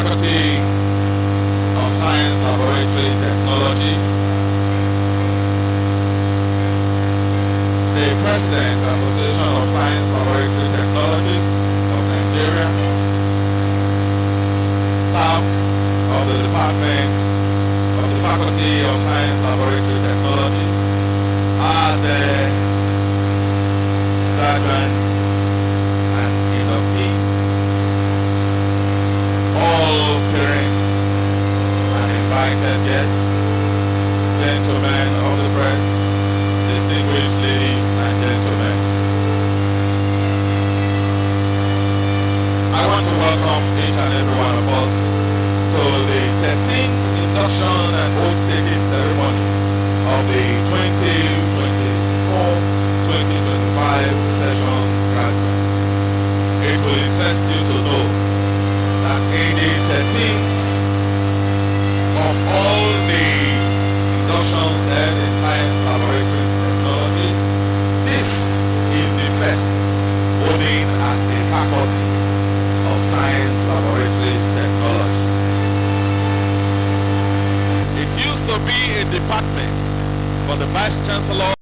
Faculty of Science, Laboratory, Technology, the President, Association of Science, Laboratory, Technologists of Nigeria, staff of the Department of the Faculty of Science, Laboratory, Technology, are the graduates and inductees, all parents and invited guests, gentlemen of the press, distinguished ladies and gentlemen. I want to welcome each and every one of us to the 13th Induction and Oath-taking ceremony of the 2024-2025 session graduates. It will interest you to know that in the 13th of all the inductions held in science, laboratory, technology, this is the first holding as a faculty of science, laboratory, technology. It used to be a department, but the Vice Chancellor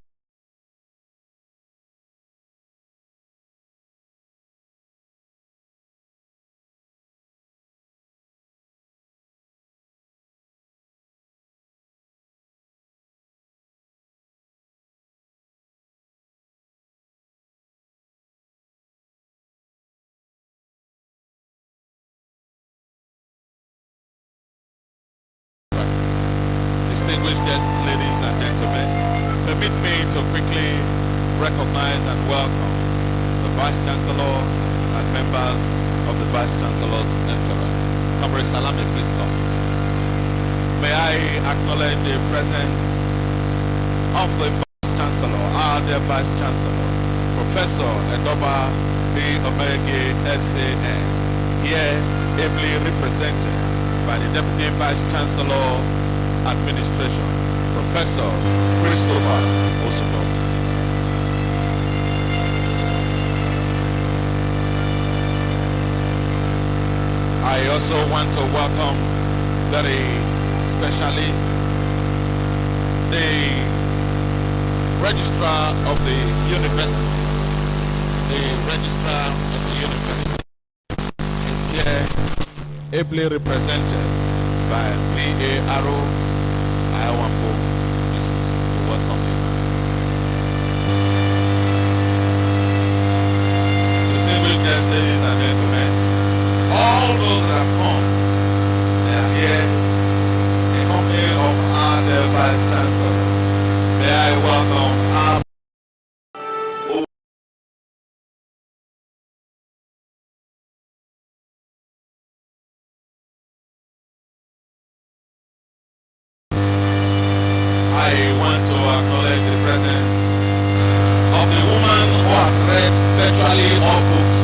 distinguished guests, ladies and gentlemen, permit me to quickly recognize and welcome the Vice Chancellor and members of the Vice Chancellor's entourage. Comrade Salami, please come. May I acknowledge the presence of the Vice Chancellor, our dear Vice Chancellor, Professor Edoba B. Omege SAN, here ably represented by the Deputy Vice Chancellor Administration, Professor Christopher Osubo. I also want to welcome very specially the Registrar of the University. The Registrar of the University is here ably represented by P.A. Arrow. I want for Mrs. to welcome you. Distinguished guests, ladies and gentlemen, all those that have come, they are here in company of our dear Vice Chancellor. May I welcome our I want to acknowledge the presence of the woman who has read virtually all books,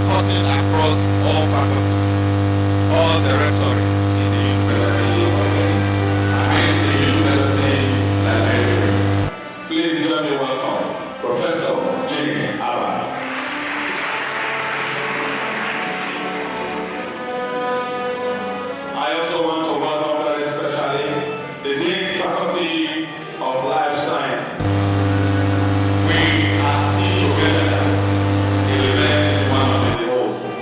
cutting across all faculties, all directorates in the university and the university library. Please let me welcome Professor Jimmy Abba. I also want to welcome very specially the Dean Faculty of Life Sciences. We are still together. The event is one of the hosts,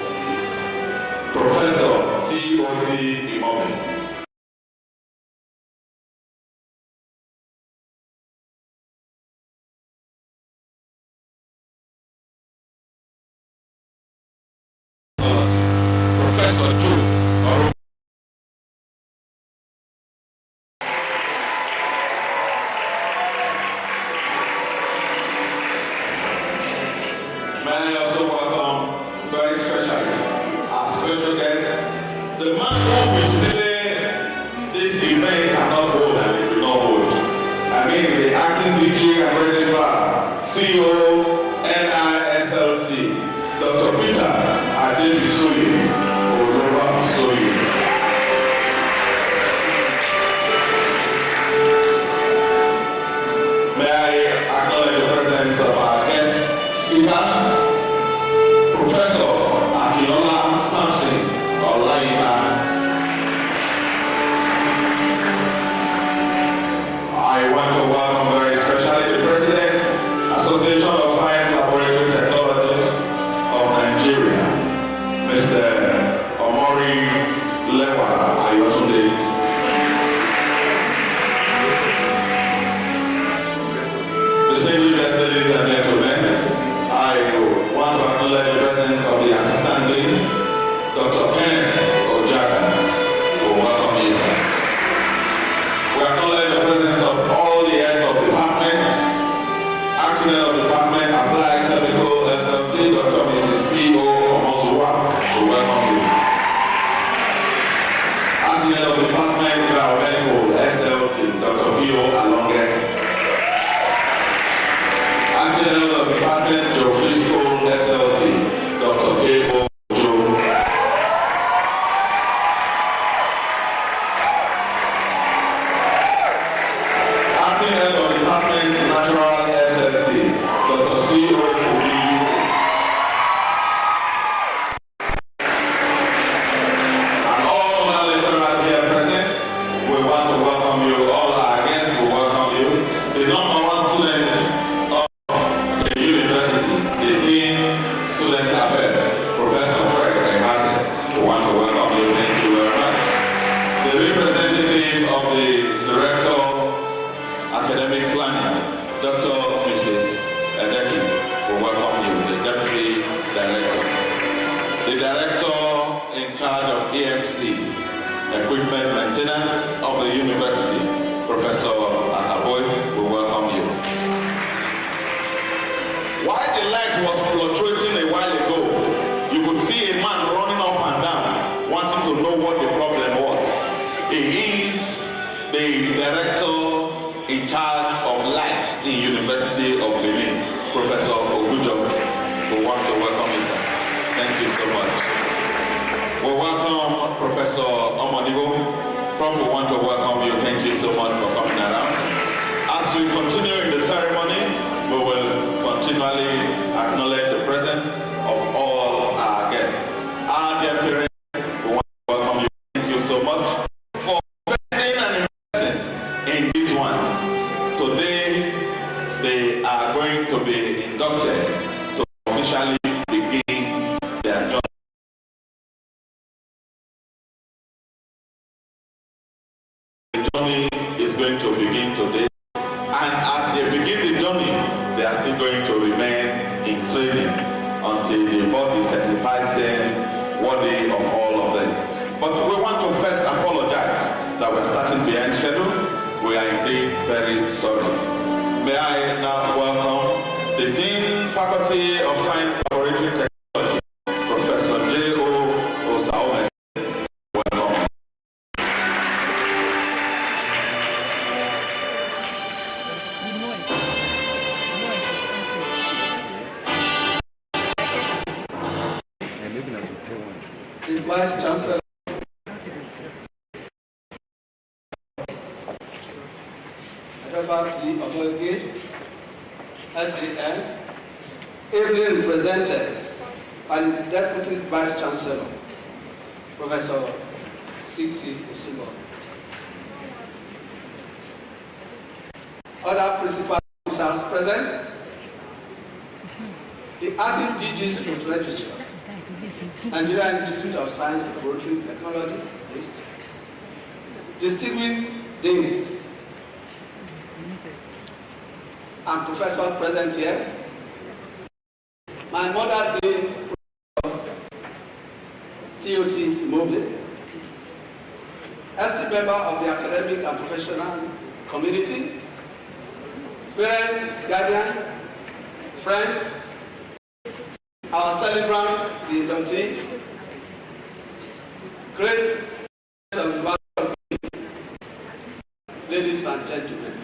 Professor T.O.T. Imobe. Professor Drew Oro. May I also welcome very specially our special guest, the man who will say this event cannot hold and it will not hold. I mean the acting DJ and registrar, CEO, NISLT, Dr. Peter Adefisoye, Olobafisoye. May I acknowledge the presence of our guest speaker, Professor Akinola Samson Olayinka Distinguished guests, ladies and gentlemen, I want to acknowledge the presence of the Assistant Dean, Dr. Kenneth Ojaga, who welcome you, sir. We acknowledge the presence of all the heads of departments, Acting Head of Department, Applied Chemical SLT, Dr. Mrs. P.O. Omosuwa, who welcome you. Acting Head of Department, Biomedical SLT, Dr. P.O. Alonge. Acting Head of Department, Geophysical SLT, Dr. K.O. Joe. Acting Head of Department, Natural SLT, Dr. C.O. Obi. And all our lecturers here present, we want to welcome you. All our guests, we welcome you. The number one students of the university, the Dean Student Affairs, Professor Fred Ehase, we want to welcome you. Thank you very much. The representative of the Director, Academic Planning, Dr. Mrs. Edeki, we welcome you. The Deputy Director. The Director in charge of EMC, Equipment Maintenance of the University, Professor Akaboy, we welcome you. While the light was fluctuating a while ago, you could see a man running up and down, wanting to know what the problem was. He is the Director in charge of light in University of Benin, Professor Ogujo. We want to welcome you, sir. Thank you so much. We welcome Professor Omodibo. Prof, we want to welcome you. Thank you so much for coming around. As we continue in the ceremony, we will continually acknowledge the presence of all our guests. Our dear parents, we want to welcome you. Thank you so much for investing and investing in these ones. Today, they are going to be inducted to officially begin their journey. The journey is going to begin today, and as they begin the journey, they are still going to remain in training until the body certifies them worthy of all of this. But we want to first apologize that we're starting behind schedule. We are indeed very sorry. May I now welcome the Dean, Faculty of Science, Laboratory Technology, Professor J.O. Osaome. Welcome. The Vice Chancellor, the Omoge, SAN, ably represented by the Deputy Vice Chancellor, Professor C.C. Osubo. Other principal officers present, the acting DG Student Registrar, Nigeria Institute of Science, Laboratory Technology, distinguished deans and professors present here. My mother, Dean, T.O.T. Mobley, esteemed member of the academic and professional community, parents, guardians, friends, our celebrants, the inductee, great ladies and gentlemen,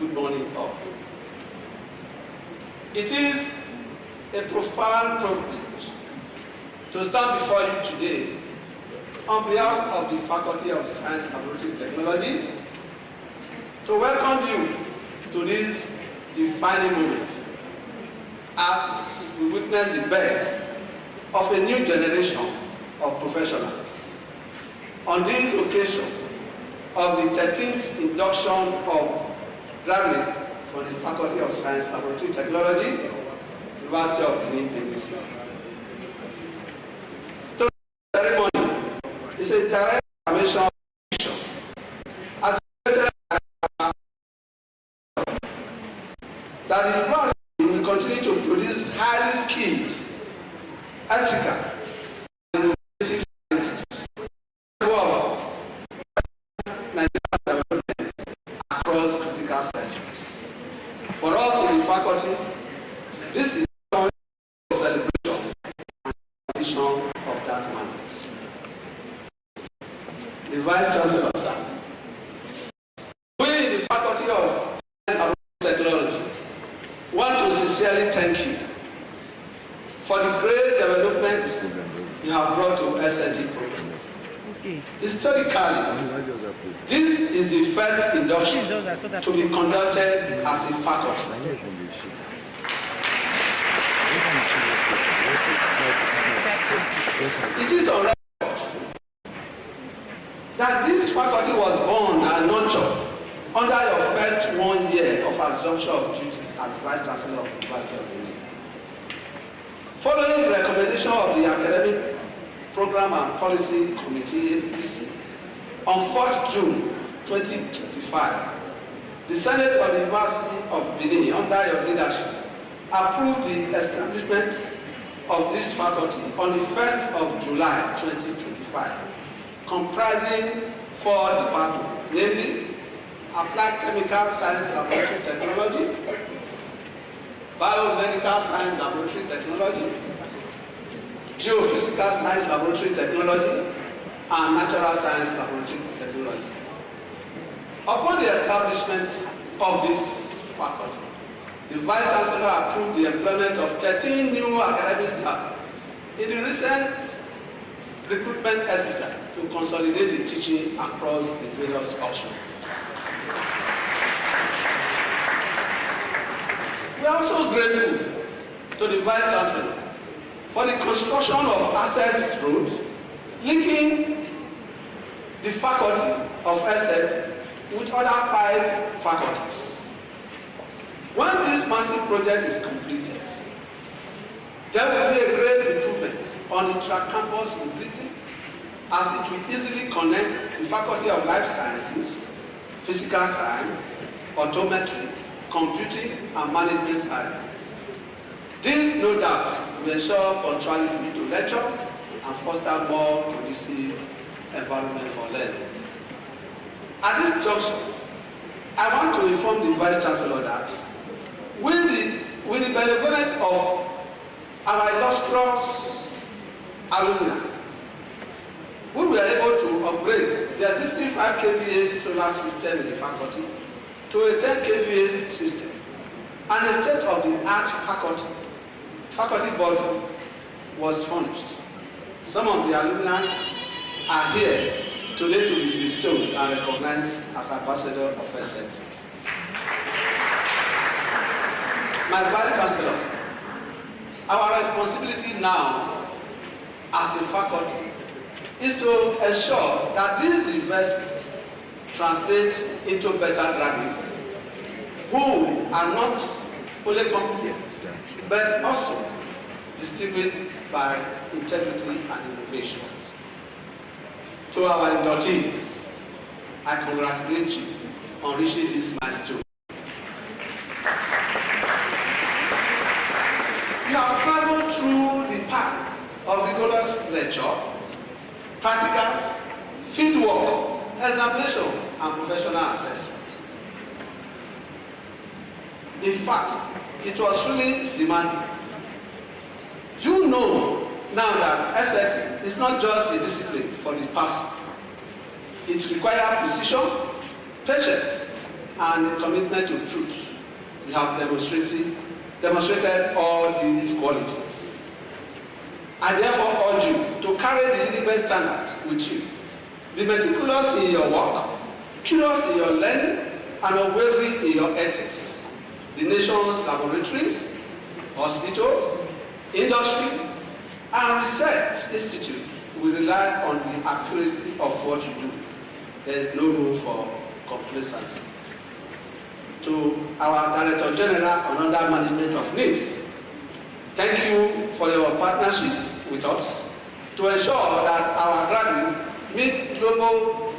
good morning all. It is a profound privilege to stand before you today on behalf of the Faculty of Science, Laboratory Technology to welcome you to this defining moment as we witness the birth of a new generation of professionals. On this occasion of the 13th induction of graduates from the Faculty of Science, Laboratory Technology, University of Benin, City. direct information that the university will continue to produce highly skilled, ethical, and innovative scientists of Nigerian development across critical sectors. For us in the faculty, this is a celebration and recognition of that mandate. The Vice Chancellor, sir, we in the Faculty of Technology want to sincerely thank you for the great development you have brought to SNT program. Historically, this is the first induction to be conducted as a faculty. It is on record that this faculty was born and nurtured under your first 1 year of assumption of duty as Vice Chancellor of the University of Benin. Following the recommendation of the Academic Program and Policy Committee (APC), on 4th June 2025, the Senate of the University of Benin, under your leadership, approved the establishment of this faculty on the 1st of July 2025, comprising 4 departments, namely Applied Chemical Science Laboratory Technology, Biomedical Science Laboratory Technology, Geophysical Science Laboratory Technology, and Natural Science Laboratory Technology. Upon the establishment of this faculty, the Vice Chancellor approved the employment of 13 new academic staff in the recent recruitment exercise to consolidate the teaching across the various options. We are also grateful to the Vice Chancellor for the construction of Access Road linking the faculty of ESSET with other 5 faculties. When this massive project is completed, there will be a great improvement on intra-campus mobility as it will easily connect the Faculty of Life Sciences, Physical Science, Optometry, Computing, and Management Science. This, no doubt, will ensure punctuality to lectures and foster more conducive environment for learning. At this junction, I want to inform the Vice Chancellor that with the benevolence of our illustrious alumni, we were able to upgrade the existing 5 kVA solar system in the faculty to a 10 kVA system, and a state-of-the-art faculty body was furnished. Some of the alumni are here today to be bestowed and recognized as ambassador of SNT. My Vice Chancellors, our responsibility now as a faculty is to ensure that these investments translate into better graduates who are not only competent but also distinguished by integrity and innovation. To our inductees, I congratulate you on reaching this milestone. You have traveled through the path of rigorous lecture, practicals, fieldwork, examination, and professional assessment. In fact, it was really demanding. You know now that SNT is not just a discipline for the person. It requires precision, patience, and commitment to truth. You have demonstrated all these qualities. I therefore urge you to carry the universal standard with you. Be meticulous in your work, curious in your learning, and unwavering in your ethics. The nation's laboratories, hospitals, industry, and research institute will rely on the accuracy of what you do. There is no room for complacency. To our Director General on Under Management of NIST, thank you for your partnership with us to ensure that our graduates meet global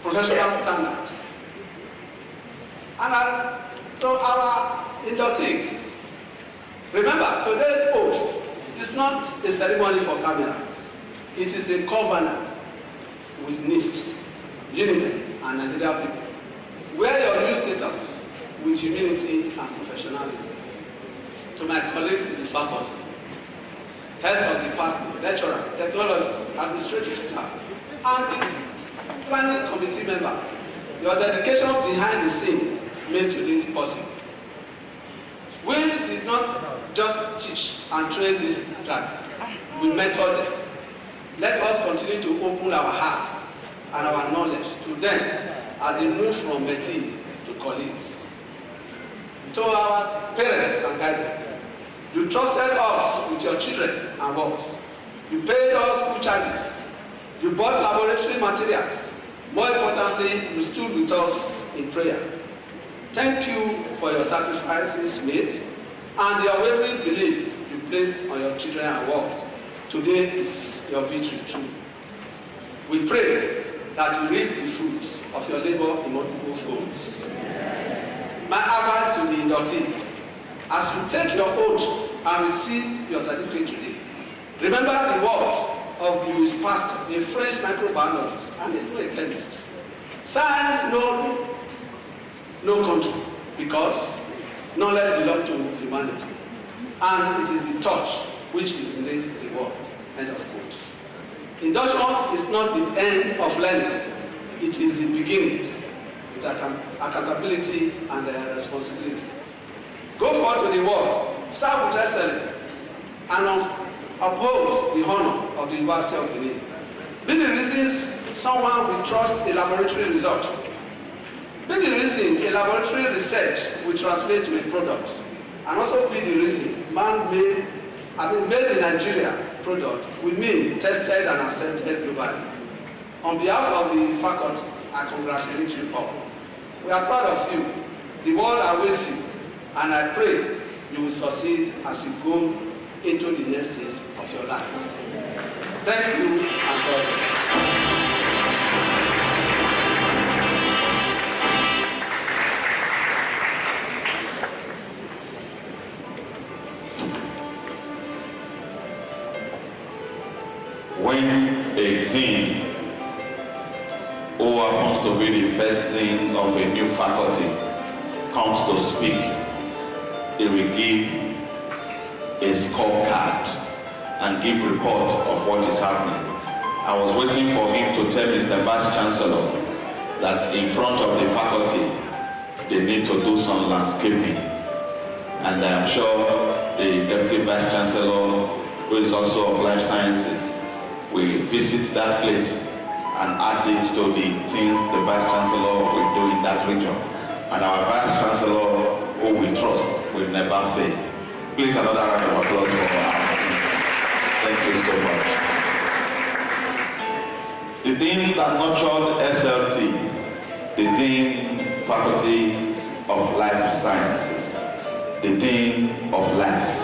professional standards. And so our inductees, remember, today's oath is not a ceremony for cameras. It is a covenant with NIST, UNIMED, and Nigeria people. Wear your new status with humility and professionalism. To my colleagues in the faculty, heads of department, lecturers, technologists, administrative staff, and the planning committee members, your dedication behind the scene made today possible. We did not just teach and train this tribe, we mentored them. Let us continue to open our hearts and our knowledge to them as they move from mentee to colleagues. To our parents and guardians, you trusted us with your children and works. You paid us school charges. You bought laboratory materials. More importantly, you stood with us in prayer. Thank you for your sacrifices made and the unwavering belief you placed on your children and work. Today is your victory too. We pray that you reap the fruits of your labor in multiple folds. My advice to the inductee, as you take your oath and receive your certificate today, remember the word of Louis Pasteur, a French microbiologist and a chemist. Science knows no country because knowledge belongs to humanity, and it is the touch which illuminates the world. End of quote. Induction is not the end of learning, it is the beginning with accountability and responsibility. Go forth to the world, serve with excellence, and uphold the honor of the University of Benin. Be the reasons someone will trust a laboratory result. Be the reason a laboratory research will translate to a product. And also be the reason made in Nigeria product will mean tested and accepted globally. On behalf of the faculty, I congratulate you all. We are proud of you. The world awaits you, and I pray you will succeed as you go into the next stage of your lives. Thank you, and God bless. When a king who happens to be the first dean of a new faculty comes to speak, he will give a scorecard and give report of what is happening. I was waiting for him to tell Mr. Vice Chancellor that in front of the faculty they need to do some landscaping, and I am sure the Deputy Vice Chancellor, who is also of Life Sciences, will visit that place and add it to the things the Vice Chancellor will do in that region. And our Vice Chancellor, who we trust, will never fail. Please, another round of applause for our team. Thank you so much. The Dean that nurtured SLT, the Dean Faculty of Life Sciences, the Dean of Life,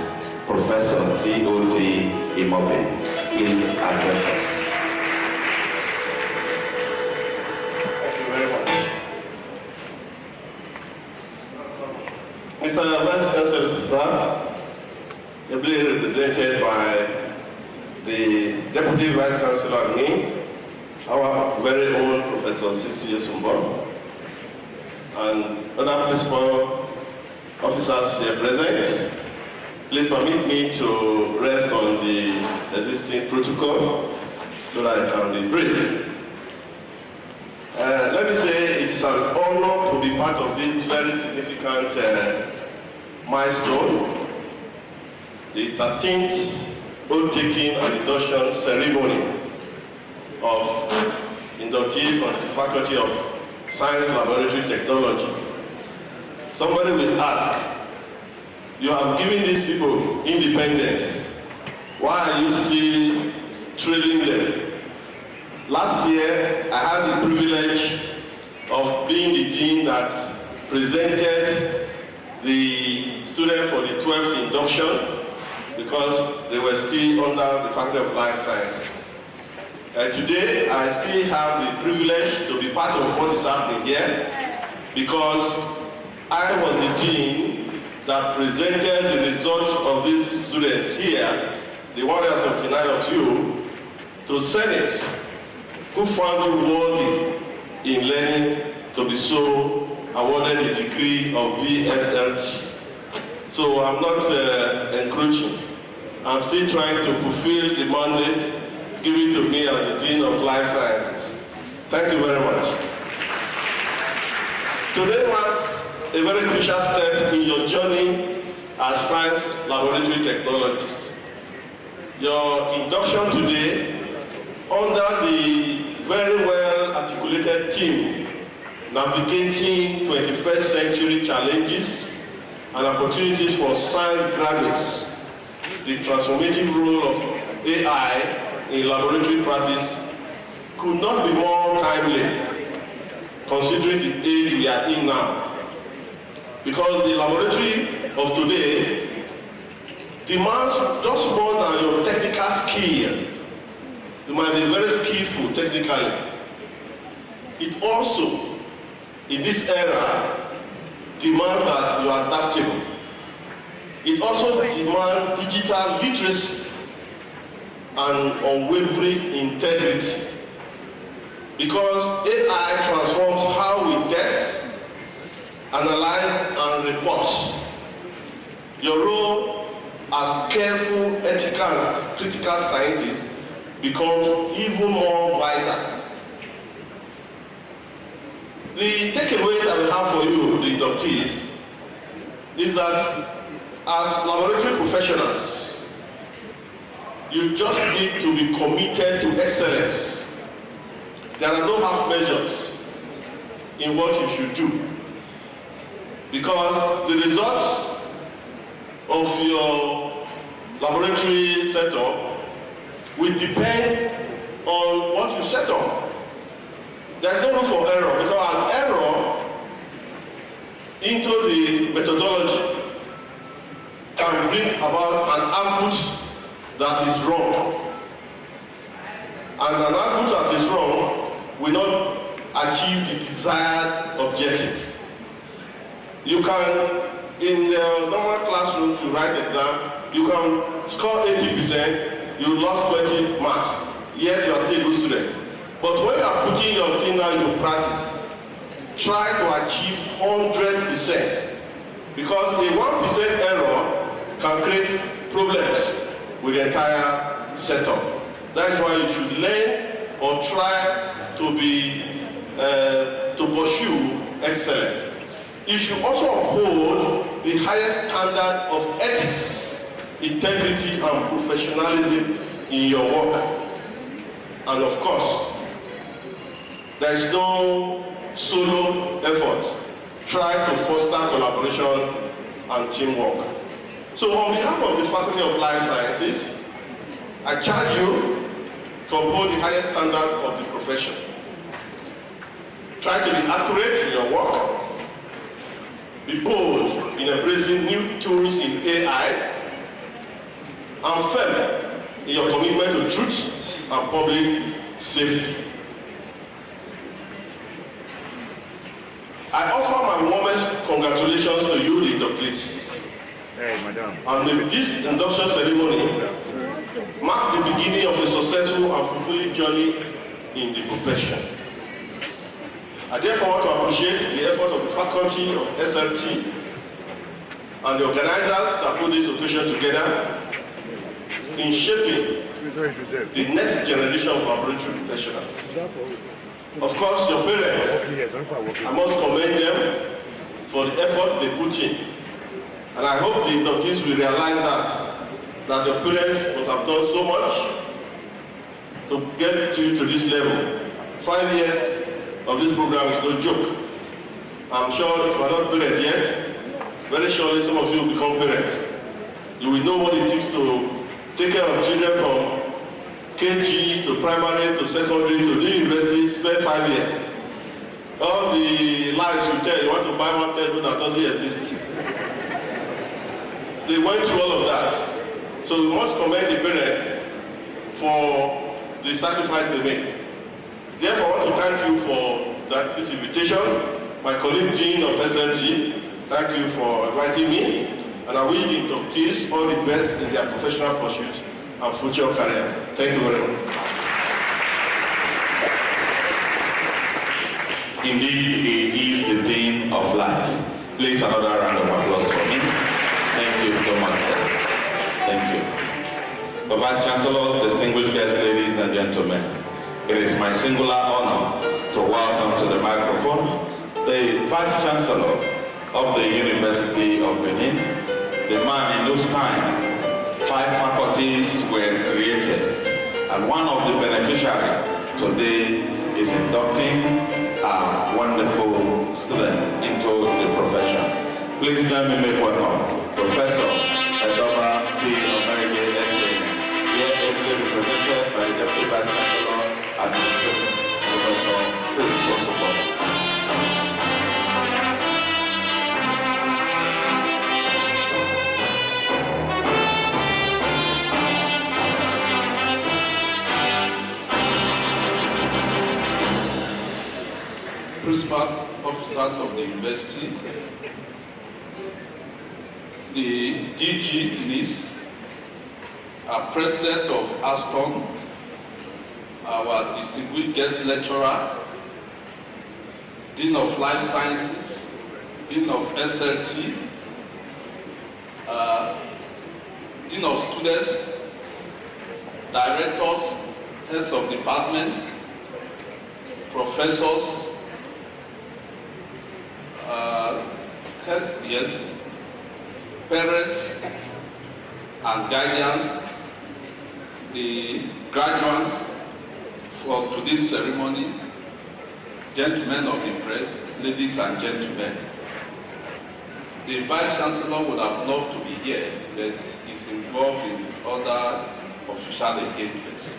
Professor T.O.T. Imobe, please address us. Thank you very much. Mr. Vice Chancellor, ably represented by the Deputy Vice Chancellor and me, our very own Professor C.C. Sumbo, and other principal officers here present, please permit me to rest on the existing protocol so that I can be brief. Let me say it is an honor to be part of this very significant milestone, the 13th oath-taking and induction ceremony of inductee on the Faculty of Science Laboratory Technology. Somebody will ask, you have given these people independence, why are you still training them? Last year, I had the privilege of being the dean that presented the students for the 12th induction because they were still under the Faculty of Life Sciences. Today, I still have the privilege to be part of what is happening here because I was the dean that presented the results of these students here, the 179 of you, to Senate, who found you worthy in learning to be so awarded a degree of BSLT. So I'm not encroaching. I'm still trying to fulfill the mandate given to me as the Dean of Life Sciences. Thank you very much. Today marks a very crucial step in your journey as science laboratory technologist. Your induction today under the very well articulated theme, Navigating 21st Century Challenges and Opportunities for Science Graduates, the transformative role of AI in laboratory practice, could not be more timely considering the age we are in now. Because the laboratory of today demands just more than your technical skill. You might be very skillful technically. It also, in this era, demands that you are adaptable. It also demands digital literacy and unwavering integrity. Because AI transforms how we test, analyze, and report. Your role as careful, ethical, and critical scientist becomes even more vital. The takeaways I will have for you, the inductees, is that as laboratory professionals, you just need to be committed to excellence. There are no half measures in what you should do. Because the results of your laboratory setup will depend on what you set up. There's no room for error, because an error into the methodology can bring about an output that is wrong. And an output that is wrong will not achieve the desired objective. You can, in the normal classroom to write exam, you can score 80%, you lost 20 marks, yet you are still a good student. But when you are putting your thing now into practice, try to achieve 100%. Because a 1% error can create problems with the entire setup. That is why you should learn or try to pursue excellence. You should also uphold the highest standard of ethics, integrity, and professionalism in your work. And of course, there is no solo effort. Try to foster collaboration and teamwork. So on behalf of the Faculty of Life Sciences, I charge you to uphold the highest standard of the profession. Try to be accurate in your work. Be bold in embracing new tools in AI, and firm in your commitment to truth and public safety. I offer my warmest congratulations to you, the inductees. Hey, madam. And may this induction ceremony mark the beginning of a successful and fulfilling journey in the profession. I therefore want to appreciate the effort of the faculty of SLT and the organizers that put this occasion together in shaping the next generation of laboratory professionals. Of course, your parents, I must commend them for the effort they put in. And I hope the inductees will realize that your parents must have done so much to get you to this level. 5 years of this program is no joke. I'm sure if you are not parents yet, very surely some of you will become parents. You will know what it takes to take care of children from KG to primary to secondary to the university, spend 5 years. All the lies you tell, you want to buy one textbook that doesn't exist. They went through all of that. So we must commend the parents for the sacrifice they made. Therefore, I want to thank you for this invitation. My colleague Jean of SMG, thank you for inviting me, and I wish the inductees all the best in their professional pursuits and future career. Thank you very much. Indeed, it is the theme of life. Please, another round of applause for me. Thank you so much, sir. Thank you. The Vice Chancellor, distinguished guests, ladies and gentlemen, it is my singular honor to welcome to the microphone the Vice Chancellor of the University of Benin, the man in whose time 5 faculties were created, and one of the beneficiaries today is inducting our wonderful students into the profession. Please join me in welcome Professor Edobra P. Omerige, here ably represented by the Deputy Vice Chancellor and Professor Chris Osobo. Principal officers of the university, the DG NIS, our president of Aston, our distinguished guest lecturer, Dean of Life Sciences, Dean of SLT, Dean of Students, Directors, Heads of Departments, Professors, yes, parents and guardians, the graduates for today's ceremony, gentlemen of the press, ladies and gentlemen. The Vice Chancellor would have loved to be here, but is involved in other official engagements.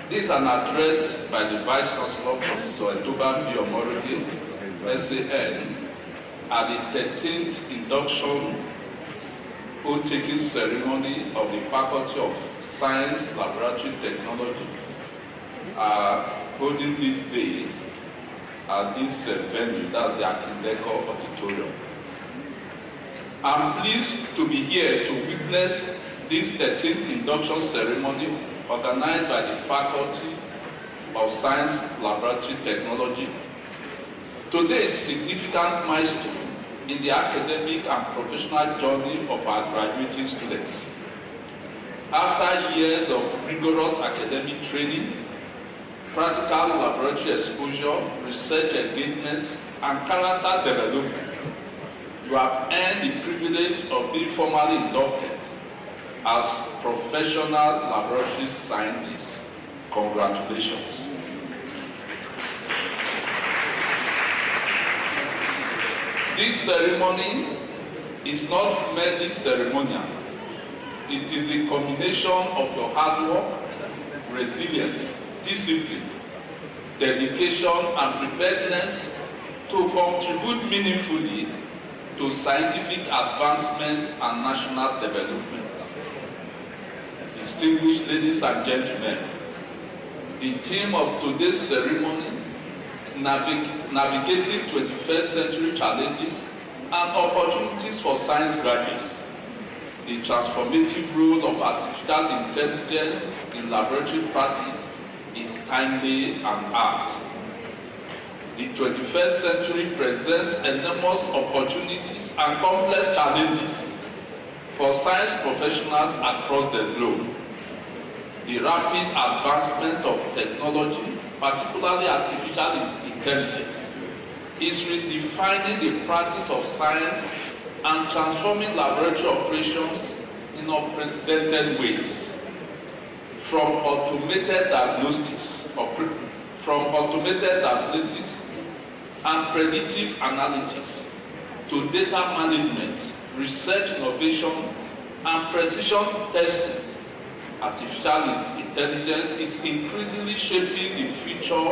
This is an address by the Vice Chancellor, Professor Edobra P. Omerige, SAN, at the 13th Induction oath-taking ceremony of the Faculty of Science, Laboratory Technology, holding this day at this venue, that's the Akindeko Auditorium. I'm pleased to be here to witness this 13th induction ceremony organized by the Faculty of Science, Laboratory Technology. Today is a significant milestone in the academic and professional journey of our graduating students. After years of rigorous academic training, practical laboratory exposure, research engagements, and character development, you have earned the privilege of being formally inducted as professional laboratory scientists. Congratulations. This ceremony is not merely ceremonial. It is the combination of your hard work, resilience, discipline, dedication, and preparedness to contribute meaningfully to scientific advancement and national development. Distinguished ladies and gentlemen, the theme of today's ceremony, navigating 21st century challenges and opportunities for science graduates, the transformative role of artificial intelligence in laboratory practice is timely and apt. The 21st century presents enormous opportunities and complex challenges for science professionals across the globe. The rapid advancement of technology, particularly artificial intelligence, is redefining the practice of science and transforming laboratory operations in unprecedented ways. From automated diagnostics and predictive analytics to data management, research innovation, and precision testing, artificial intelligence is increasingly shaping the future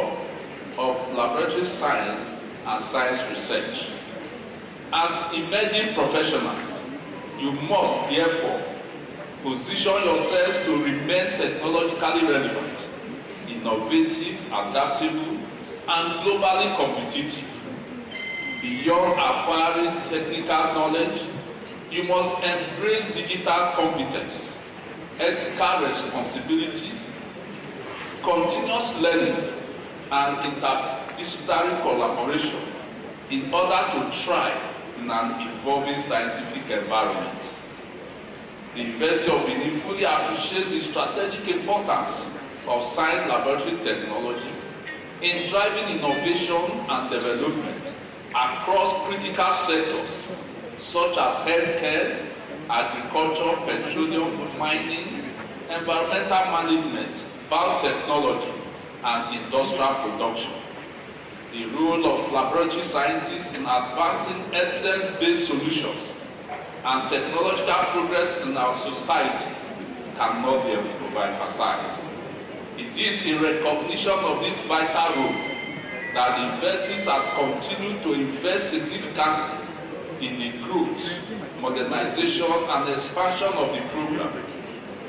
of laboratory science and science research. As emerging professionals, you must therefore Position yourselves to remain technologically relevant, innovative, adaptable, and globally competitive. Beyond acquiring technical knowledge, you must embrace digital competence, ethical responsibility, continuous learning, and interdisciplinary collaboration in order to thrive in an evolving scientific environment. The University of Benin fully appreciates the strategic importance of science laboratory technology in driving innovation and development across critical sectors such as healthcare, agriculture, petroleum, mining, environmental management, biotechnology, and industrial production. The role of laboratory scientists in advancing evidence-based solutions and technological progress in our society cannot be overemphasized. It is in recognition of this vital role that the universities have continued to invest significantly in the growth, modernization, and expansion of the program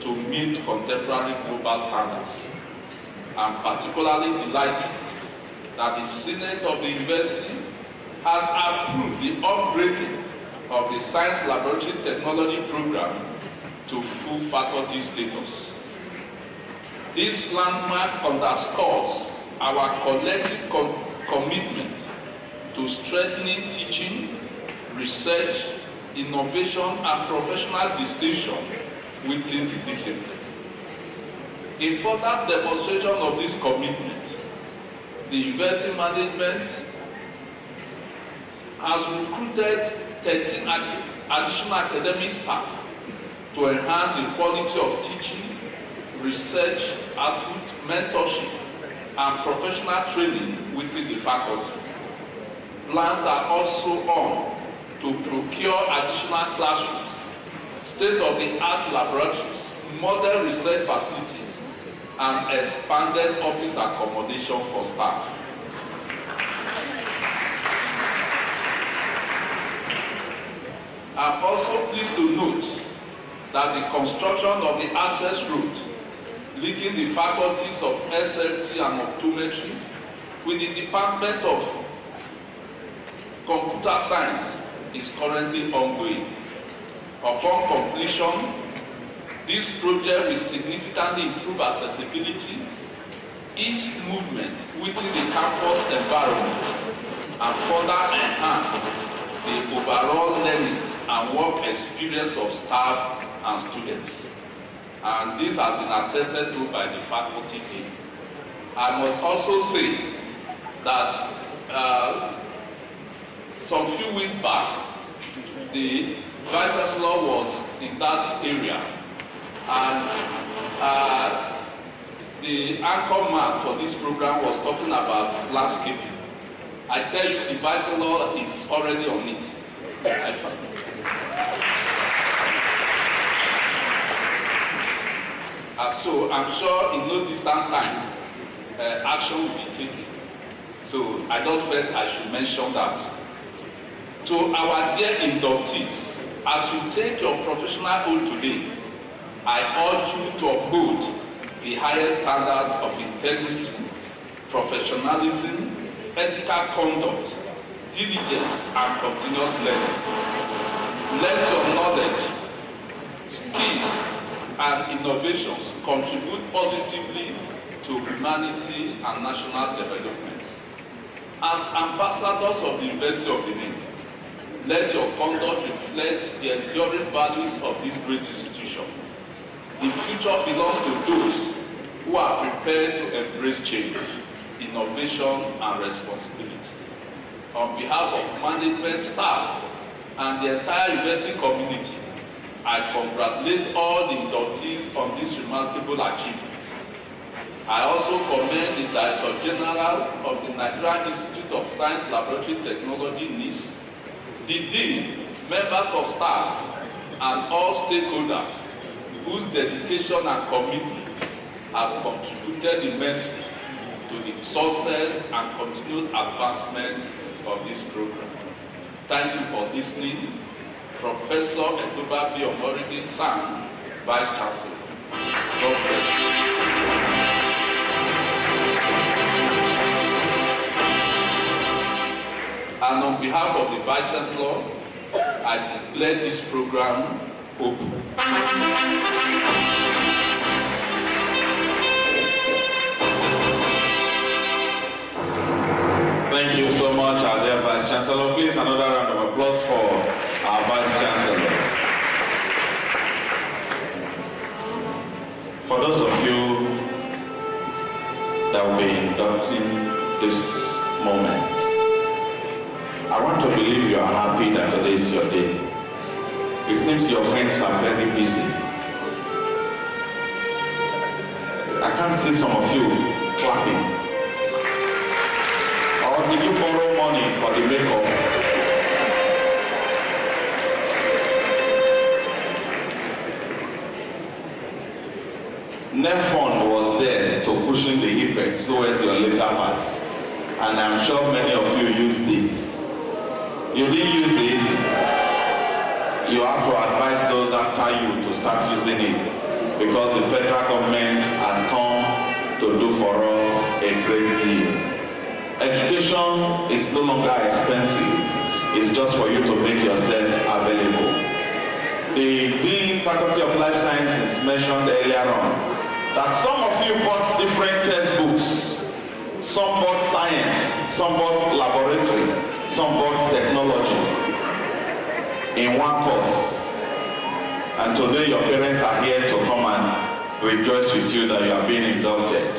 to meet contemporary global standards. I'm particularly delighted that the Senate of the University has approved the upgrading of the Science Laboratory Technology Program to full faculty status. This landmark underscores our collective commitment to strengthening teaching, research, innovation, and professional distinction within the discipline. In further demonstration of this commitment, the university management has recruited 13 additional academic staff to enhance the quality of teaching, research, output, mentorship, and professional training within the faculty. Plans are also on to procure additional classrooms, state-of-the-art laboratories, modern research facilities, and expanded office accommodation for staff. I'm also pleased to note that the construction of the access route linking the faculties of SLT and optometry with the Department of Computer Science is currently ongoing. Upon completion, this project will significantly improve accessibility, ease movement within the campus environment, and further enhance the overall learning and work experience of staff and students. And this has been attested to by the faculty team. I must also say that some few weeks back, the Vice Chancellor was in that area, and the anchor man for this program was talking about landscaping. I tell you, the Vice Chancellor is already on it. So I'm sure in no distant time, action will be taken. So I just felt I should mention that. To our dear inductees, as you take your professional oath today, I urge you to uphold the highest standards of integrity, professionalism, ethical conduct, diligence, and continuous learning. Let your knowledge, skills, and innovations contribute positively to humanity and national development. As ambassadors of the University of Benin, let your conduct reflect the enduring values of this great institution. The future belongs to those who are prepared to embrace change, innovation, and responsibility. On behalf of management staff and the entire university community, I congratulate all the inductees on this remarkable achievement. I also commend the Director General of the Nigerian Institute of Science Laboratory Technology, NIST, the Dean, members of staff, and all stakeholders whose dedication and commitment have contributed immensely to the success and continued advancement of this program. Thank you for listening. Professor Eduba B. Omoride Sang, Vice Chancellor. God bless you. And on behalf of the Vice Chancellor, I declare this program open. Thank you so much, our dear Vice Chancellor. Please, another round of applause for our Vice Chancellor. For those of you that will be inducting this moment, I want to believe you are happy that today is your day. It seems your hands are very busy. I can't see some of you clapping. Or did you borrow money for the makeup? Nefon was there to cushion the effect towards your later part. And I'm sure many of you used it. You didn't use it, you have to advise those after you to start using it, because the federal government has come to do for us a great deal. Education is no longer expensive, it's just for you to make yourself available. The Dean Faculty of Life Sciences mentioned earlier on that some of you bought different textbooks. Some bought science, some bought laboratory, some bought technology in one course. And today your parents are here to come and rejoice with you that you are being inducted.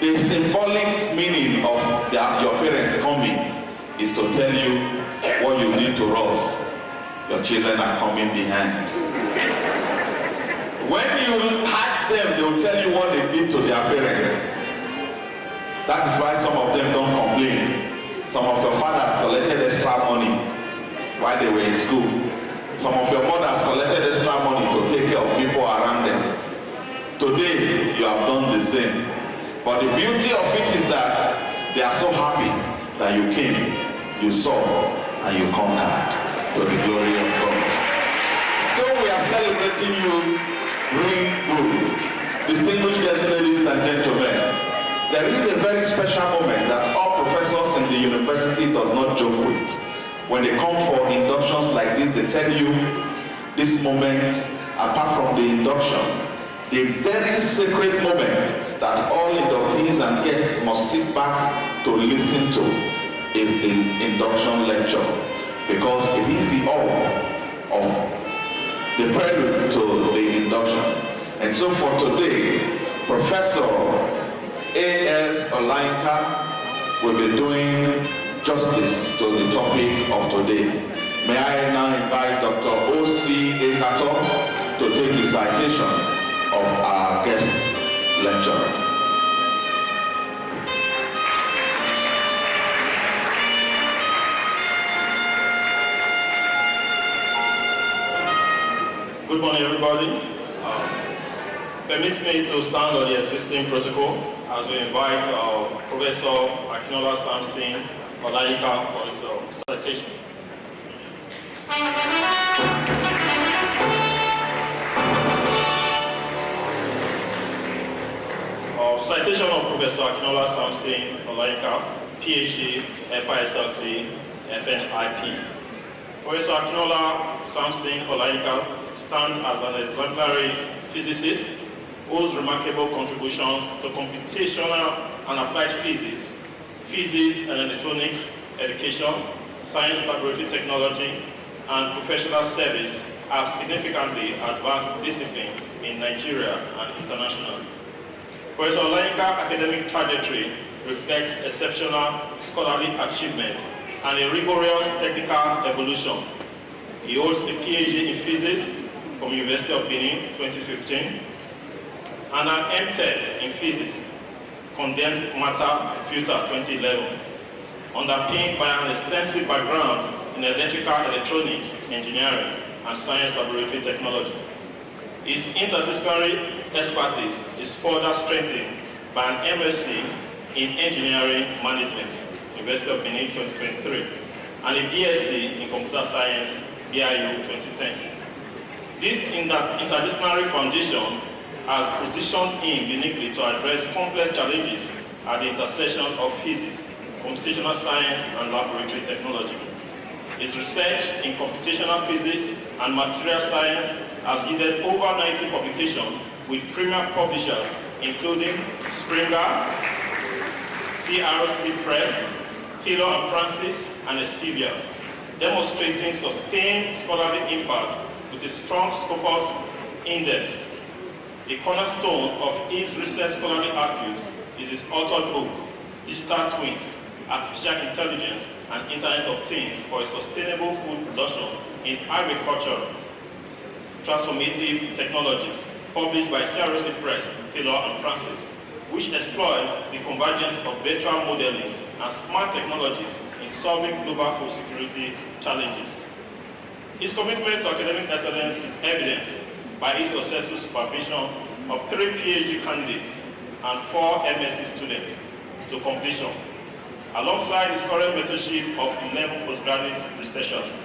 The symbolic meaning of your parents coming is to tell you what you need to rise. Your children are coming behind. When you ask them, they will tell you what they did to their parents. That is why some of them don't complain. Some of your fathers collected extra money while they were in school. Some of your mothers collected extra money to take care of people around them. Today, you have done the same. But the beauty of it is that they are so happy that you came, you saw, and you conquered to the glory of God. So we are celebrating you really good. Distinguished guests, ladies and gentlemen, there is a very special moment that all professors in the university does not joke with. When they come for inductions like this, they tell you this moment, apart from the induction, the very sacred moment that all inductees and guests must sit back to listen to is the induction lecture, because it is the all of the prelude to the induction. And so for today, Professor A.S. Olainka will be doing justice to the topic of today. May I now invite Dr. O.C. Ekato to take the citation of our guest lecturer. Good morning, everybody. Permit me to stand on the existing protocol as we invite Professor Akinola Samson Olaika for his citation. Citation of Professor Akinola Samson Olaika, PhD, FISLT, FNIP. Professor Akinola Samson Olaika stands as an exemplary physicist whose remarkable contributions to computational and applied physics, physics and electronics, education, science laboratory technology, and professional service have significantly advanced discipline in Nigeria and internationally. Professor Olainka's academic trajectory reflects exceptional scholarly achievement and a rigorous technical evolution. He holds a PhD in physics from University of Benin 2015 and an MTech in physics, condensed matter filter 2011, underpinned by an extensive background in electrical electronics, engineering, and science laboratory technology. His interdisciplinary expertise is further strengthened by an MSc in Engineering Management, University of Benin 2023, and a BSc in Computer Science, BIU 2010. This interdisciplinary foundation has positioned him uniquely to address complex challenges at the intersection of physics, computational science, and laboratory technology. His research in computational physics and material science has yielded over 90 publications with premier publishers including Springer, CRC Press, Taylor & Francis, and Elsevier, demonstrating sustained scholarly impact with a strong Scopus index. A cornerstone of his recent scholarly outputs is his authored book, Digital Twins, Artificial Intelligence and Internet of Things for a Sustainable Food Production in Agriculture, Transformative Technologies, published by CRC Press, Taylor & Francis, which explores the convergence of virtual modeling and smart technologies in solving global food security challenges. His commitment to academic excellence is evidenced by his successful supervision of 3 PhD candidates and 4 MSc students to completion, alongside his current mentorship of 11 postgraduate researchers.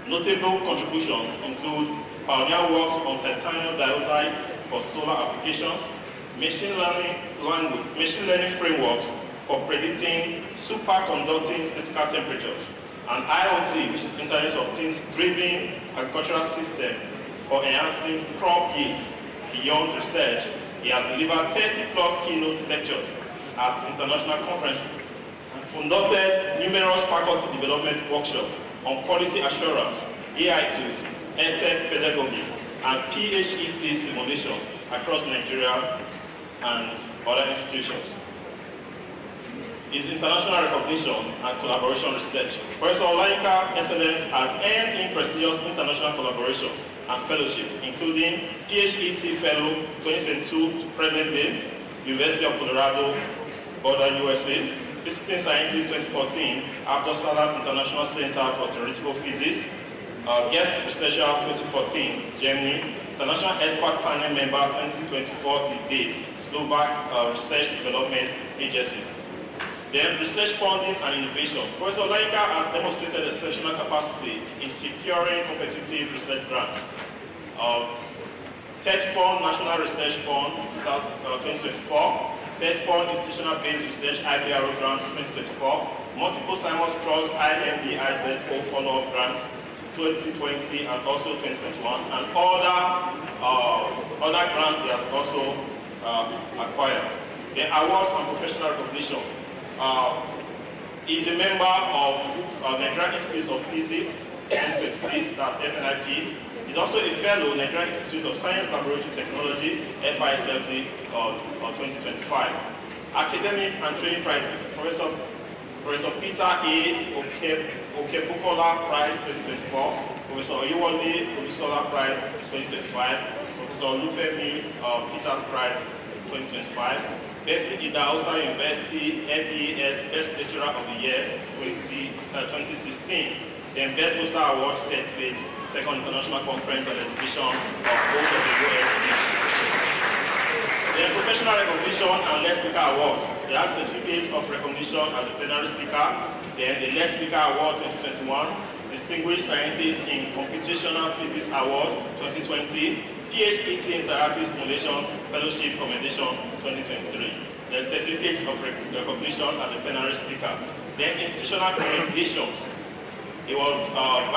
Notable contributions include pioneer works on titanium dioxide for solar applications, machine learning frameworks for predicting superconducting critical temperatures, and IoT, which is Internet of Things driven agricultural system for enhancing crop yields. Beyond research, he has delivered 30+ keynote lectures at international conferences and conducted numerous faculty development workshops on quality assurance, AI tools, EdTech pedagogy, and PhET simulations across Nigeria and other institutions. His international recognition and collaboration research. Professor Olaika Excellence has earned in prestigious international collaboration and fellowship, including PhET Fellow 2022 to present day, University of Colorado, Boulder, USA, Visiting Scientist 2014, Abdul Salam International Center for Theoretical Physics, Guest Researcher 2014, Germany, International Expert Panel Member 2024 to date, Slovak Research Development Agency. Then research funding and innovation. Professor Olaika has demonstrated exceptional capacity in securing competitive research grants. Third Fund National Research Fund 2024, Third Fund Institutional Based Research IPRO Grant 2024, multiple Simon Strauss IMBIZ follow-up grants 2020 and also 2021, and other grants he has also acquired. The awards and professional recognition. He is a member of Nigerian Institute of Physics 2026, that's FNIP. He's also a fellow Nigerian Institute of Science Laboratory Technology, FISLT 2025. Academic and training prizes. Professor Peter A. Okebukola Prize 2024, Professor Oyewole Olusola Prize 2025, Professor Olufemi Peters Prize 2025, Best Idahosa University FES Best Lecturer of the Year 2016, then Best Poster Award 3rd place, Second International Conference and Exhibition of both of the USD. Then Professional Recognition and Lead Speaker Awards. They have certificates of recognition as a plenary speaker, then the Lead Speaker Award 2021, Distinguished Scientist in Computational Physics Award 2020, PhET Interactive Simulations Fellowship Commendation 2023. The certificates of recognition as a plenary speaker. Then institutional commendations. He has got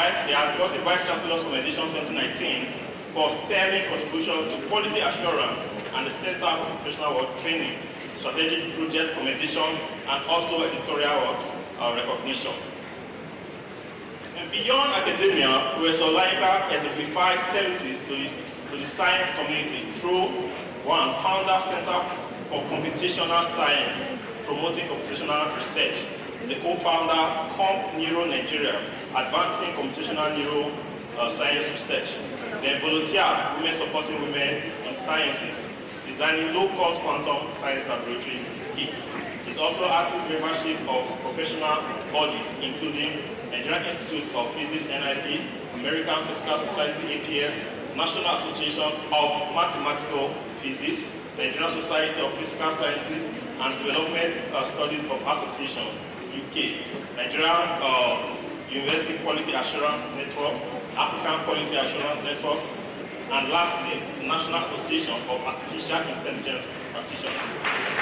a Vice Chancellor's Commendation 2019 for sterling contributions to quality assurance and the Center for Professional Work Training, strategic project commendation, and also editorial recognition. And beyond academia, Professor Olaika exemplifies services to the science community through one, founder Center for Computational Science, promoting computational research. He's a co-founder Comp Neuro Nigeria, advancing computational neuro science research. Then volunteer, women supporting women in sciences, designing low-cost quantum science laboratory kits. He's also active membership of professional bodies, including Nigerian Institute of Physics (NIP), American Physical Society (APS), National Association of Mathematical Physics, Nigerian Society of Physical Sciences, and Development Studies of Association (UK), Nigerian University Quality Assurance Network, African Quality Assurance Network, And lastly, the National Association of Artificial Intelligence Practitioners.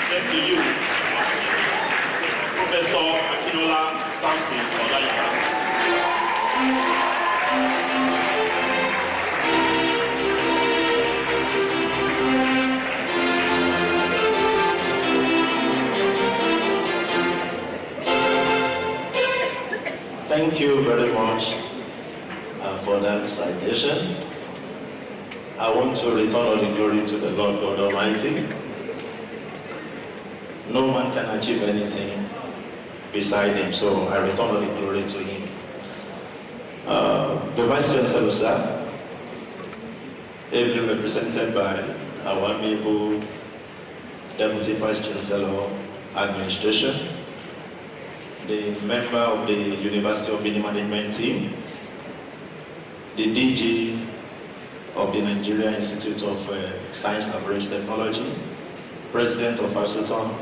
Sent to you, Professor Akinola Samson Olaika. Thank you very much for that citation. I want to return all the glory to the Lord God Almighty. No man can achieve anything beside him, so I return all the glory to him. The Vice Chancellor, sir, ably represented by our amiable Deputy Vice Chancellor Administration, the member of the University of Benin Management Team, the DG of the Nigeria Institute of Science, Laboratory Technology, President of ASUTON,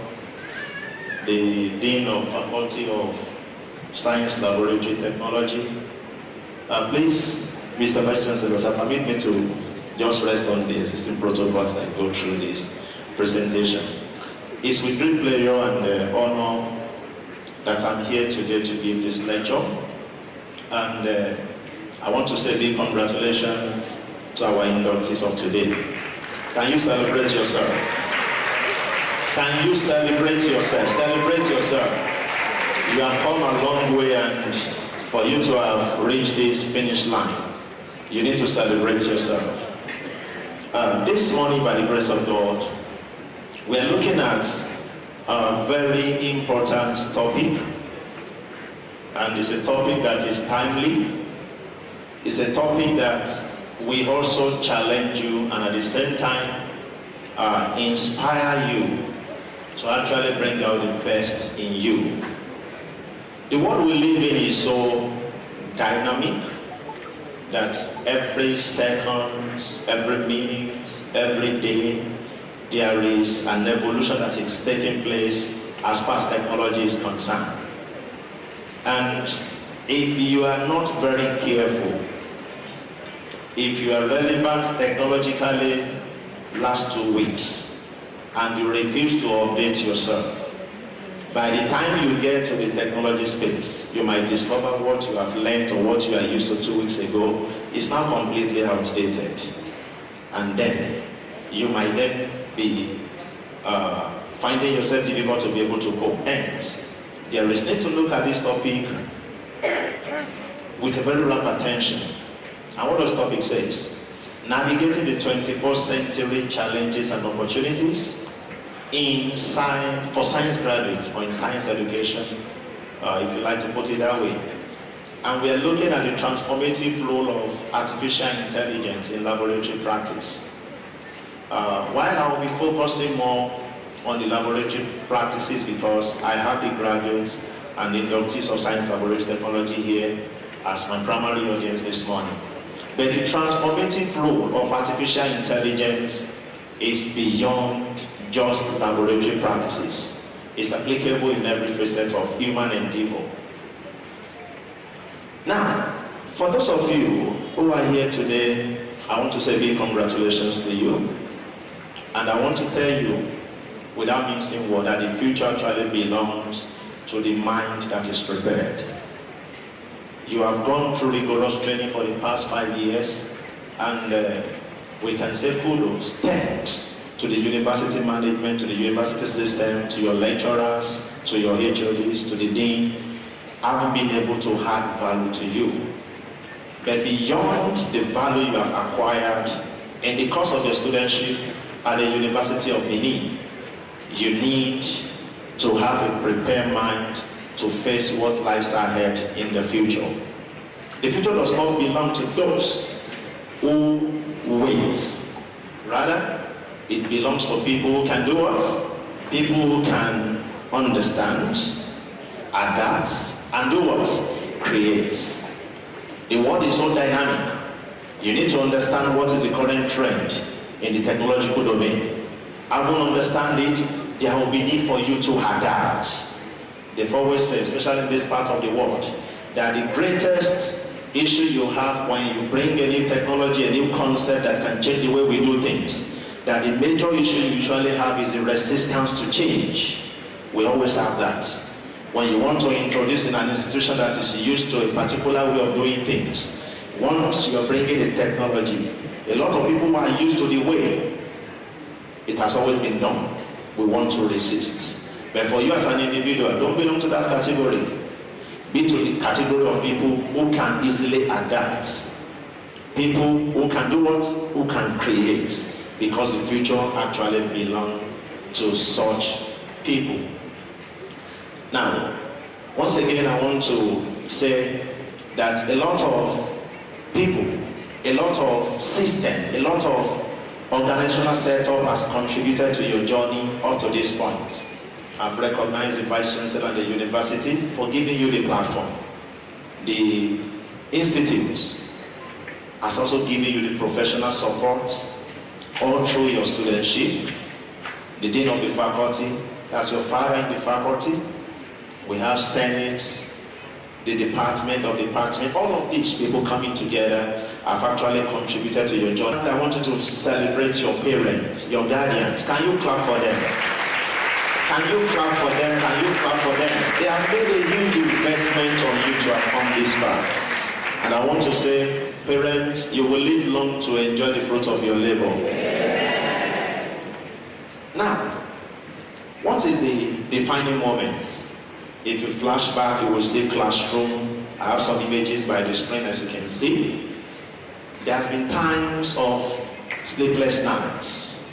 the Dean of Faculty of Science, Laboratory Technology. Please, Mr. Vice Chancellor, sir, permit me to just rest on the existing protocols and go through this presentation. It's with great pleasure and honor that I'm here today to give this lecture. And I want to say big congratulations to our inductees of today. Can you celebrate yourself? Can you celebrate yourself? Celebrate yourself. You have come a long way, and for you to have reached this finish line, you need to celebrate yourself. This morning, by the grace of God, we are looking at a very important topic, and it's a topic that is timely. It's a topic that we also challenge you and at the same time inspire you to actually bring out the best in you. The world we live in is so dynamic that every second, every minute, every day, there is an evolution that is taking place as far as technology is concerned. And if you are not very careful, if you are relevant technologically last 2 weeks and you refuse to update yourself, by the time you get to the technology space, you might discover what you have learned or what you are used to 2 weeks ago is now completely outdated. And then you might then be finding yourself difficult to be able to cope. Hence, there is need to look at this topic with a very rapt attention. And what does the topic says? Navigating the 21st century challenges and opportunities in science, for science graduates or in science education, if you like to put it that way. And we are looking at the transformative role of artificial intelligence in laboratory practice. While I will be focusing more on the laboratory practices because I have the graduates and the inductees of science laboratory technology here as my primary audience this morning. But the transformative role of artificial intelligence is beyond just laboratory practices. It's applicable in every facet of human endeavor. Now, for those of you who are here today, I want to say big congratulations to you. And I want to tell you, without mincing word, that the future actually belongs to the mind that is prepared. You have gone through rigorous training for the past 5 years, and we can say kudos, thanks to the university management, to the university system, to your lecturers, to your HODs, to the dean, having been able to add value to you. But beyond the value you have acquired in the course of your studentship at the University of Benin, you need to have a prepared mind to face what lies ahead in the future. The future does not belong to those who wait. Rather, it belongs to people who can do what? People who can understand, adapt, and do what? Create. The world is so dynamic. You need to understand what is the current trend in the technological domain. Having understand it, there will be need for you to adapt. They've always said, especially in this part of the world, that the greatest issue you have when you bring a new technology, a new concept that can change the way we do things, that the major issue you usually have is the resistance to change. We always have that. When you want to introduce in an institution that is used to a particular way of doing things, once you're bringing a technology, a lot of people are used to the way it has always been done. We want to resist. But for you as an individual, don't belong to that category. Be to the category of people who can easily adapt. People who can do what? Who can create. Because the future actually belongs to such people. Now, once again, I want to say that a lot of people, a lot of system, a lot of organizational setup has contributed to your journey up to this point. I've recognized the Vice Chancellor and the university for giving you the platform. The institutes has also given you the professional support all through your studentship. The Dean of the Faculty, that's your father in the faculty. We have Senate, the Department of Department, all of these people coming together have actually contributed to your journey. I want you to celebrate your parents, your guardians. Can you clap for them? Can you clap for them? Can you clap for them? They have made a huge investment on you to have come this far. And I want to say, parents, you will live long to enjoy the fruit of your labor. Now, what is the defining moment? If you flash back, you will see classroom. I have some images by the screen, as you can see. There has been times of sleepless nights.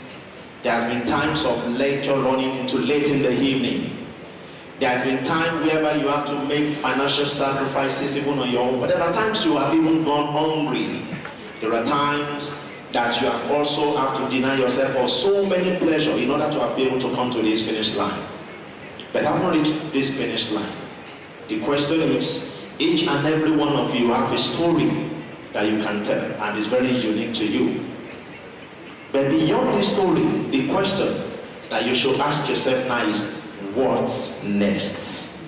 There has been times of lecture running into late in the evening. There has been time whereby you have to make financial sacrifices even on your own. But there are times you have even gone hungry. There are times that you have also have to deny yourself for so many pleasures in order to be able to come to this finish line. But I haven't reached this finish line. The question is, each and every one of you have a story that you can tell, and it's very unique to you. But beyond the story, the question that you should ask yourself now is, what's next?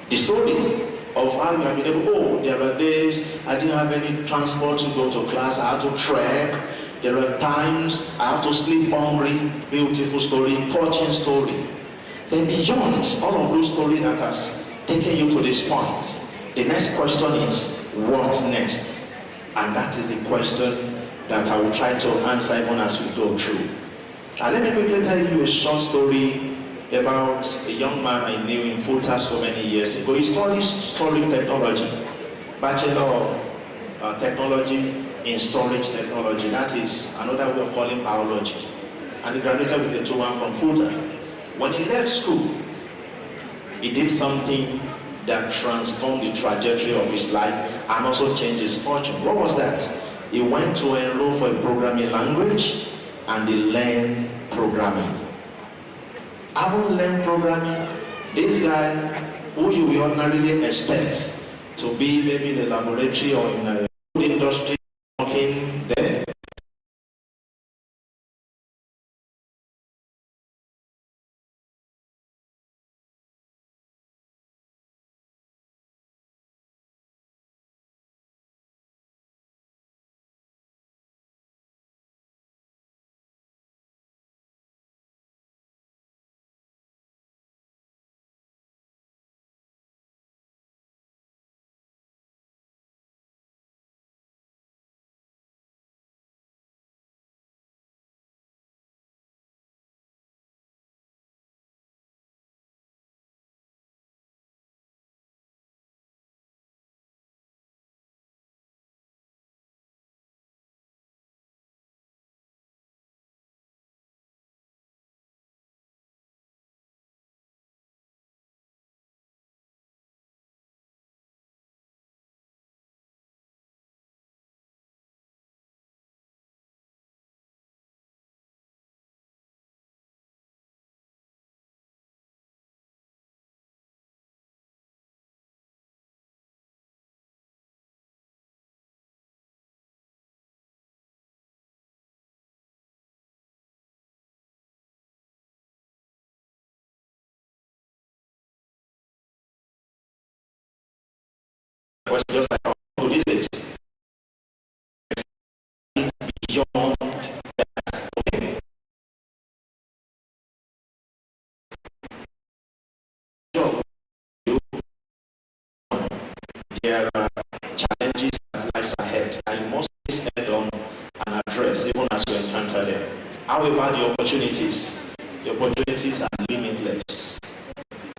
The story of how you have been able, there are days I didn't have any transport to go to class, I had to trek. There are times I have to sleep hungry. Beautiful story, touching story. Then beyond all of those stories that has taken you to this point, the next question is, what's next? And that is the question that I will try to answer even as we go through. And let me quickly tell you a short story about a young man I knew in Fulta so many years ago. He studied storage technology, Bachelor of Technology in Storage Technology. That is another way of calling biology. And he graduated with a 2-1 from Fulta. When he left school, he did something that transformed the trajectory of his life and also changed his fortune. What was that? He went to enroll for a programming language and he learned programming. Having learned programming, this guy, who you will ordinarily expect to be maybe in a laboratory or in a food industry, working there, was just like there are challenges that lies ahead, and you must face head on and address even as you encounter them. However, the opportunities are limitless.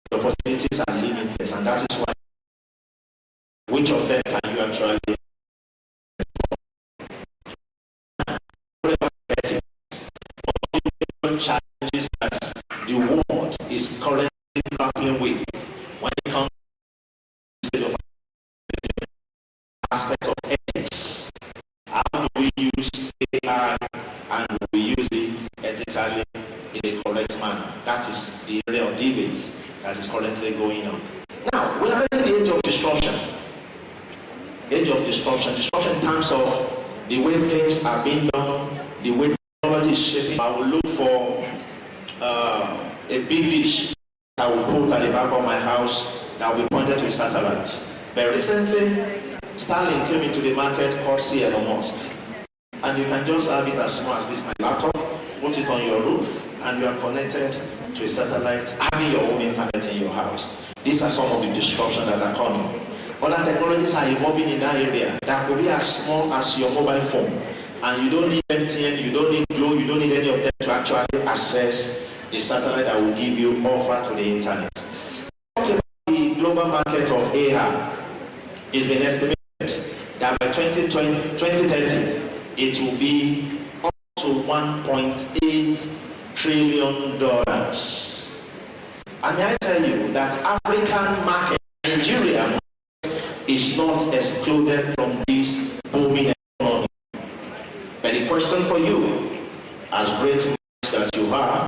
The opportunities are limitless, and that is why which of them can you actually challenges that the world is currently grappling with when it comes to the aspect of ethics. How do we use AI and we use it ethically in a correct manner? That is the area of debate that is currently going on. Now, we are in the age of disruption. Disruption in terms of the way things are being done, the way technology is shaping. I will look for a big dish I will put at the back of my house that will be pointed to satellites. But recently, Starlink came into the market courtesy Elon Musk. And you can just have it as small as this, my laptop, put it on your roof, and you are connected to a satellite, having your own internet in your house. These are some of the disruptions that are coming. Other technologies are evolving in that area that could be as small as your mobile phone. And you don't need MTN, you don't need Glo, you don't need any of them to actually access the satellite that will give you offer to the internet. The global market of AI is been estimated that by 2030, it will be up to $1.8 trillion. And may I tell you that African market, Nigeria, is not excluded from this booming economy. But the question for you, as great minds that you are,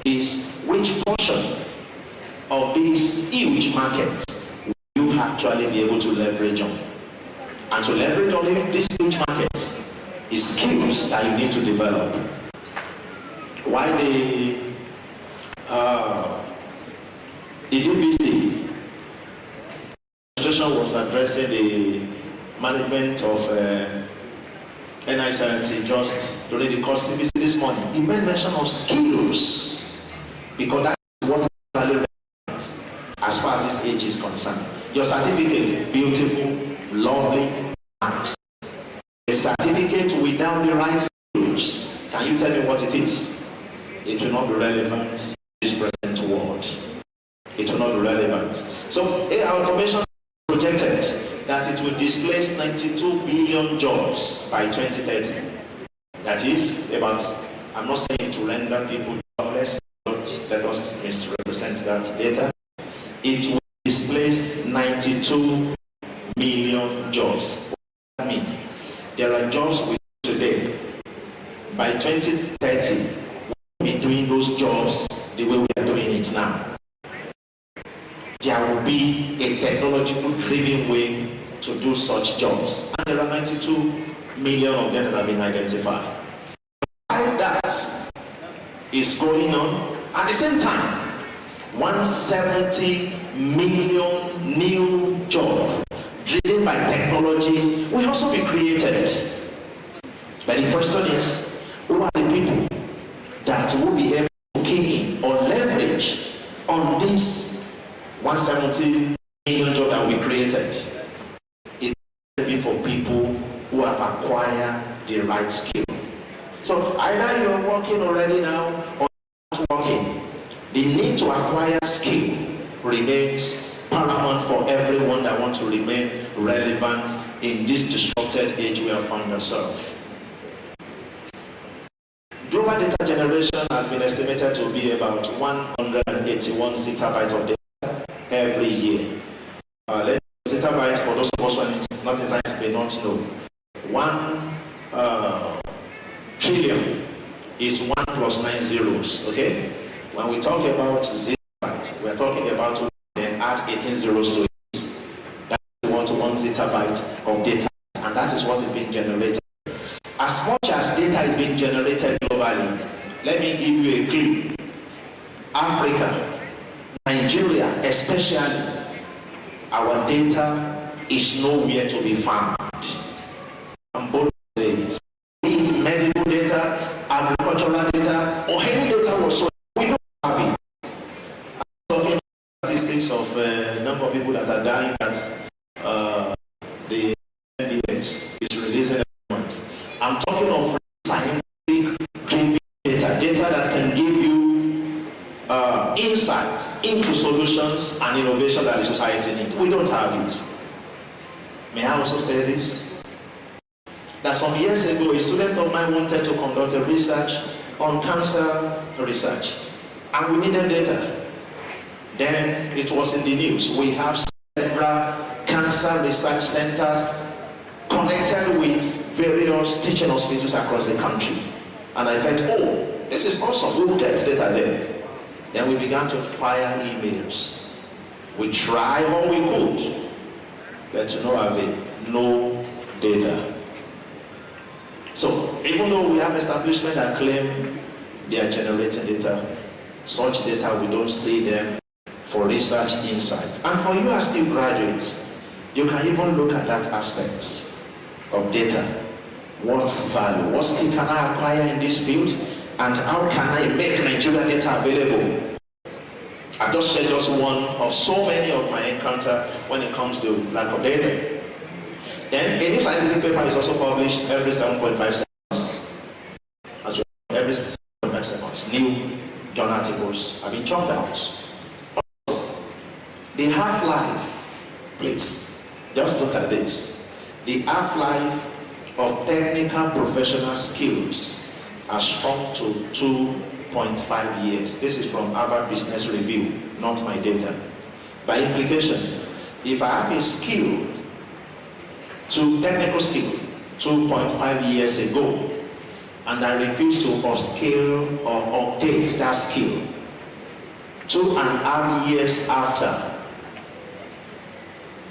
is which portion of this huge market will you actually be able to leverage on? And to leverage on this huge market is skills that you need to develop. While the DBC was addressing the management of NICT just during the course visit this morning, he made mention of skills because that is what is really relevant as far as this age is concerned. Your certificate, beautiful, lovely, nice. A certificate without the right skills, can you tell me what it is? It will not be relevant in this present world. It will not be relevant. So our automation projected that it will displace 92 billion jobs by 2030. That is about, I'm not saying to render people jobless, but let us misrepresent that data. It will displace 92 million jobs. What does that mean? There are jobs we do today. By 2030, we'll be doing those jobs the way we are doing it now. There will be a technological driven way to do such jobs. And there are 92 million of them that have been identified. While that is going on, at the same time, 170 million new jobs driven by technology will also be created. But the question is, who are the people that will be able to key in or leverage on this 170 million jobs that we created? It will be for people who have acquired the right skill. So either you're working already now or not working, the need to acquire skill remains paramount for everyone that wants to remain relevant in this disrupted age we have found ourselves. Global data generation has been estimated to be about 181 zettabytes of data every year. Zettabytes, for those of us who are not in science, may not know. 1 trillion is 1 plus 9 zeros, okay? When we talk about zettabyte, we are talking about then add 18 zeros to it. That's 1 zettabyte of data, and that is what is being generated. As much as data is being generated globally, let me give you a clue. Africa, Nigeria especially, our data is nowhere to be found. I'm both saying it. Be it medical data, agricultural data, or any data whatsoever, we don't have it. I'm talking about statistics of number of people that are dying at insights into solutions and innovation that the society needs. We don't have it. May I also say this? That some years ago, a student of mine wanted to conduct a research on cancer research, and we needed data. Then it was in the news. We have several cancer research centers connected with various teaching hospitals across the country. And I thought, oh, this is awesome, we will get data there. Then we began to fire emails. We tried all we could, but to no avail, no data. So even though we have establishments that claim they are generating data, such data we don't see them for research insight. And for you as new graduates, you can even look at that aspect of data. What's value? What skill can I acquire in this field? And how can I make Nigerian data available? I've just shared just one of so many of my encounters when it comes to lack of data. Then a new scientific paper is also published every 7.5 seconds. As well, every 7.5 seconds, new journal articles have been churned out. Also, the half-life, please, just look at this. The half-life of technical professional skills has shrunk to 2.5 years. This is from Harvard Business Review, not my data. By implication, if I have a skill, technical skill, 2.5 years ago, and I refuse to upscale or update that skill 2.5 years after,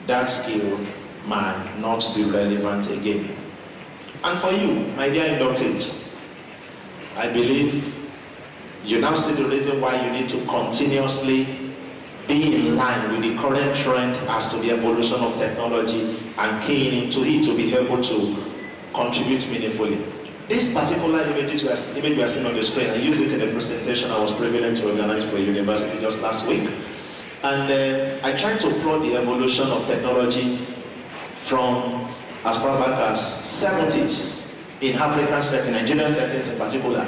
that skill might not be relevant again. And for you, my dear inductees, I believe you now see the reason why you need to continuously be in line with the current trend as to the evolution of technology and keying into it to be able to contribute meaningfully. This particular image we are seeing on the screen, I used it in a presentation I was privileged to organize for a university just last week. And I tried to plot the evolution of technology from as far back as 70s in African settings, Nigerian settings in particular,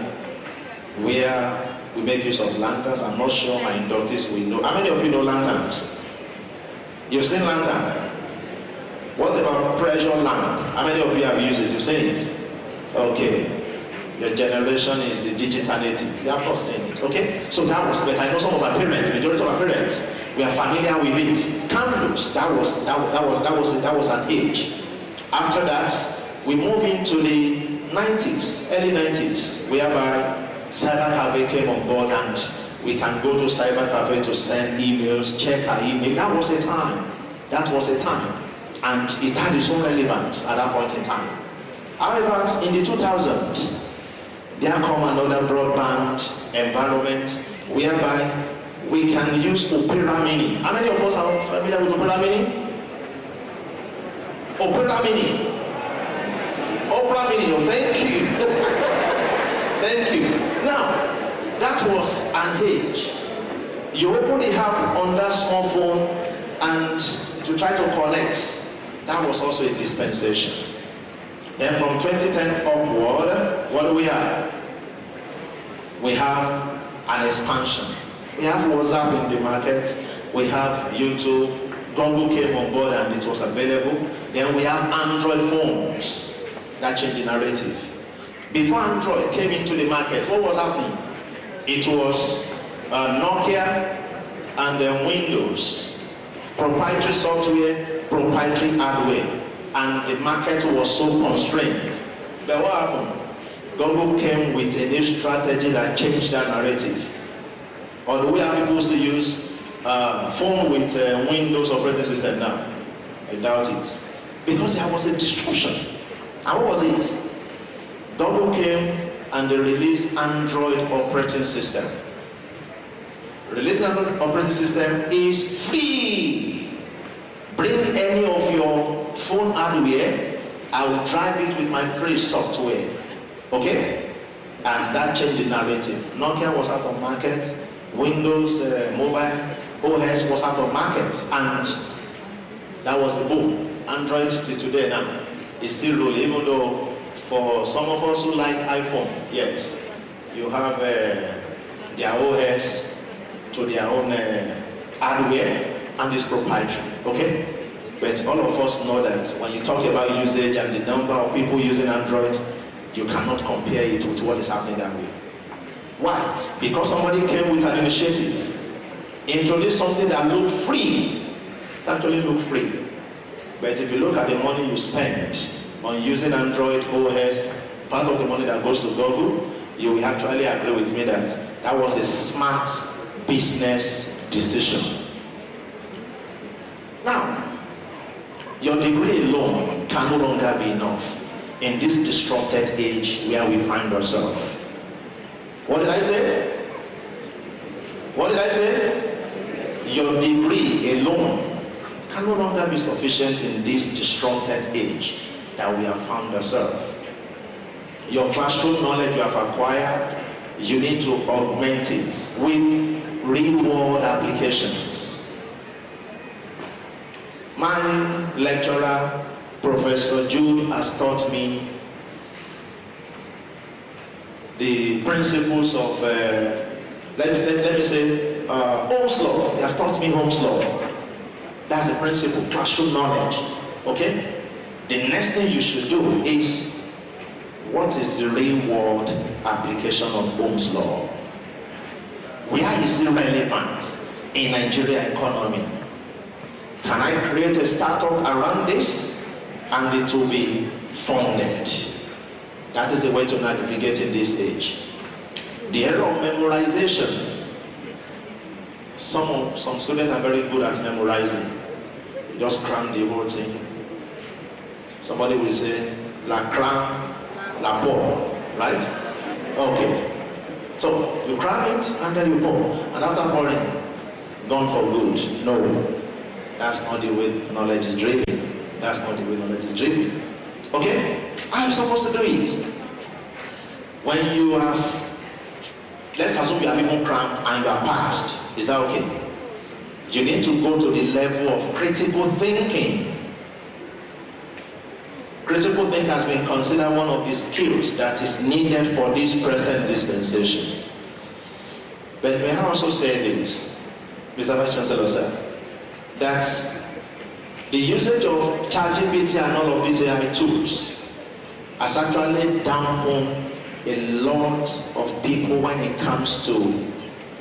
where we make use of lanterns. I'm not sure my inductees will know. How many of you know lanterns? You've seen lantern? What about pressure lamp? How many of you have used it? You've seen it? Okay. Your generation is the digital native. You have not seen it. Okay? So that was, I know some of our parents, majority of our parents, we are familiar with it. Candles, that was an age. After that, we move into the 90s, early 90s, whereby cyber cafe came on board and we can go to cyber cafe to send emails, check our email. That was a time. That was a time. And it had its own relevance at that point in time. However, in the 2000s, there come another broadband environment whereby we can use Opera Mini. How many of us are familiar with Opera Mini? Opera Mini. Opera Mini, oh, thank you. Thank you. Now, that was an age. You open the app on that smartphone and to try to connect. That was also a dispensation. Then from 2010 upward, what do we have? We have an expansion. We have WhatsApp in the market. We have YouTube. Google came on board and it was available. Then we have Android phones. That changed the narrative. Before Android came into the market, what was happening? It was Nokia and then Windows. Proprietary software, proprietary hardware. And the market was so constrained. But what happened? Google came with a new strategy that changed that narrative. Or do we have people to use phone with Windows operating system now? I doubt it. Because there was a disruption. And what was it? Google came and they released Android operating system. Releasing Android operating system is free. Bring any of your phone hardware, I will drive it with my free software. Okay? And that changed the narrative. Nokia was out of market. Windows mobile OS was out of market. And that was the boom. Android till today now is still rolling, even though for some of us who like iPhone, yes, you have their OS to their own hardware, and it's proprietary, okay? But all of us know that when you talk about usage and the number of people using Android, you cannot compare it with what is happening that way. Why? Because somebody came with an initiative, introduced something that looked free. It actually looked free. But if you look at the money you spend on using Android OS, part of the money that goes to Google, you will actually agree with me that that was a smart business decision. Now, your degree alone can no longer be enough in this disrupted age where we find ourselves. What did I say? What did I say? Your degree alone can no longer be sufficient in this disrupted age that we have found ourselves. Your classroom knowledge you have acquired, you need to augment it with real-world applications. My lecturer, Professor Jude, has taught me the principles of, let me say, Ohm's law. He has taught me Ohm's law. That's the principle, classroom knowledge. Okay? The next thing you should do is, what is the real-world application of Ohm's law? Where is it relevant in Nigeria economy? Can I create a startup around this and it will be funded? That is the way to navigate in this age. The era of memorization. Some students are very good at memorizing. You just cram the whole thing. Somebody will say, la cram, la pour, right? Okay. So you cram it and then you pour. And after pouring, gone for good. No. That's not the way knowledge is driven. That's not the way knowledge is driven. Okay? How are you supposed to do it? When you have, let's assume you have even crammed and you are passed. Is that okay? You need to go to the level of critical thinking. Critical thinking has been considered one of the skills that is needed for this present dispensation. But may I also say this, Mr. Vice Chancellor, sir, that the usage of ChatGPT and all of these AI tools has actually dampened a lot of people when it comes to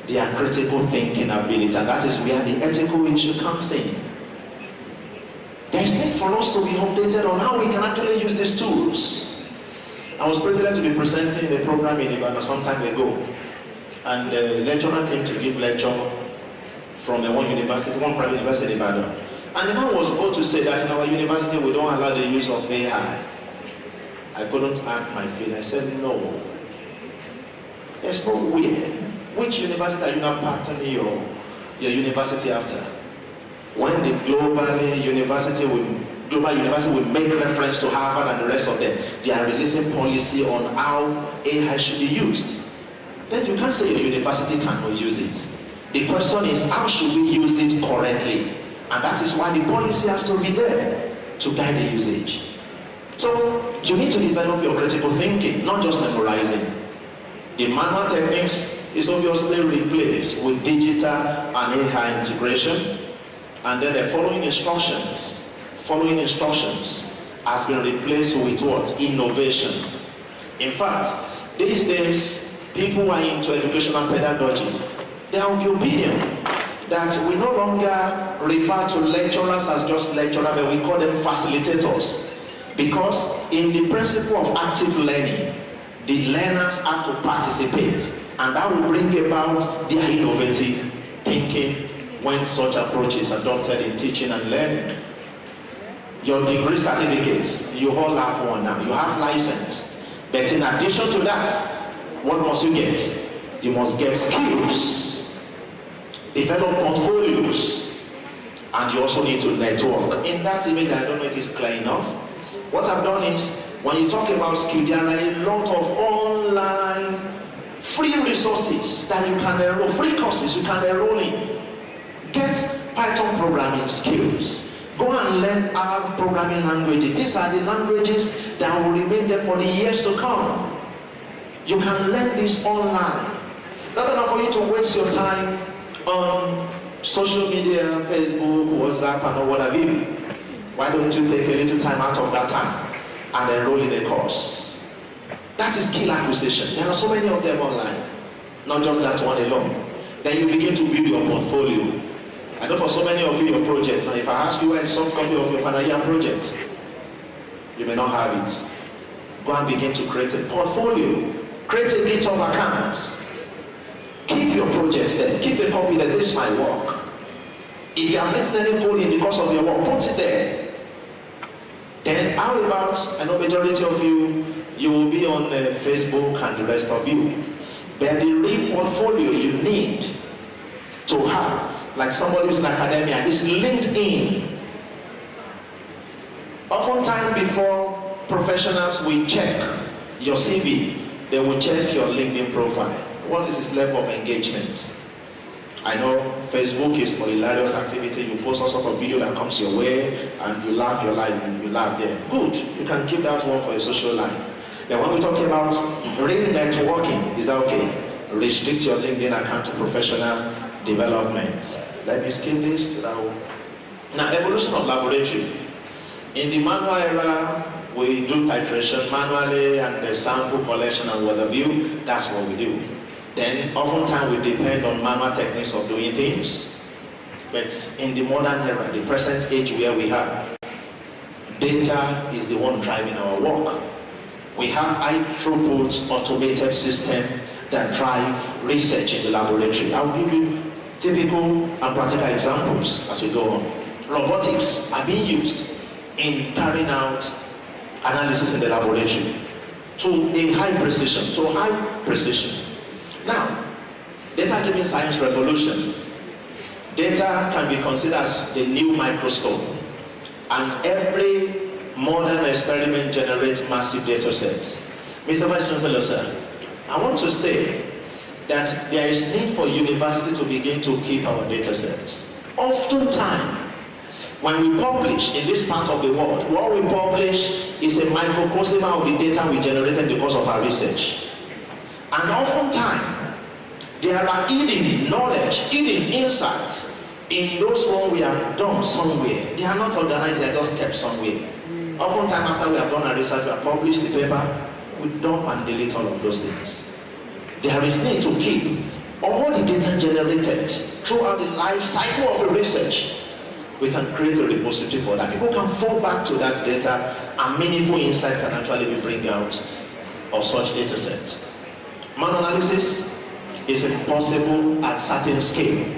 their critical thinking ability, and that is where the ethical issue comes in. There is need for us to be updated on how we can actually use these tools. I was privileged to be presenting a program in Ibadan some time ago, and the lecturer came to give lecture from one university, one private university in Ibadan. And the man was bold to say that in our university we don't allow the use of AI. I couldn't act my feet. I said, no. There's no way. Which university are you now patterning your university after? When the global university will make reference to Harvard and the rest of them, they are releasing policy on how AI should be used. Then you can't say your university cannot use it. The question is, how should we use it correctly? And that is why the policy has to be there to guide the usage. So you need to develop your critical thinking, not just memorizing. The manual techniques is obviously replaced with digital and AI integration, and then the following instructions has been replaced with what? Innovation. In fact, these days, people who are into educational pedagogy, they are of the opinion that we no longer refer to lecturers as just lecturers, but we call them facilitators. Because in the principle of active learning, the learners have to participate, and that will bring about their innovative thinking when such approach is adopted in teaching and learning. Your degree certificates, you all have one now, you have license. But in addition to that, what must you get? You must get skills, develop portfolios, and you also need to network. In that image, I don't know if it's clear enough. What I've done is, when you talk about skill, there are a lot of online free resources that you can enroll, free courses you can enroll in. Get Python programming skills. Go and learn Arab programming languages. These are the languages that will remain there for the years to come. You can learn this online. Not enough for you to waste your time on social media, Facebook, WhatsApp, and what have you. Why don't you take a little time out of that time and enroll in a course? That is skill acquisition. There are so many of them online, not just that one alone. Then you begin to build your portfolio. I know for so many of you, your projects, and if I ask you where is soft copy of your final year projects, you may not have it. Go and begin to create a portfolio. Create a GitHub account. Keep your projects there. Keep a copy that this is my work. If you have written any code in the course of your work, put it there. Then how about, I know majority of you, you will be on Facebook and the rest of you. But the real portfolio you need to have, like somebody who's in academia, is LinkedIn. Oftentimes before professionals will check your CV, they will check your LinkedIn profile. What is its level of engagement? I know Facebook is for hilarious activity. You post all sort of video that comes your way and you laugh your life, you laugh there. Good, you can keep that one for your social life. Then when we talk about real networking, is that okay? Restrict your LinkedIn account to professional development. Let me skip this. Now, evolution of laboratory. In the manual era, we do titration manually and the sample collection and what have you. That's what we do. Then, oftentimes we depend on manual techniques of doing things. But in the modern era, the present age where we have, data is the one driving our work. We have high throughput automated systems that drive research in the laboratory. I'll give you typical and practical examples as we go on. Robotics are being used in carrying out analysis in the laboratory to a high precision. Now, data-driven science revolution. Data can be considered as the new microscope, and every modern experiment generates massive data sets. Mr. Vice Chancellor, sir, I want to say that there is need for university to begin to keep our data sets. Oftentimes, when we publish in this part of the world, what we publish is a microcosm of the data we generated because of our research. And oftentimes, there are hidden knowledge, hidden insights in those ones we have done somewhere. They are not organized, they are just kept somewhere. Oftentimes, after we have done our research, we have published the paper, we dump and delete all of those things. There is need to keep all the data generated throughout the life cycle of a research. We can create a repository for that. People can fall back to that data and meaningful insights can actually be bring out of such data sets. Manual analysis is impossible at certain scale.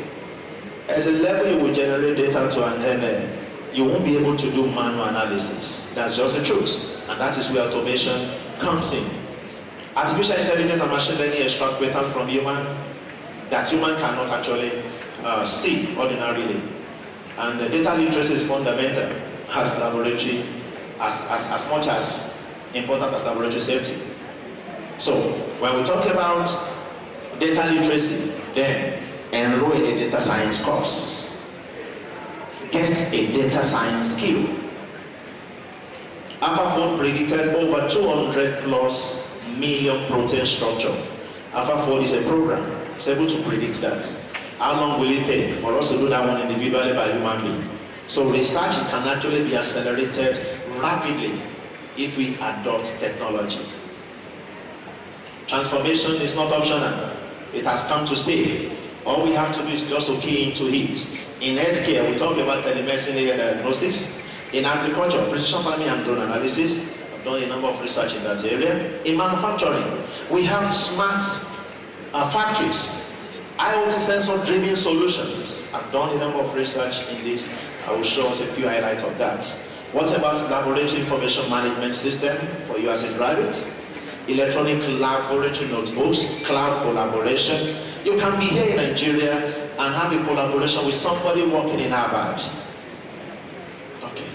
As a level you will generate data to and then you won't be able to do manual analysis. That's just the truth. And that is where automation comes in. Artificial intelligence and machine learning extract data from human that human cannot actually see ordinarily. And the data literacy is fundamental as laboratory, as much as important as laboratory safety. So when we talk about data literacy, then enroll in a data science course. Get a data science skill. AlphaFold predicted over 200 plus million protein structure. AlphaFold is a program. It's able to predict that. How long will it take for us to do that one individually by human being? So research can actually be accelerated rapidly if we adopt technology. Transformation is not optional. It has come to stay. All we have to do is just to key into it. In healthcare, we talk about telemedicine diagnostics. In agriculture, precision farming and drone analysis. I've done a number of research in that area. In manufacturing, we have smart factories. IoT sensor-driven solutions. I've done a number of research in this. I will show us a few highlights of that. What about laboratory information management system for you as a graduate? Electronic laboratory notebooks, cloud collaboration. You can be here in Nigeria and have a collaboration with somebody working in Harvard. Okay.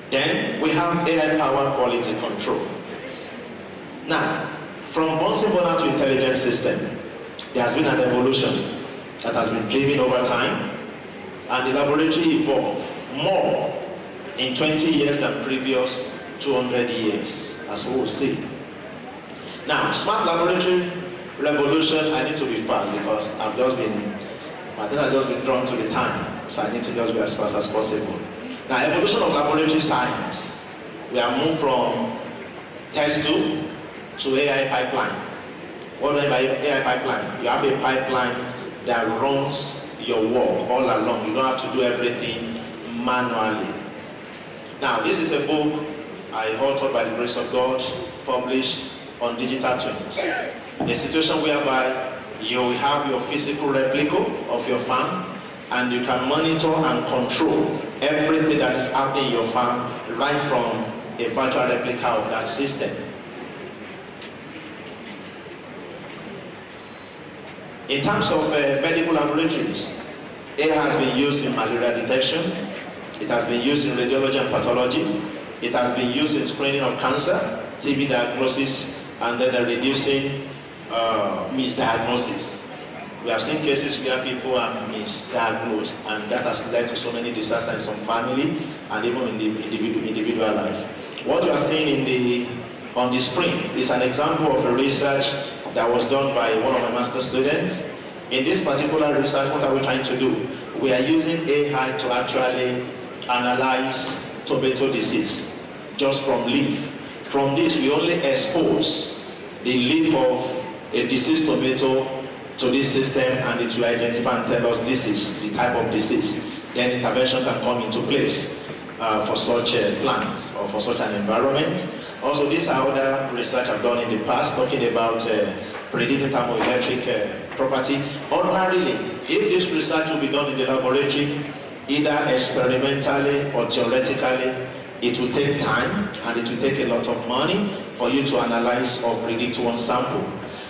Then we have AI-powered quality control. Now, from bouncing border to intelligent system, there has been an evolution that has been driven over time, and the laboratory evolved more in 20 years than previous 200 years, as we will see. Now, smart laboratory revolution, I need to be fast because my attention has just been drawn to the time. So I need to just be as fast as possible. Now, evolution of laboratory science. We have moved from test tube to AI pipeline. What do I mean by AI pipeline? You have a pipeline that runs your work all along. You don't have to do everything manually. Now, this is a book I authored by the grace of God, published on digital twins. A situation whereby you will have your physical replica of your farm, and you can monitor and control everything that is happening in your farm right from a virtual replica of that system. In terms of medical laboratories, AI has been used in malaria detection, it has been used in radiology and pathology, it has been used in screening of cancer, TB diagnosis, and then reducing misdiagnosis. We have seen cases where people are misdiagnosed, and that has led to so many disasters in some family and even in the individual life. What you are seeing on the screen is an example of a research that was done by one of my master students. In this particular research, what are we trying to do? We are using AI to actually analyze tomato disease just from leaf. From this, we only expose the leaf of a diseased tomato to this system, and it will identify and tell us this is the type of disease. Then intervention can come into place for such a plant or for such an environment. Also, these are other research I've done in the past talking about predicting thermoelectric property. Ordinarily, if this research will be done in the laboratory, either experimentally or theoretically, it will take time and it will take a lot of money for you to analyze or predict one sample.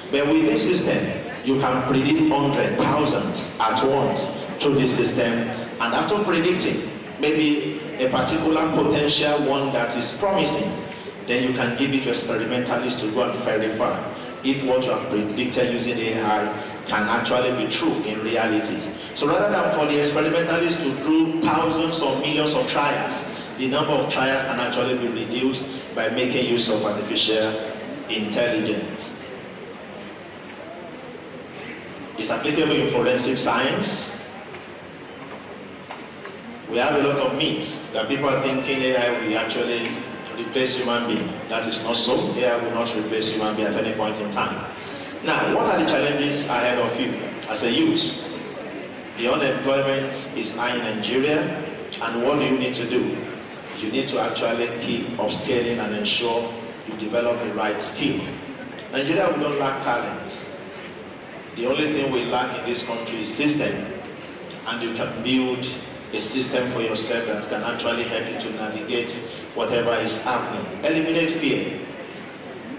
But with this system, you can predict hundreds, thousands at once through this system, and after predicting maybe a particular potential one that is promising, then you can give it to experimentalists to go and verify if what you have predicted using AI can actually be true in reality. So rather than for the experimentalists to do thousands or millions of trials, the number of trials can actually be reduced by making use of artificial intelligence. It's applicable in forensic science. We have a lot of myths that people are thinking AI will actually replace human being. That is not so. AI will not replace human being at any point in time. Now, what are the challenges ahead of you as a youth? The unemployment is high in Nigeria, and what do you need to do? You need to actually keep upscaling and ensure you develop the right skill. Nigeria, we don't lack talents. The only thing we lack in this country is system, and you can build a system for yourself that can actually help you to navigate whatever is happening. Eliminate fear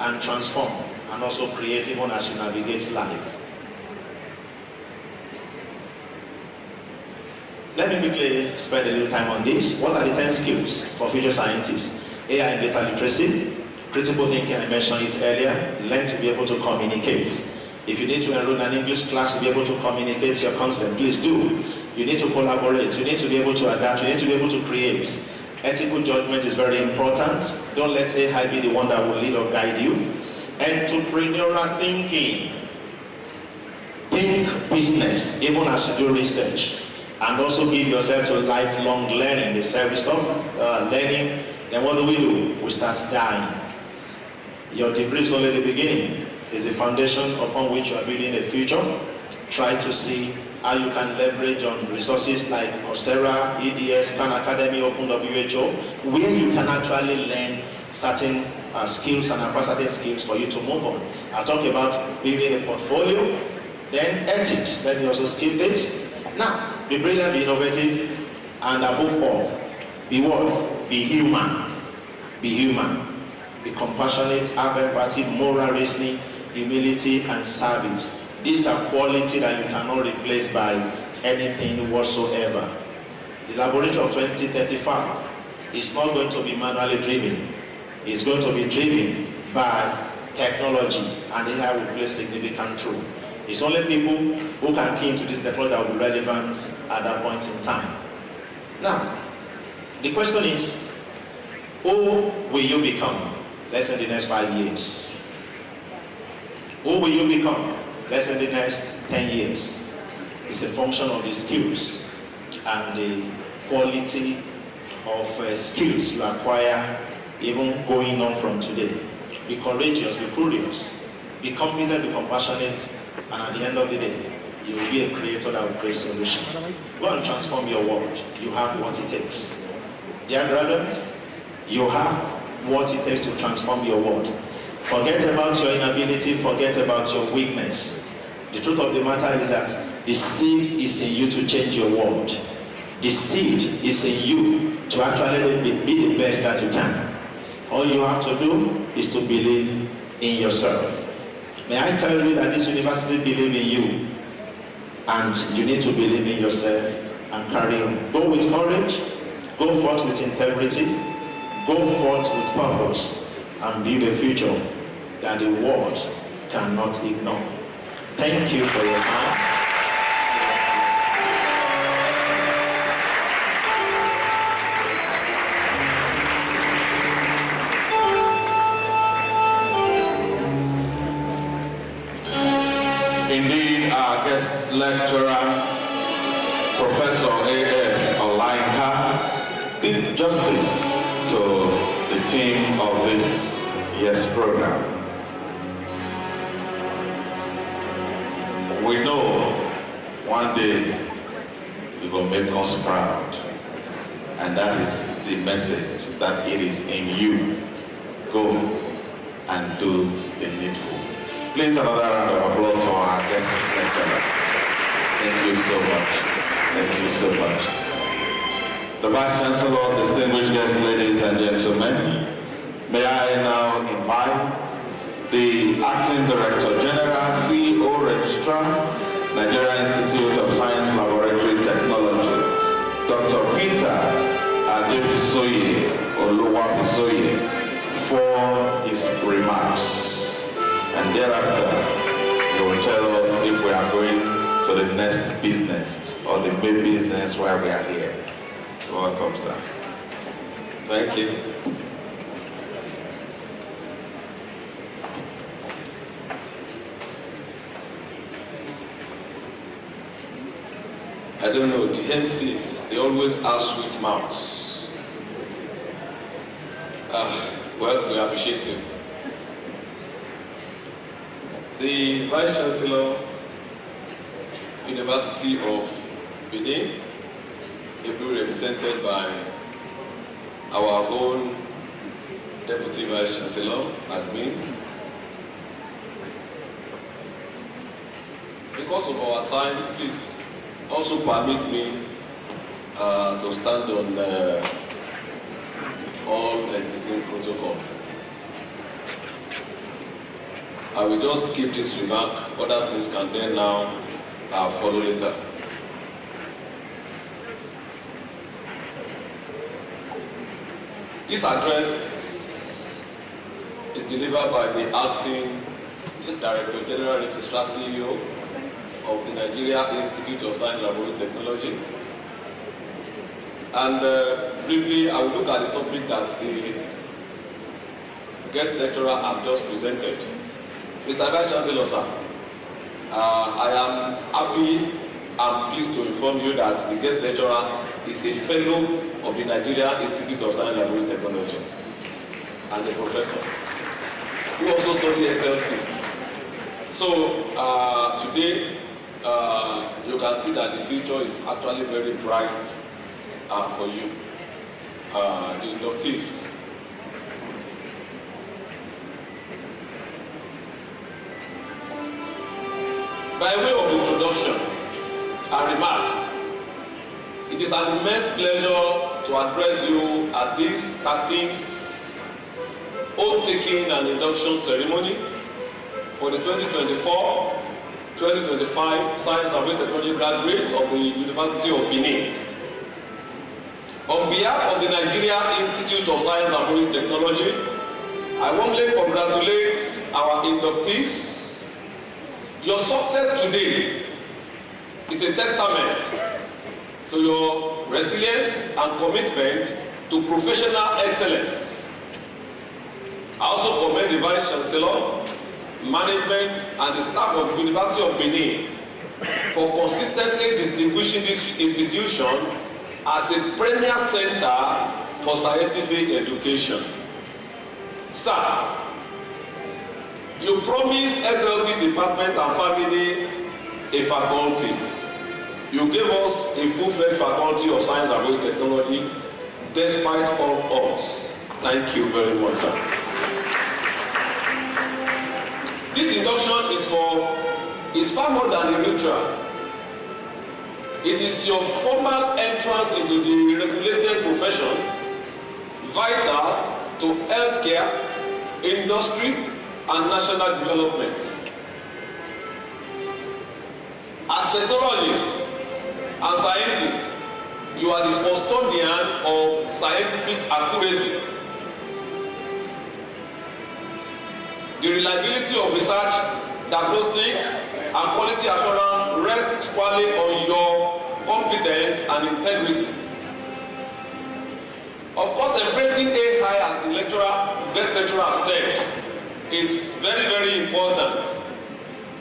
and transform, and also create even as you navigate life. Let me quickly spend a little time on this. What are the 10 skills for future scientists? AI and data literacy, critical thinking, I mentioned it earlier, learn to be able to communicate. If you need to enroll in an English class to be able to communicate your concept, please do. You need to collaborate, you need to be able to adapt, you need to be able to create. Ethical judgment is very important. Don't let AI be the one that will lead or guide you. Entrepreneurial thinking. Think business, even as you do research. And also give yourself to lifelong learning. The service of learning, then what do? We start dying. Your degree is only the beginning. It's the foundation upon which you are building a future. Try to see how you can leverage on resources like Coursera, EDS, Khan Academy, OpenWHO, where you can actually learn certain skills and acquire certain skills for you to move on. I talk about building a portfolio, then ethics, let me also skip this. Now, be brilliant, be innovative, and above all, be what? Be human. Be human. Be compassionate, have empathy, moral reasoning, humility, and service. These are qualities that you cannot replace by anything whatsoever. The laboratory of 2035 is not going to be manually driven. It's going to be driven by technology, and AI will play a significant role. It's only people who can key into this technology that will be relevant at that point in time. Now, the question is, who will you become, let's say, in the next 5 years? Who will you become? let's say, the next 10 years is a function of the skills and the quality of skills you acquire even going on from today. Be courageous, be curious, be competent, be compassionate, and at the end of the day, you will be a creator that will create solutions. Go and transform your world. You have what it takes. Dear graduates, you have what it takes to transform your world. Forget about your inability, forget about your weakness. The truth of the matter is that the seed is in you to change your world. The seed is in you to actually be the best that you can. All you have to do is to believe in yourself. May I tell you that this university believes in you, and you need to believe in yourself and carry on. Go with courage, go forth with integrity, go forth with purpose, and build a future that the world cannot ignore. Thank you for your time. Indeed, our guest lecturer, Professor A.S. Olainka, did justice to the theme of this year's program. We know one day you will make us proud, and that is the message, that it is in you. Go and do the needful. Please another round of applause for our guest lecturer. Thank you so much. Thank you so much. The Vice Chancellor, distinguished guests, ladies and gentlemen, may I now invite the Acting Director General, CEO Registrar, Nigeria Institute of Science Laboratory Technology, Dr. Peter Adefisoye Oluwafisoye, for his remarks. And thereafter, he will tell us if we are going to the next business or the main business where we are here. Welcome, sir. Thank you. I don't know, the MCs, they always have sweet mouths. Well, we appreciate you. The Vice Chancellor, University of Benin, ably represented by our own Deputy Vice Chancellor, Admin. Because of our time, please also permit me to stand on all existing protocol. I will just keep this remark, other things can then now follow later. This address is delivered by the Acting Director General Registrar CEO of the Nigeria Institute of Science Laboratory Technology. And briefly, I will look at the topic that the guest lecturer have just presented. Mr. Vice Chancellor, sir, I am happy and pleased to inform you that the guest lecturer is a fellow of the Nigeria Institute of Science Laboratory Technology and a professor who also studied SLT. So today, you can see that the future is actually very bright for you, the inductees. By way of introduction and remark, it is an immense pleasure to address you at this 13th oath-taking and induction ceremony for the 2024-2025 Science and Technology graduates of the University of Benin. On behalf of the Nigeria Institute of Science and Technology, I warmly congratulate our inductees. Your success today is a testament to your resilience and commitment to professional excellence. I also commend the Vice Chancellor management, and the staff of the University of Benin for consistently distinguishing this institution as a premier center for scientific education. Sir, you promised SLT Department and Family a faculty. You gave us a full-fledged faculty of Science and Technology despite all odds. Thank you very much, sir. This induction is far more than a ritual. It is your formal entrance into the regulated profession, vital to healthcare, industry, and national development. As technologists and scientists, you are the custodian of scientific accuracy. The reliability of research, diagnostics, and quality assurance rests squarely on your competence and integrity. Of course, embracing AI, as the best lecturer has said, is very, very important.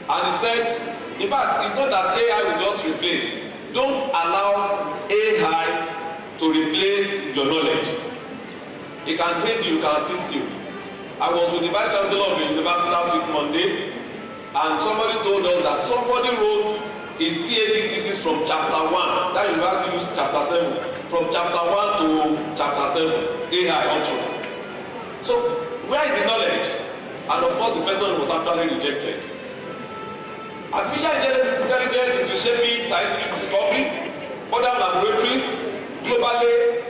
And he said, in fact, it's not that AI will just replace. Don't allow AI to replace your knowledge. It can help you, it can assist you. I was with the Vice Chancellor of the University last week, Monday, and somebody told us that somebody wrote his PhD thesis from chapter 1. That university used chapter 7. From chapter 1 to chapter 7, AI ultra. So, where is the knowledge? And of course, the person was actually rejected. Artificial intelligence is reshaping scientific discovery. Other laboratories globally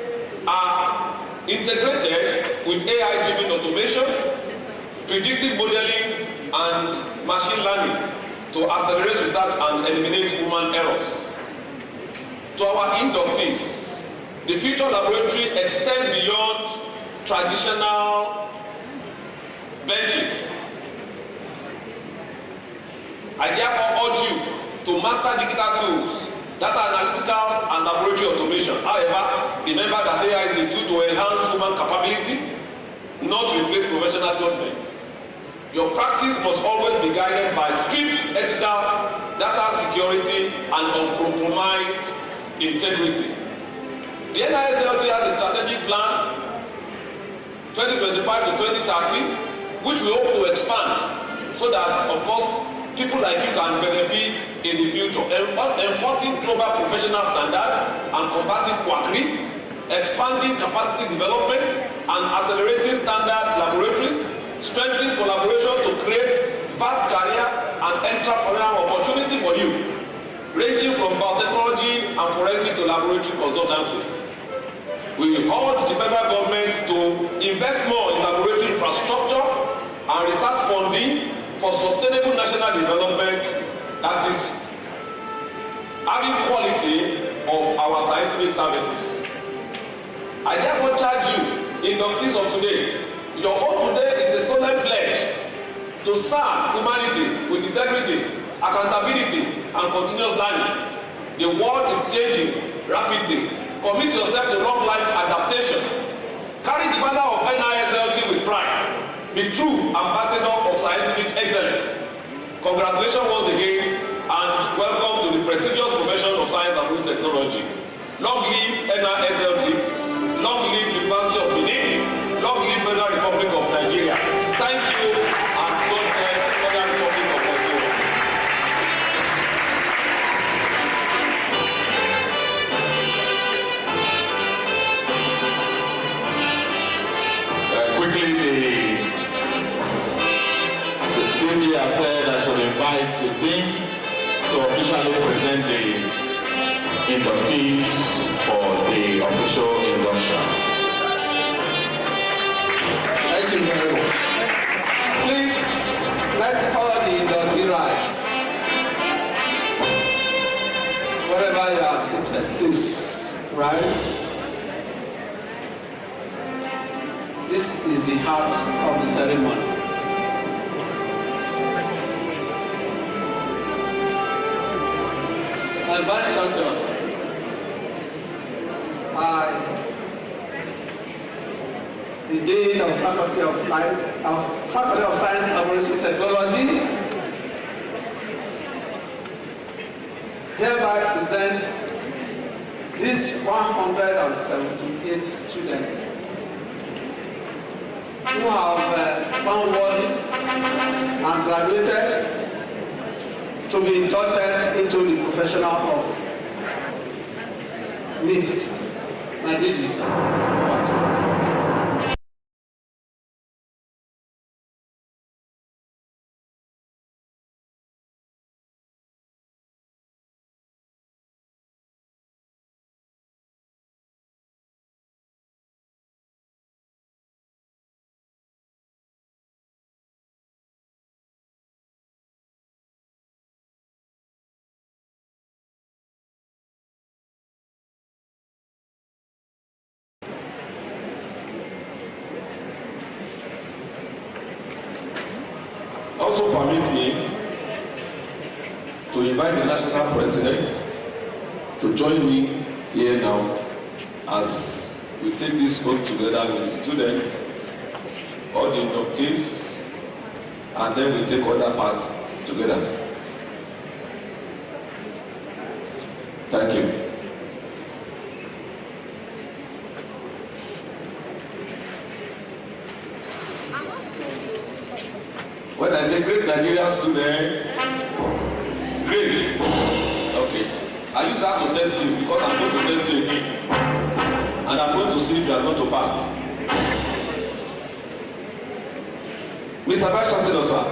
are integrated with AI-driven automation, predictive modeling, and machine learning to accelerate research and eliminate human errors. To our inductees, the future laboratory extends beyond traditional benches. I therefore urge you to master digital tools, data analytical and laboratory automation. However, remember that AI is a tool to enhance human capability, not replace professional judgment. Your practice must always be guided by strict ethical, data security, and uncompromised integrity. The NISLT has a strategic plan 2025 to 2030, which we hope to expand so that, of course, people like you can benefit in the future. Enforcing global professional standards and combating quackery, expanding capacity development and accelerating standard laboratories, strengthening collaboration to create vast career and entrepreneurial opportunity for you, ranging from biotechnology and forensic to laboratory consultancy. We urge the federal government to invest more in laboratory infrastructure and research funding for sustainable national development that is having quality of our scientific services. I therefore charge you, inductees of today, your own today is a solemn pledge to serve humanity with integrity, accountability, and continuous learning. The world is changing rapidly. Commit yourself to long-life adaptation. Carry the banner of NISLT with pride. Be true ambassador of scientific excellence. Congratulations once again and welcome to the prestigious profession of science and technology. Long live NISLT, long live the University of Benin, long live Federal Republic of Nigeria. Thank you and God bless Federal Republic of Nigeria. Quickly, the DG has said I should invite the Dean to officially present the inductees for the official induction. Thank you very much. Please let all the inductee rise. Wherever you are seated, please rise. This is the heart of the ceremony. My Vice Chancellor, sir, the Dean of Faculty of Science, Laboratory Technology, hereby present these 178 students who have found worthy and graduated to be inducted into the professional of NIST. Also permit me to invite the national president to join me here now as we take this oath together with the students, all the inductees, and then we take other parts together. Thank you. When I say great Nigerian students, great. Okay. I use that to test you because I'm going to test you again. And I'm going to see if you are going to pass. Mr. Vice Chancellor, sir.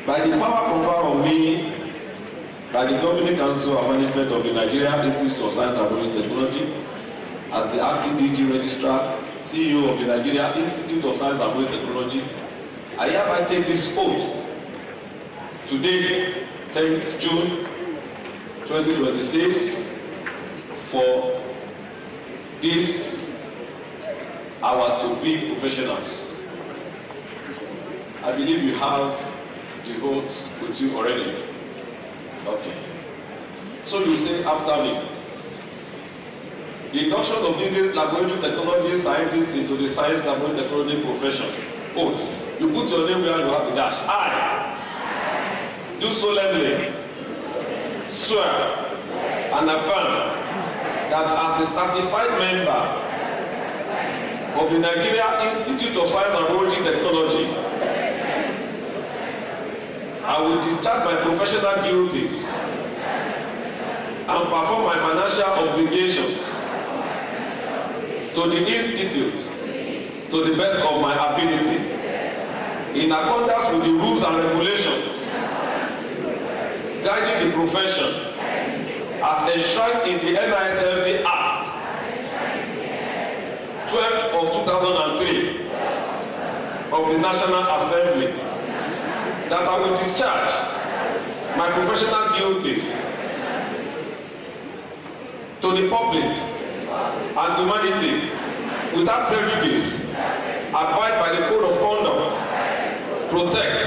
By the power conferred on me by the Governing Council and Management of the Nigeria Institute of Science and Laboratory Technology as the acting DG Registrar, CEO of the Nigeria Institute of Science and Laboratory Technology, I hereby take this oath today, 10th June 2026, for these our to-be professionals. I believe you have the oaths with you already. Okay. So you say after me. The induction of new laboratory technology scientists into the science laboratory technology profession. Oath. You put your name where you have the dash. I do solemnly swear and affirm that as a certified member of the Nigeria Institute of Science and Laboratory Technology, I will discharge my professional duties and perform my financial obligations to the Institute to the best of my ability, in accordance with the rules and regulations guiding the profession as enshrined in the NISLT Act 12 of 2003 of the National Assembly, that I will discharge my professional duties to the public and humanity without prejudice, abide by the code of conduct, protect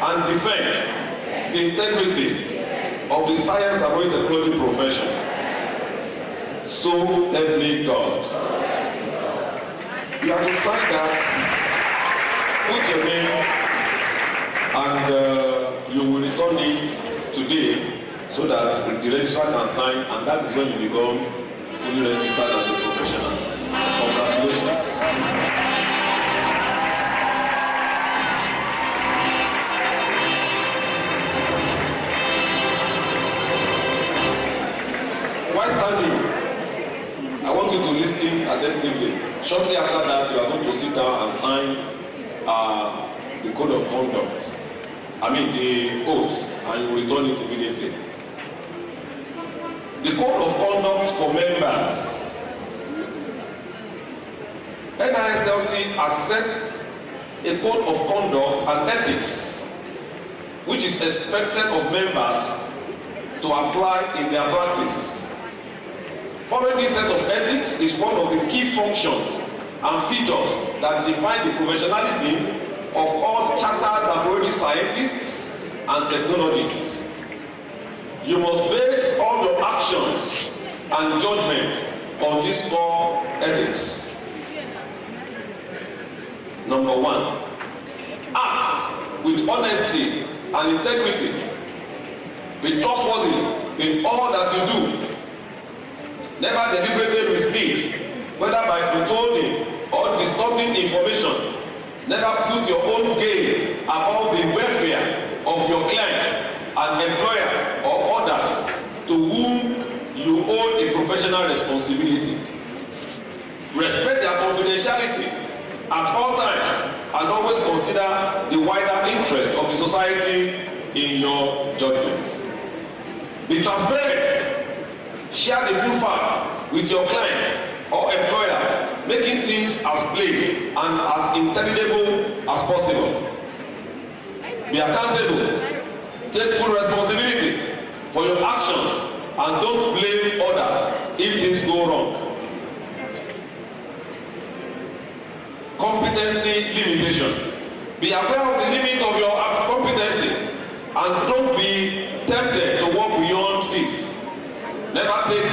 and defend the integrity of the science and technology profession. So help me God. You have to sign that, put your name, and you will return it today so that the registrar can sign, and that is when you become fully registered as a professional. Congratulations. While standing, I want you to listen attentively. Shortly after that, you are going to sit down and sign the code of conduct. The oath, and you will return it immediately. The code of conduct for members. NISLT has set a code of conduct and ethics which is expected of members to apply in their practice. Following this set of ethics is one of the key functions and features that define the professionalism of all chartered laboratory scientists and technologists. You must base all your actions and judgment on these core ethics. Number 1, act with honesty and integrity. Be trustworthy in all that you do. Never deliberately mislead, whether by withholding or distorting information. Never put your own gain above the welfare of your clients and employer or others to whom you owe a professional responsibility. Respect their confidentiality at all times and always consider the wider interest of the society in your judgment. Be transparent. Share the full fact with your clients or employer, making things as plain and as intelligible as possible. Be accountable. Take full responsibility for your actions and don't blame others if things go wrong. Competency limitation. Be aware of the limit of your competencies and don't be tempted to work beyond this. Never take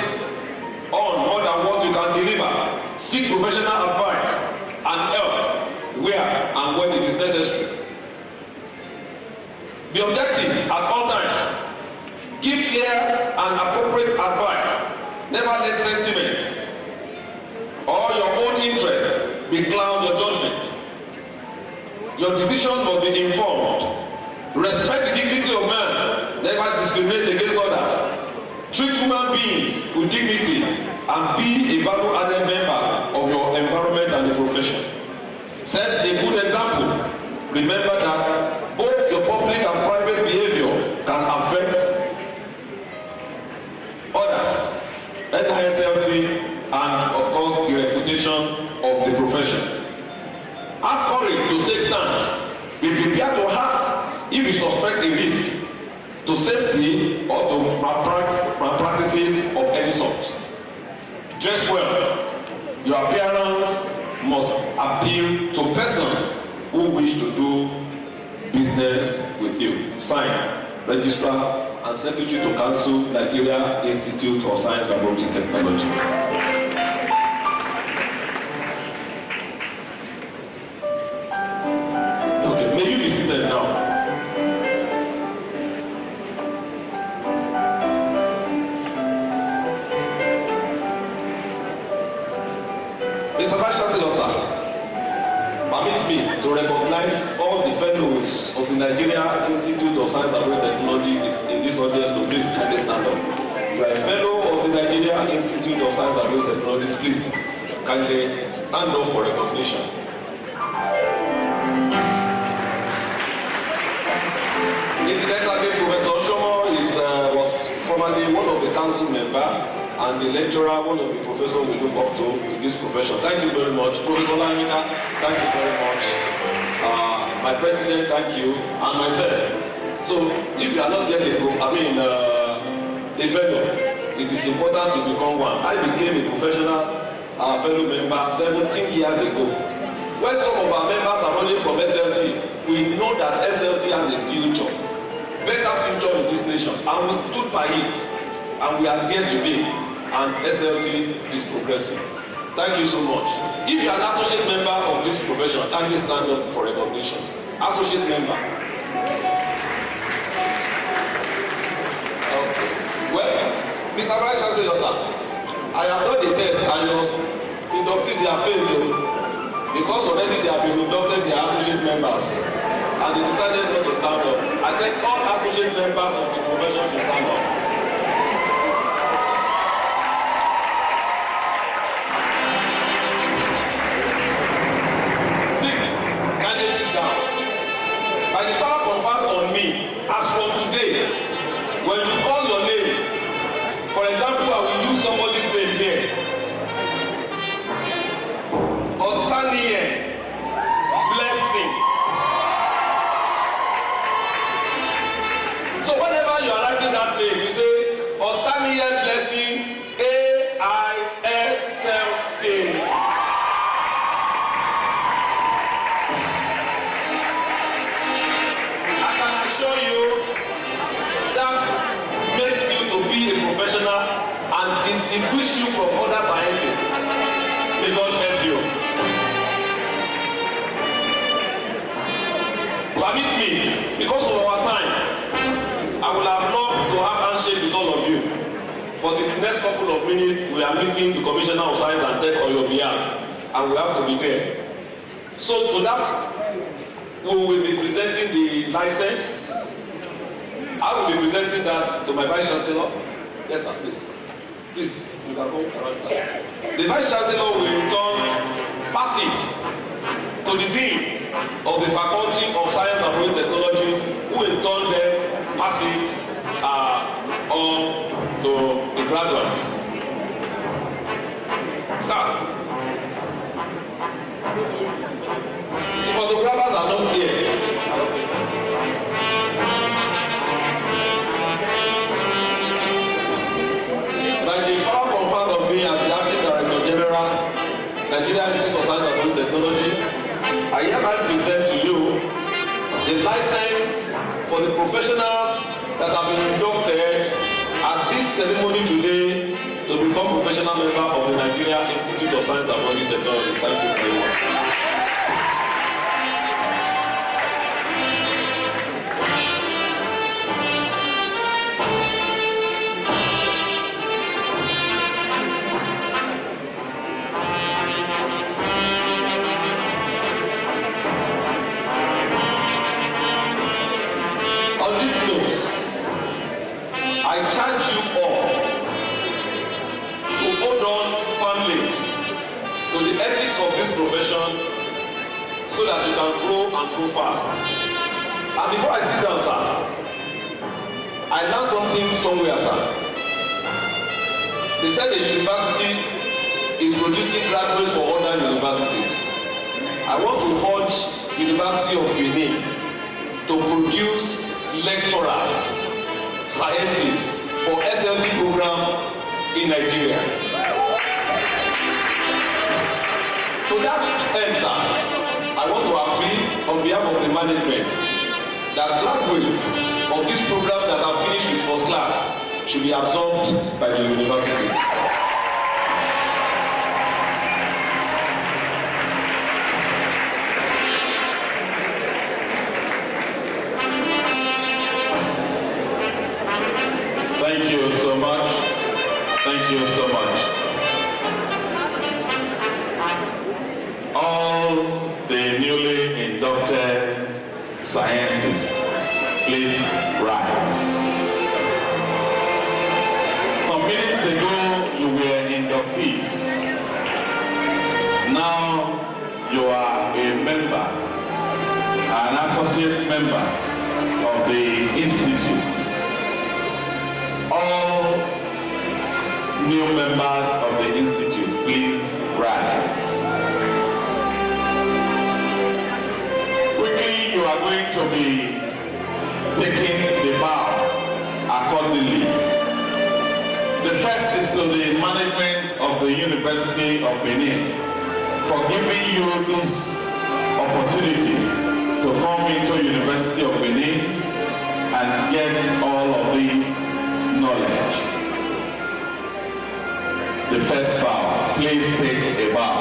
on more than what you can deliver. Seek professional advice and help where and when it is necessary. Be objective at all times. Give clear and appropriate advice. Never let sentiment or your own interest becloud your judgment. Your decisions must be informed. Respect the dignity of man. Never discriminate against others. Treat human beings with dignity and be a value-added member of your environment and the profession. Set a good example. Remember that both your public and private behavior can affect others, NISLT, and of course the reputation of the profession. Have courage to take stand. Be prepared to act if you suspect a risk to safety or to practices of any sort. Dress well. Your appearance must appeal to persons who wish to do business with you. Sign, Registrar and Secretary to Council, Nigeria Institute of Science, Laboratory Technology. Okay, may you be seated now. Mr. Vice Chancellor, sir, permit me to recognize all the fellows of the Nigeria Institute of Science, Laboratory Technology in this audience to please kindly stand up. You are a fellow of the Nigeria Institute of Science, Laboratory Technology. Please kindly stand up for recognition. Incidentally, Professor Oshomo was formerly one of the council members and the lecturer, one of the professors we look up to in this profession. Thank you very much. Professor Langina, thank you very much. My president, thank you, and myself. So, if you are not yet a fellow, it is important to become one. I became a professional fellow member 17 years ago. When some of our members are running from SLT, we know that SLT has a future, better future in this nation, and we stood by it. And we are there today, and SLT is progressing. Thank you so much. If you are an associate member of this profession, kindly stand up for recognition. Associate member. Okay. Well, Mr. Vice Chancellor, sir, I have done the test and your inducted their failure because already they have been inducted their associate members and they decided not to stand up. I said all associate members of the profession should stand up. By the power conferred on me, as from today, when you call your name, for example, I will use somebody's name here. Otaniye Blessing. So whenever you are writing that name, you say Otaniye Blessing, AISLT. Distinguish you from other other scientists. May God help you. Permit me, because of our time, I would have loved to have handshake with all of you. But in the next couple of minutes, we are meeting the Commissioner of Science and Tech on your behalf, and we have to be there. So to that, we will be presenting the license. I will be presenting that to my Vice Chancellor. Yes, sir, please. Please, you can go around, sir. The Vice Chancellor will in turn pass it to the Dean of the Faculty of Science and Technology, who in turn then pass it on to the graduates. Sir, the photographers are not here. By the power conferred on me as the Acting Director General, Nigerian Institute of Science and Technology, I hereby present to you the license for the professionals that have been inducted at this ceremony today to become professional member of the Nigerian Institute of Science and Technology. Thank you very much. I charge you all to hold on firmly to the ethics of this profession so that you can grow and grow fast. And before I sit down, sir, I learned something somewhere, sir. They said the university is producing graduates for other universities. I want to urge University of Benin to produce lecturers, scientists for SLT program in Nigeria. To that end, sir, I want to appeal on behalf of the management that graduates of this program that have finished with first class should be absorbed by the university. Thank you so much. Thank you so much. All the newly inducted scientists, please rise. Some minutes ago, you were inductees. Now, you are a member, an associate member of the Institute. All new members of the Institute, please rise. Quickly, you are going to be taking the bow accordingly. The first is to the management of the University of Benin for giving you this opportunity to come into University of Benin and get all of these knowledge. The first bow. Please take a bow.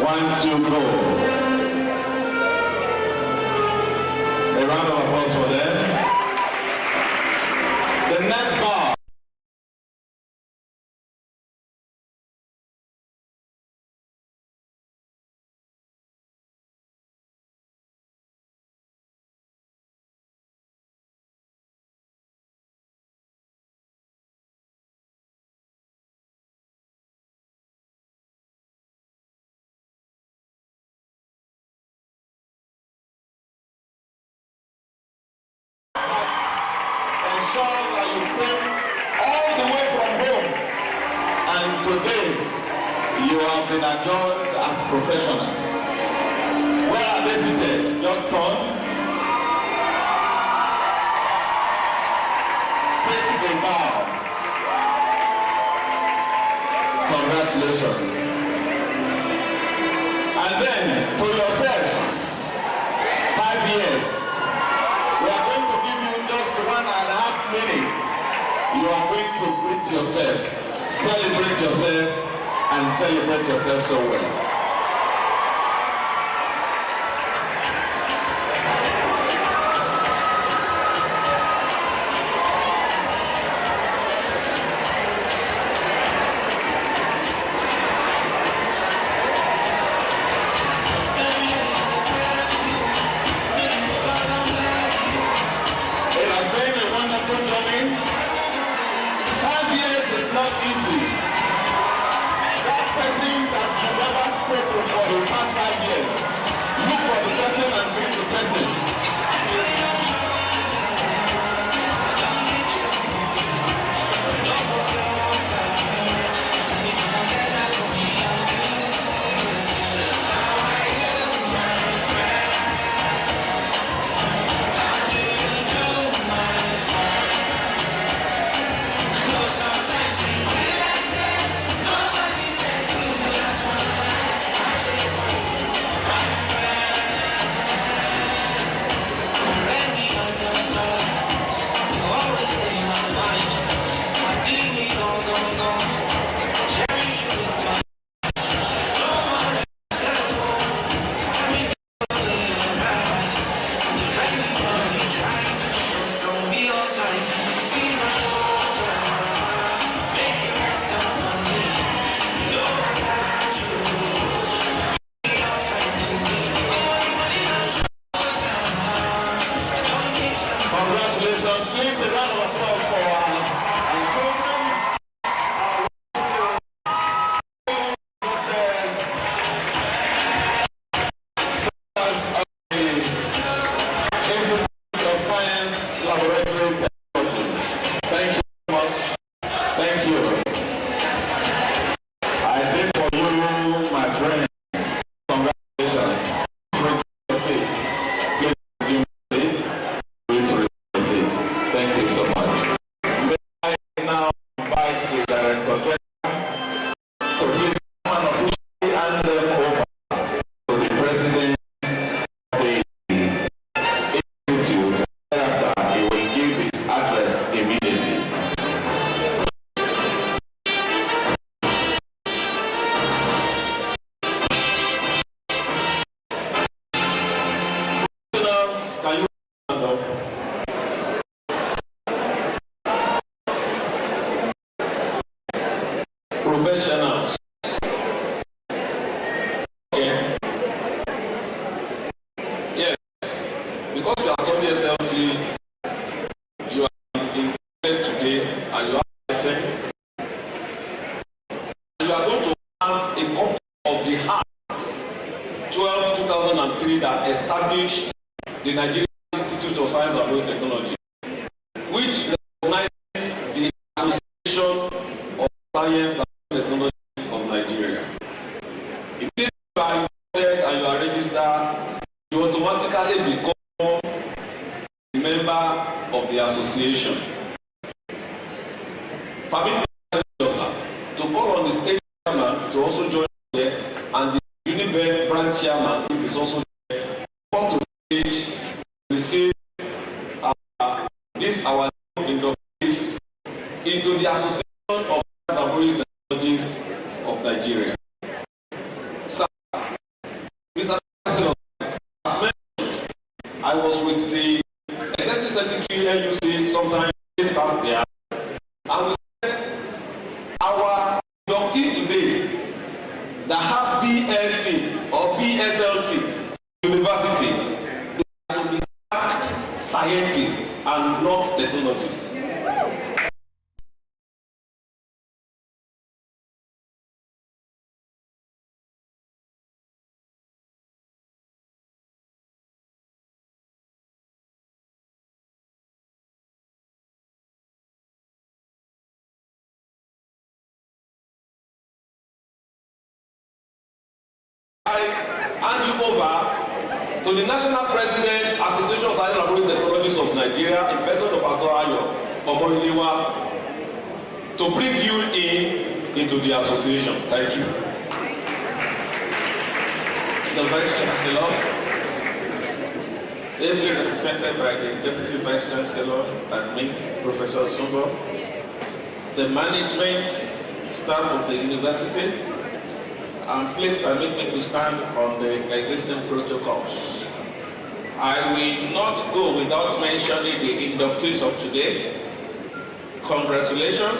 1, 2, go. A round of applause for them. The next bow. Ensure that you came all the way from home, and today you have been adjourned as professionals. Where are they seated? Just turn. Take the bow. Congratulations. And then to yourselves, 5 years. We are going to give you just 1.5 minutes. You are going to greet yourself. Celebrate yourself and celebrate yourself so well. Professionals. Okay. Yes. Because you are studying SLT, you are in today and you have license. You are going to have a copy of the Act 12/2003 that established the Nigerian Institute of Science and Biotechnology, which recognizes the Association of Science and Technologies of Nigeria. If you are interested and you are registered, you automatically become a member of the association. Permit me to call on the state chairman to also join here, and the Unibank branch chairman is also there. Come to the stage, receive this our inductees into the Association of Science and Technologists of Nigeria. Sir, Mr. President, as mentioned, I was with the Executive Secretary NUC sometime last year, and we said our inductee today that have BSc or BSLT university, they are to be fact scientists and not technologists. I hand you over to the National President, Association of Science and Technologies of Nigeria, in person of Pastor Ayo Omolilewa, to bring you into the association. Thank you. The Vice Chancellor, ably represented by the Deputy Vice Chancellor and me, Professor Sumbo, the management, staff of the university, and please permit me to stand on the existing protocols. I will not go without mentioning the inductees of today. Congratulations.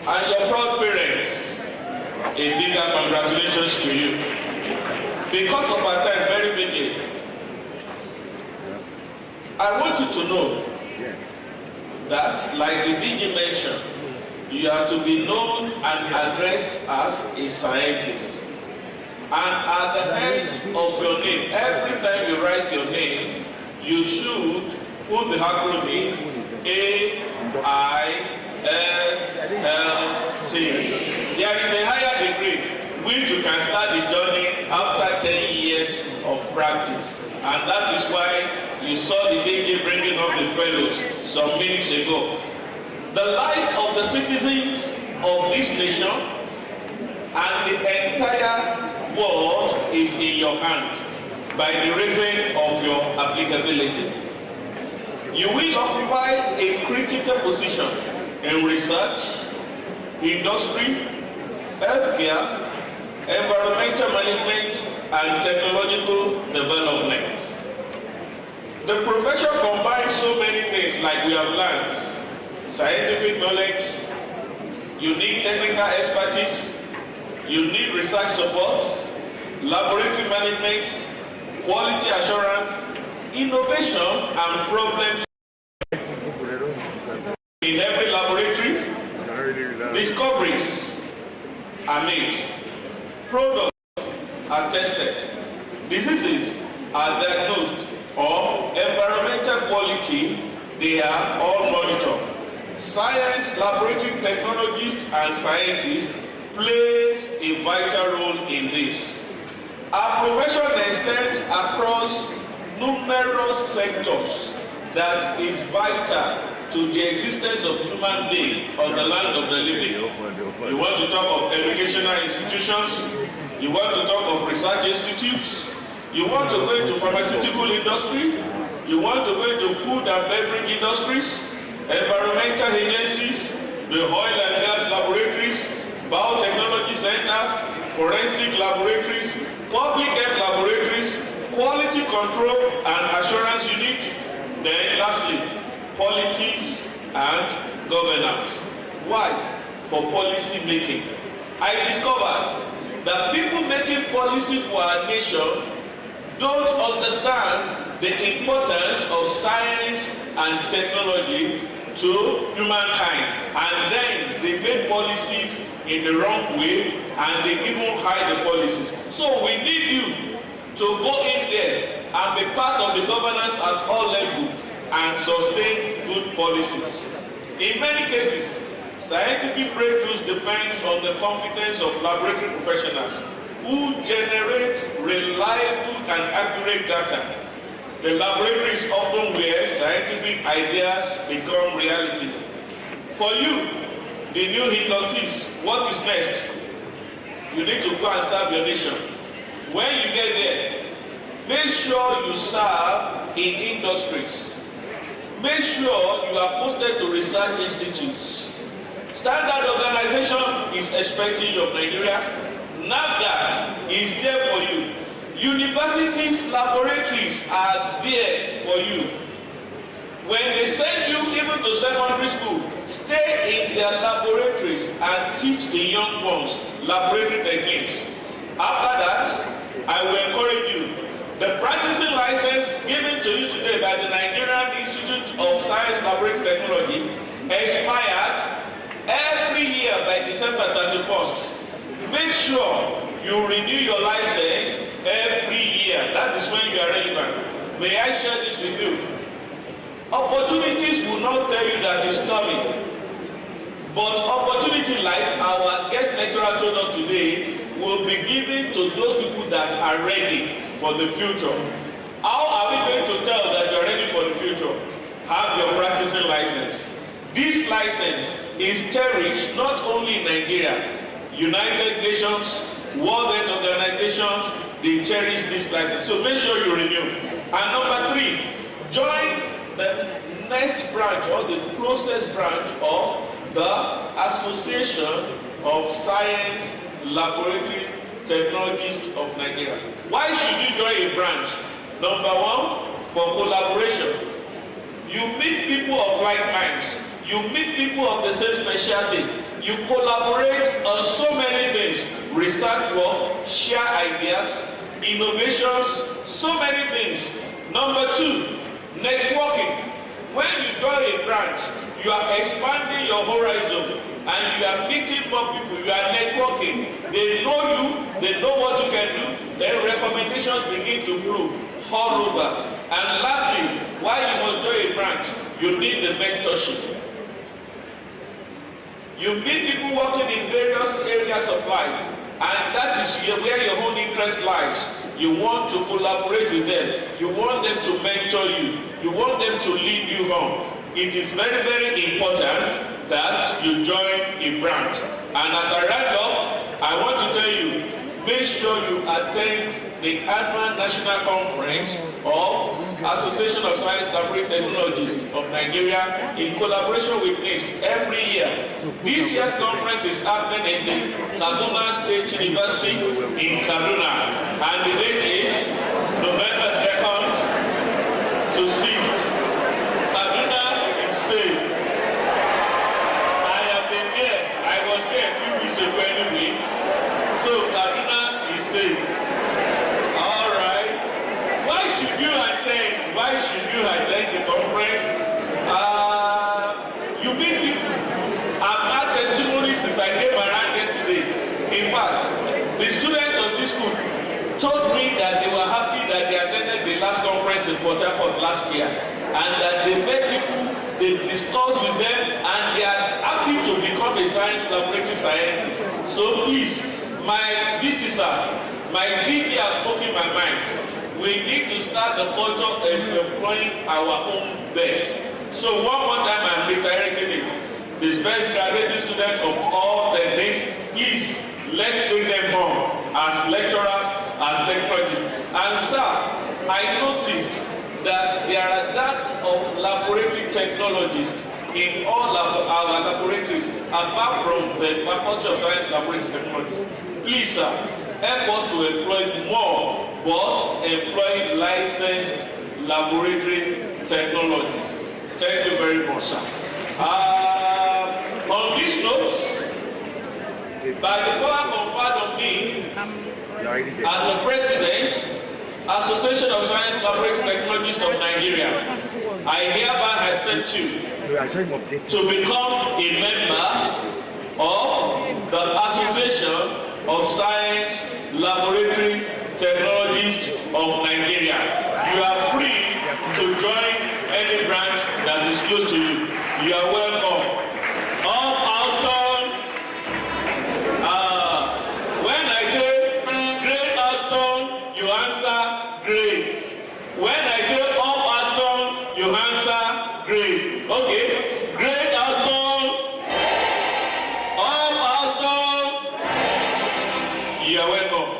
And your proud parents, a bigger congratulations to you. Because of our time, very quickly, I want you to know that, like the DG mentioned, you are to be known and addressed as a scientist. And at the end of your name, every time you write your name, you should put the acronym AISLT. There is a higher degree which you can start the journey after 10 years of practice. And that is why you saw the DG bringing up the fellows some minutes ago. The life of the citizens of this nation and the entire world is in your hand by the reason of your applicability. You will occupy a critical position in research, industry, healthcare, environmental management, and technological development. The profession combines so many things, like we have learned: scientific knowledge, you need technical expertise, you need research support, laboratory management, quality assurance, innovation, and problem in every laboratory. Discoveries are made, products are tested, diseases are diagnosed, or environmental quality, they are all monitored. Science, laboratory technologists, and scientists plays a vital role in this. Our profession extends across numerous sectors that is vital to the existence of human beings on the land of the living. You want to talk of educational institutions, you want to talk of research institutes, you want to go into pharmaceutical industry, you want to go into food and beverage industries, environmental agencies, the oil and gas laboratories, biotechnology centers, forensic laboratories, public health laboratories, quality control and assurance unit, then lastly, politics and governance. Why? For policy making. I discovered that people making policy for our nation don't understand the importance of science and technology to humankind, and then they make policies in the wrong way and they even hide the policies. So we need you to go in there and be part of the governance at all levels and sustain good policies. In many cases, scientific breakthroughs depend on the competence of laboratory professionals who generate reliable and accurate data. The laboratory is often where scientific ideas become reality. For you, the new inductees, what is next? You need to go and serve your nation. When you get there, make sure you serve in industries. Make sure you are posted to research institutes. Standard Organization is expecting you of Nigeria. NAFDAC is there for you. Universities, laboratories are there for you. When they send you even to secondary school, stay in their laboratories and teach the young ones laboratory techniques. After that, I will encourage you. The practicing license given to you today by the Nigerian Institute of Science Laboratory Technology expired every year by December 31st. Make sure you renew your license every year. That is when you are relevant. May I share this with you? Opportunities will not tell you that it's coming. But opportunity like our guest lecturer told us today will be given to those people that are ready for the future. How are we going to tell that you are ready for the future? Have your practicing license. This license is cherished not only in Nigeria. United Nations, World Health Organizations, they cherish this license. So make sure you renew. And number 3, join the next branch or the closest branch of the association of Science Laboratory Technologists of Nigeria. Why should you join a branch? Number one, for collaboration. You meet people of like minds. You meet people of the same specialty. You collaborate on so many things. Research work, share ideas, innovations, so many things. Number two, networking. When you join a branch, you are expanding your horizon and you are meeting more people, you are networking. They know you, they know what you can do, then recommendations begin to flow all over. And lastly, why you must join a branch, you need the mentorship. You meet people working in various areas of life, and that is where your own interest lies. You want to collaborate with them. You want them to mentor you. You want them to lead you on. It is very, very important that you join a branch. And as I wrap up, I want to tell you, make sure you attend the annual national conference of Association of Science Laboratory Technologists of Nigeria in collaboration with NIST every year. This year's conference is happening in the Kaduna State University in Kaduna, and the date is November 2nd to 6th. Kaduna is safe. I have been there. I was there a few weeks ago anyway. So Kaduna is safe. Why should you attend the conference? You meet people. I've had testimonies since I came around yesterday. In fact, the students of this school told me that they were happy that they attended the last conference in Port Harcourt last year, and that they met people, they discussed with them, and they are happy to become a science laboratory scientist. So please, my DD has spoken my mind. We need to start the culture of employing our own best. So one more time I'm reiterating it. These best graduating students of all the days, please, let's take them home as lecturers, as technologists. And sir, I noticed that there are lots of laboratory technologists in all our laboratories, apart from the Faculty of Science Laboratory Technologies. Please sir, help us to employ more, but employ licensed laboratory technologists. Thank you very much, sir. On this note, by the power conferred on me as the President, Association of Science Laboratory Technologists of Nigeria, I hereby accept you to become a member of the Association of Science Laboratory Technologists of Nigeria. You are free to join any branch that is close to you. You are welcome. All Alston, when I say great Alston, you answer great. When I say all Alston, you answer great. Okay, great Alston, all Alston, you are welcome.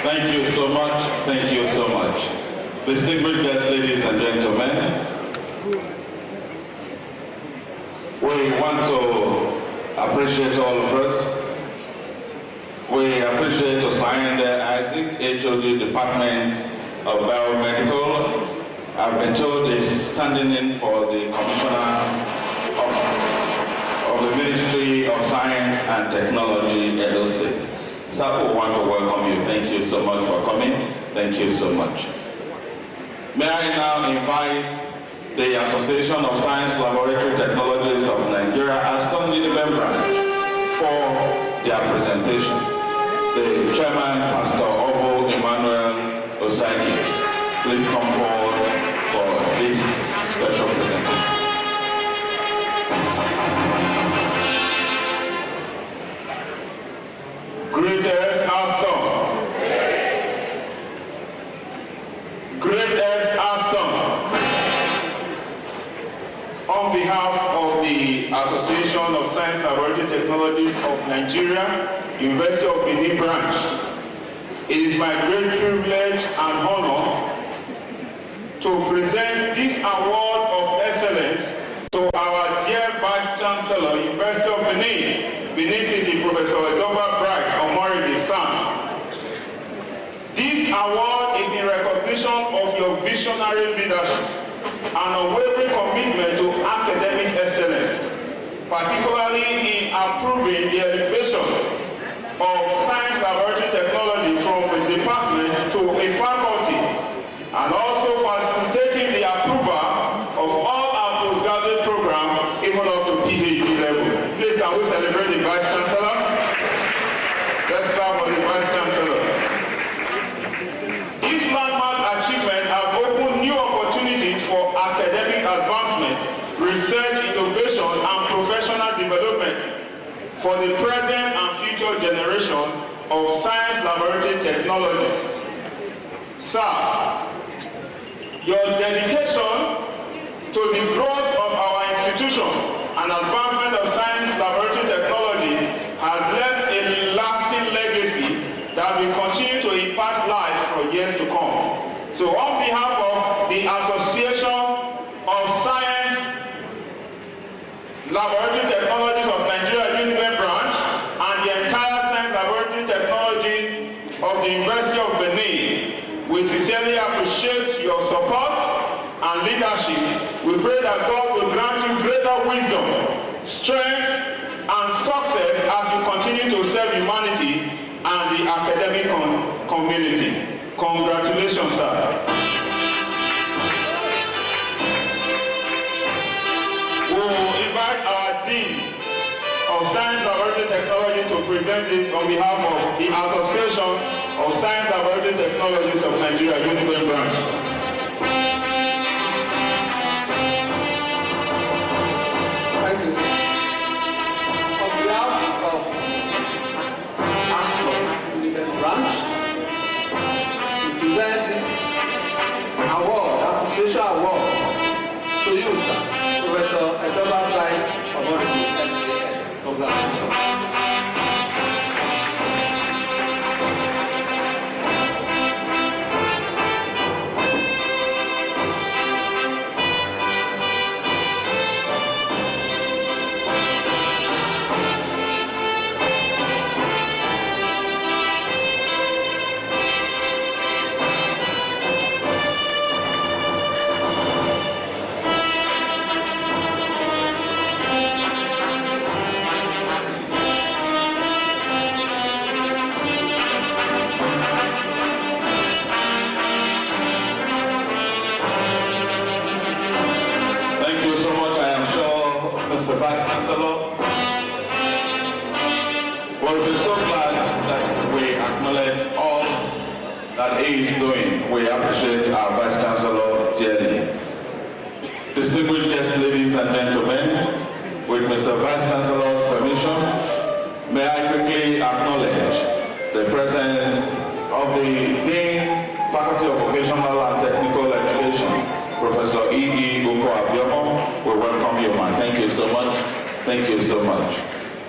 Thank you so much. Thank you so much. Distinguished guests, ladies and gentlemen, we want to appreciate all of us. We appreciate Osayende Isaac, HOD Department of Biomedical. I've been told is standing in for the Commissioner of the Ministry of Science and Technology, Edo State. So we want to welcome you. Thank you so much for coming. Thank you so much. May I now invite the Association of Science Laboratory Technologists of Nigeria, Aston Village branch, for their presentation. The Chairman, Pastor Ovo Emmanuel Osagi, please come forward for this special presentation. Greatest Aston. Greatest Aston. On behalf of the Association of Science Laboratory Technologies of Nigeria, University of Benin branch, it is my great privilege and honor to present this award of excellence to our dear Vice Chancellor, visionary leadership and unwavering commitment to academic excellence, particularly in approving the elevation of science laboratory technology from a department to a faculty, and also facilitating the approval of all our postgraduate programs, even up to PhD level. Please, can we celebrate the Vice Chancellor? Let's clap for the Vice Chancellor. These landmark achievements have opened new opportunities for academic advancement, research, innovation, and professional development for the present and future generation of science laboratory technologists. Sir, your dedication to the growth of our institution and advancement of science laboratory technology has left a lasting legacy that will continue to impact lives for years to come. So on behalf of the Association of Science Laboratory Technologies of Nigeria Uniben Branch and the entire science laboratory technology of the University of Benin, we sincerely appreciate your support and leadership. We pray that God will grant you greater wisdom, strength, and success as you continue to serve humanity and the academic community. Congratulations, sir. We will invite our Dean of Science Laboratory Technology to present this on behalf of the Association of Science Laboratory Technologies of Nigeria, Uniben Branch. Thank you, sir. On behalf of ASTO Uniben Branch, we present this award, appreciation award, to you, sir, Professor Edoba Blight of SAN. Congratulations. We're so glad that we acknowledge all that he is doing. We appreciate our Vice Chancellor dearly. Distinguished guests, ladies and gentlemen, with Mr. Vice Chancellor's permission, may I quickly acknowledge the presence of the Dean, Faculty of Vocational and Technical Education, Professor E.E. Oko-Abiomo. We welcome you, man. Thank you so much. Thank you so much.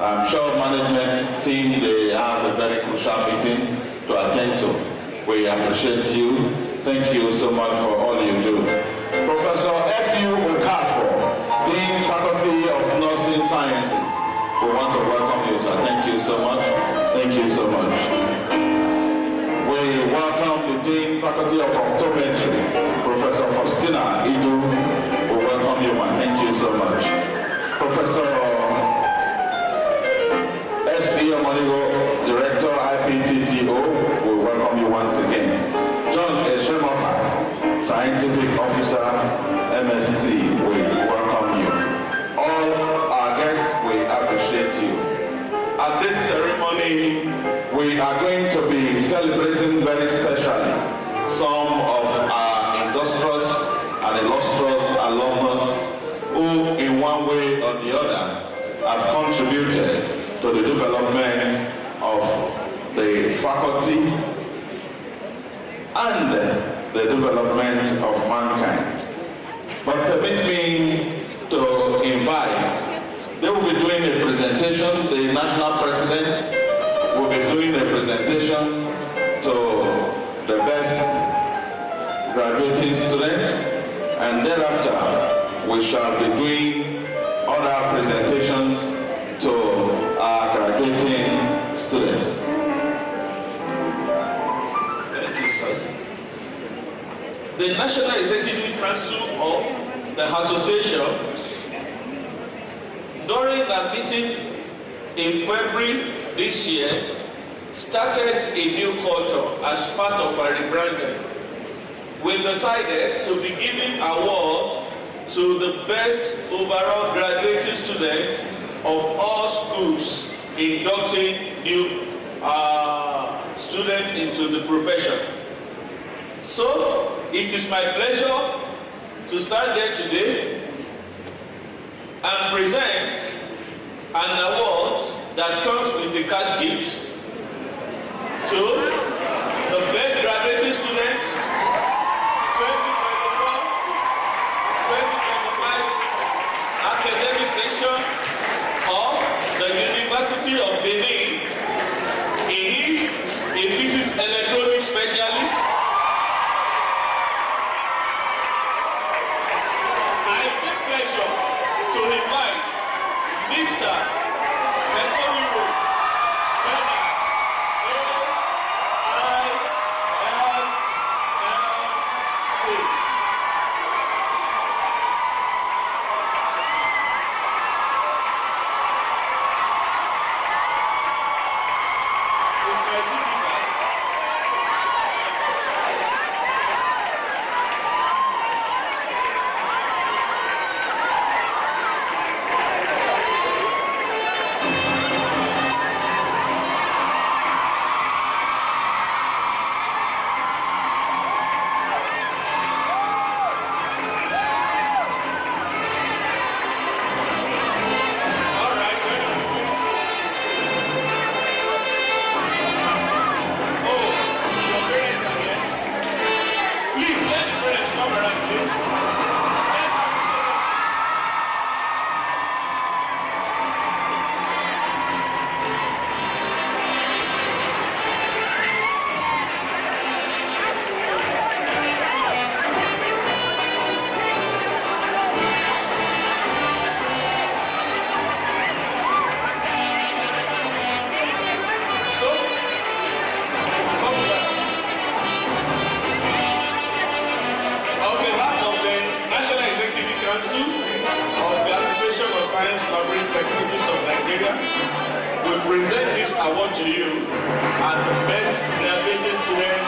I'm sure management team, they have a very crucial meeting to attend to. We appreciate you. Thank you so much for all you do. Professor F.U. Okafo, Dean, Faculty of Nursing Sciences. We want to welcome you, sir. Thank you so much. Thank you so much. We welcome the Dean, Faculty of Optometry, Professor Faustina Idu. We welcome you, man. Thank you so much. Professor Omonigo, Director IPTTO, we welcome you once again. John Eshemoha, Scientific Officer, MST, we welcome you. All our guests, we appreciate you. At this ceremony, we are going to be celebrating very specially some of our industrious and illustrious alumnus who, in one way or the other, have contributed to the development of the faculty and the development of mankind. But permit me to invite, they will be doing a presentation, the national president will be doing a presentation to the best graduating students, and thereafter we shall be doing other presentations to our graduating students. Thank you, sir. the National Executive Council of the association, during a meeting in February this year, started a new culture as part of our rebranding. We decided to be giving award to the best overall graduating student of all schools inducting new students into the profession. So it is my pleasure to stand there today and present an award that comes with a cash gift to the best graduating student 2024-2025 academic session of the University of Benin. He is a physics electronics specialist. I take pleasure to invite Mr. Benjamin award to you as the best graduating student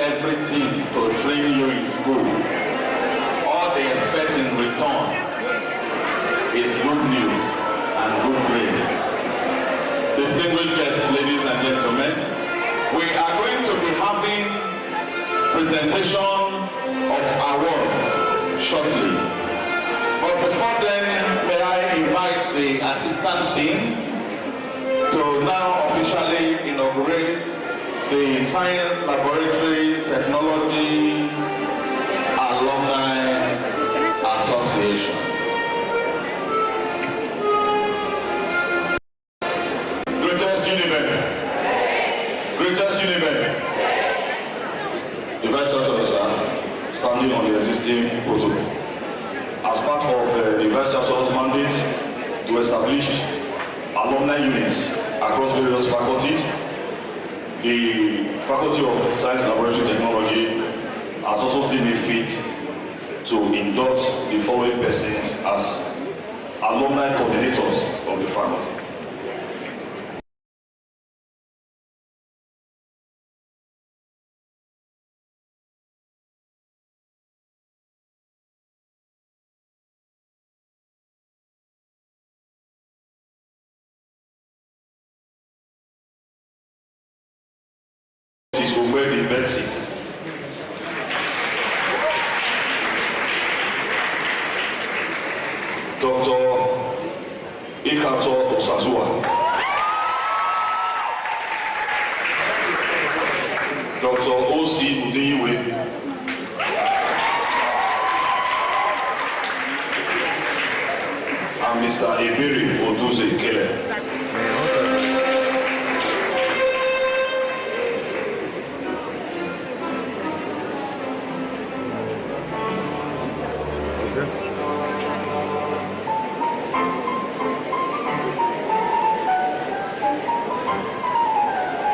everything to train you in school. All they expect in return is good news and good grades. Distinguished guests, ladies and gentlemen, we are going to be having presentation of awards shortly. But before then, may I invite the Assistant Dean to now officially inaugurate the Science Laboratory Technology Alumni Association. Greatest Univen. Greatest Univen. The Vice Chancellor, sir, standing on the existing protocol. As part of the Vice Chancellor's mandate to establish alumni units across various faculties, the Faculty of Science Laboratory Technology has also deemed it fit to induct the following persons as alumni coordinators of the faculty. wedding Betsy. Dr. Ikato Osazua. Dr. O.C. Udiwe. And Mr. Ebiri Oduze Kele.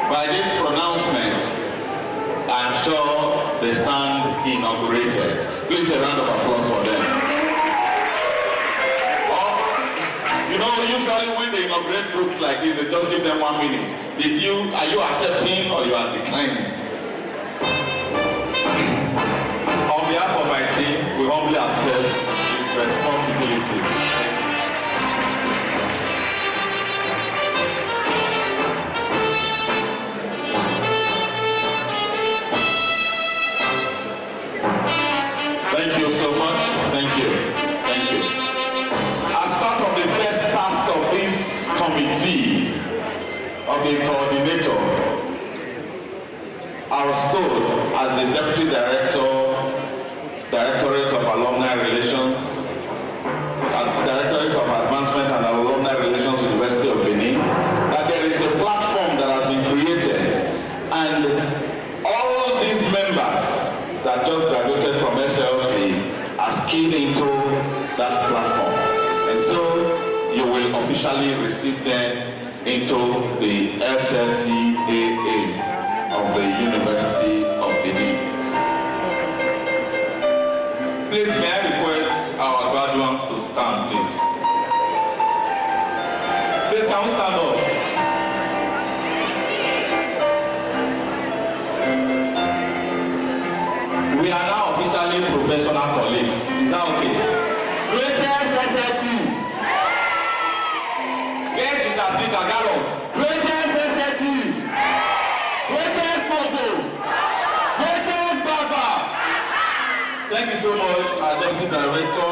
By this pronouncement, I am sure they stand inaugurated. Please a round of applause for them. You know, usually when they inaugurate groups like this, they just give them 1 minute. Are you accepting or you are declining? On behalf of my team, we humbly accept this responsibility. Thank you so much. Thank you. Thank you. As part of the first task of this committee, of the coordinator, I was told as the Deputy Directorate of Alumni Relations, Directorate of Advancement and Alumni Relations, University of Benin, that there is a platform that has been created, and all these members that just graduated from SLT are keyed into that platform. And so you will officially receive them into the SLTAA of the University of Benin. Please, may I request our graduates to stand, please. Please, can we stand up? We are now officially professional colleagues. Is that okay? Greatest SLT. Get Mr. Speaker, Gallows. Greatest SLT. Greatest Mogo. Greatest Baba. Thank you so much, our Deputy Director,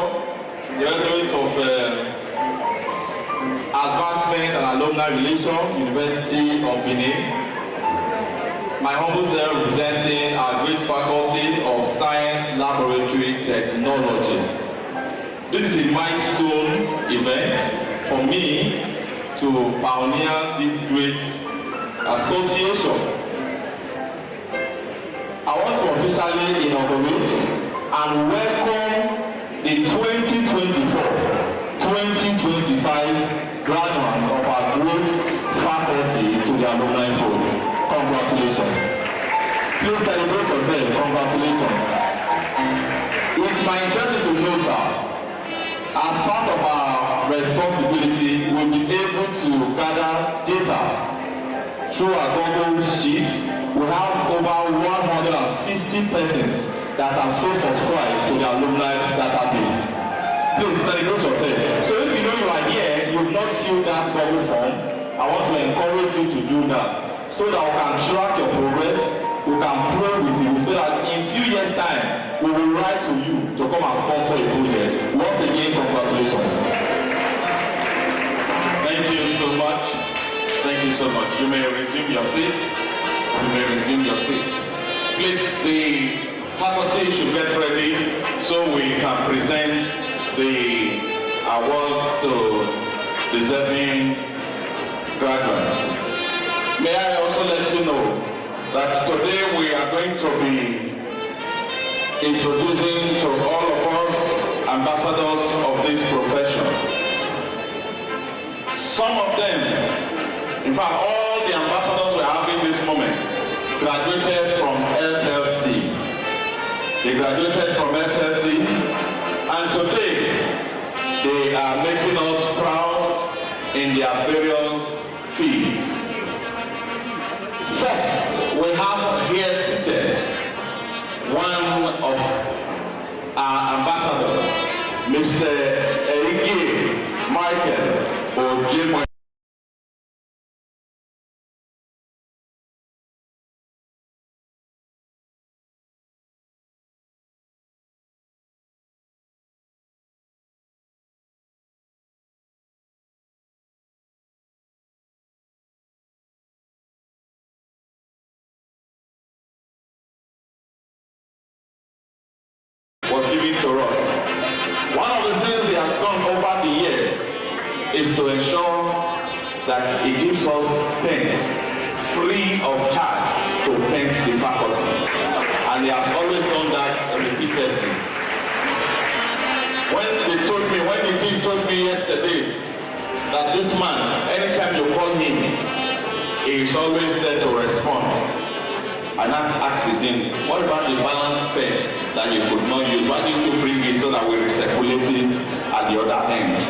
Directorate of Advancement and Alumni Relations, University of Benin. My humble self representing our great Faculty of Science Laboratory Technology. This is a milestone event for me to pioneer this great association. I want to officially inaugurate and welcome the 2024-2025 graduates of our great faculty to the alumni fold. Congratulations. Please celebrate yourself. Congratulations. It's my interest to know, sir, as part of our responsibility, we'll be able to gather data through our Google sheet. We have over 160 persons that have so subscribed to the alumni database. Please celebrate yourself. So if you know you are here, you will not fill that Google form, I want to encourage you to do that, so that we can track your progress, we can pray with you, so that in few years' time, we will write to you to come and sponsor a project. Once again, congratulations. Thank you so much. Thank you so much. You may resume your seat. You may resume your seat. Please, the faculty should get ready so we can present the awards to deserving graduates. May I also let you know that today we are going to be introducing to all of us ambassadors of this profession. Some of them, in fact all the ambassadors we have in this moment, graduated from SLT. They graduated from SLT, and today they are making us proud in their various fields. First, we have here seated one of our ambassadors, Mr. Eike Michael Ojemo. give to us. One of the things he has done over the years is to ensure that he gives us paint free of charge to paint the faculty. And he has always done that repeatedly. When the dean told me yesterday that this man, anytime you call him, he is always there to respond. And I asked the dean, what about the balance paint that you could not use? Why didn't you bring it so that we recirculate it at the other end?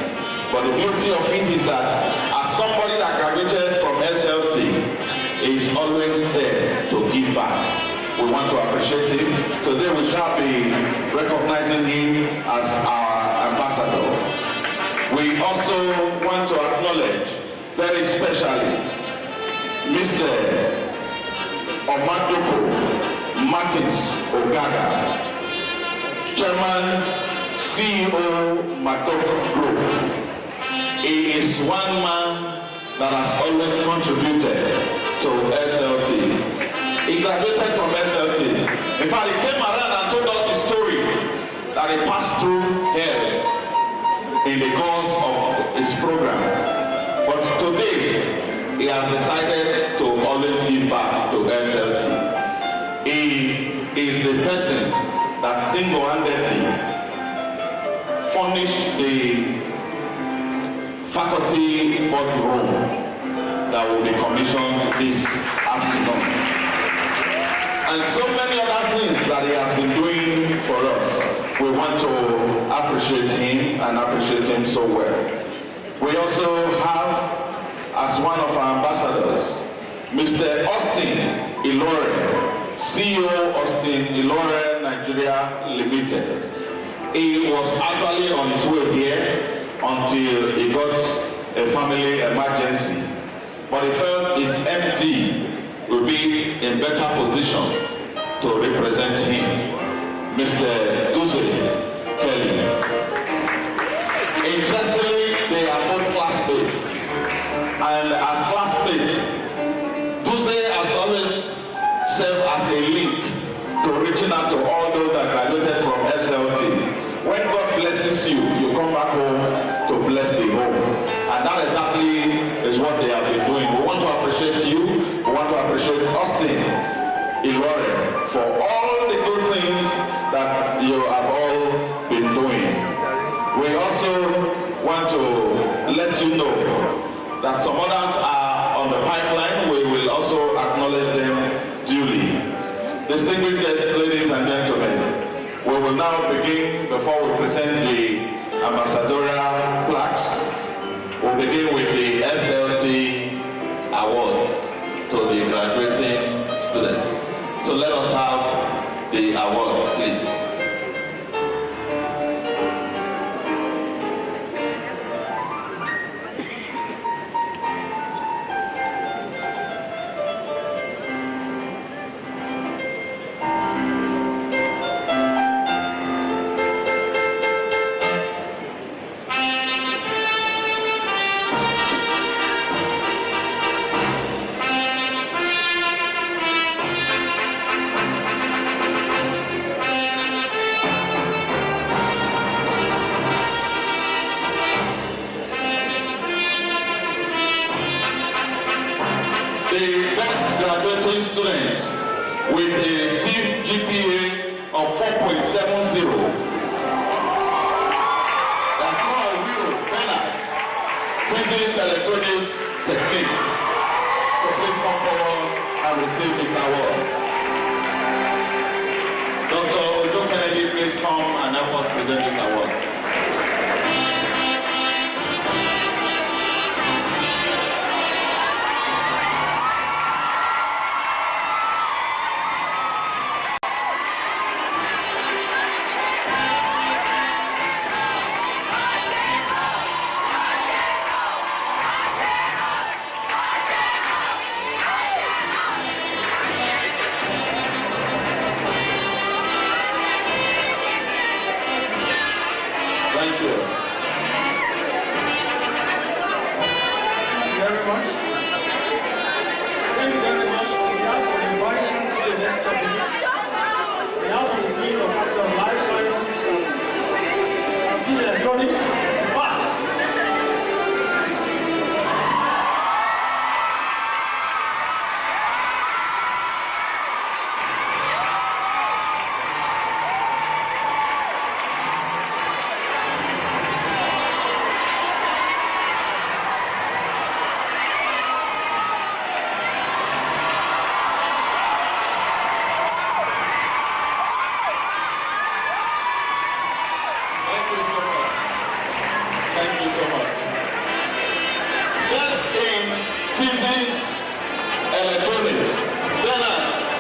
But the beauty of it is that as somebody that graduated from SLT, he is always there to give back. We want to appreciate him. Today we shall be recognizing him as our ambassador. We also want to acknowledge very specially Mr. Omadoko Martins Ogaga, Chairman, CEO, Matok Group. He is one man that has always contributed to SLT. He graduated from SLT. In fact, he came around and told us his story that he passed through hell in the course of his program. But today, he has decided to always give back to SLT. He is the person that single-handedly furnished the faculty boardroom that will be commissioned this afternoon. And so many other things that he has been doing for us. We want to appreciate him and appreciate him so well. We also have, as one of our ambassadors, Mr. Austin Ilore, CEO Austin Ilore Nigeria Limited. He was actually on his way here until he got a family emergency. But he felt his MD will be in better position to represent him, Mr. Duze Kelly. Interestingly, they are both classmates. And as classmates, Duze has always served as a link to reaching out to all those that graduated from SLT. When God blesses you, you come back home to bless the home. And that exactly is what they have been doing. We want to appreciate you. We want to appreciate Austin Ilore for all the good things that you have all been doing. We also want to let you know that some others are on the pipeline. We will also acknowledge them duly. Distinguished guests, ladies and gentlemen, we will now begin, before we present the ambassadorial plaques, we'll begin with the SLT awards to the graduating students. So let us have the awards, please. Students with a GPA of 4.70 and physics, electronics, technique. So please come forward and receive this award. Dr. Ojo Kennedy, please come and help us present this award. Business Electronics, Ghana,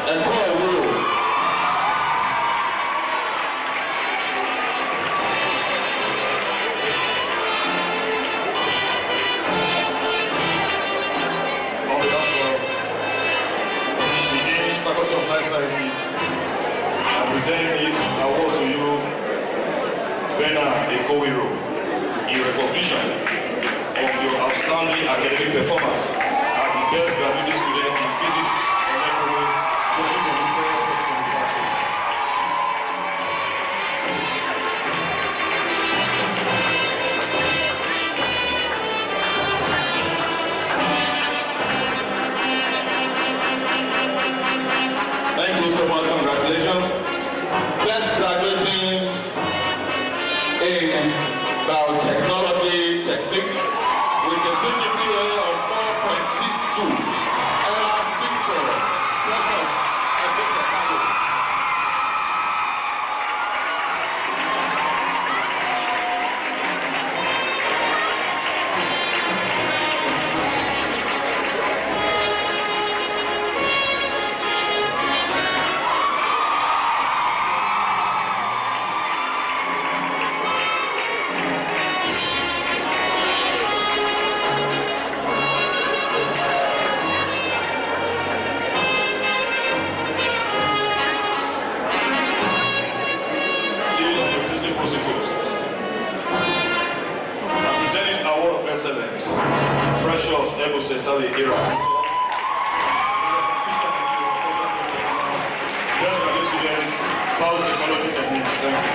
and Korea. On behalf of the Dean, Faculty of Life Sciences, I present this award to you, Bernard Ekowiro, in recognition of your outstanding academic performance as the best graduate student in physics and electronics 2024-2025. Thank you so much. Congratulations. Best graduating in biotechnology technique with a CGPA of 4.62. Ella Victor, Precious, and Mr. Carlo. Excellence, Precious Ebusetali Era. Just students, biotechnology techniques. Thank you.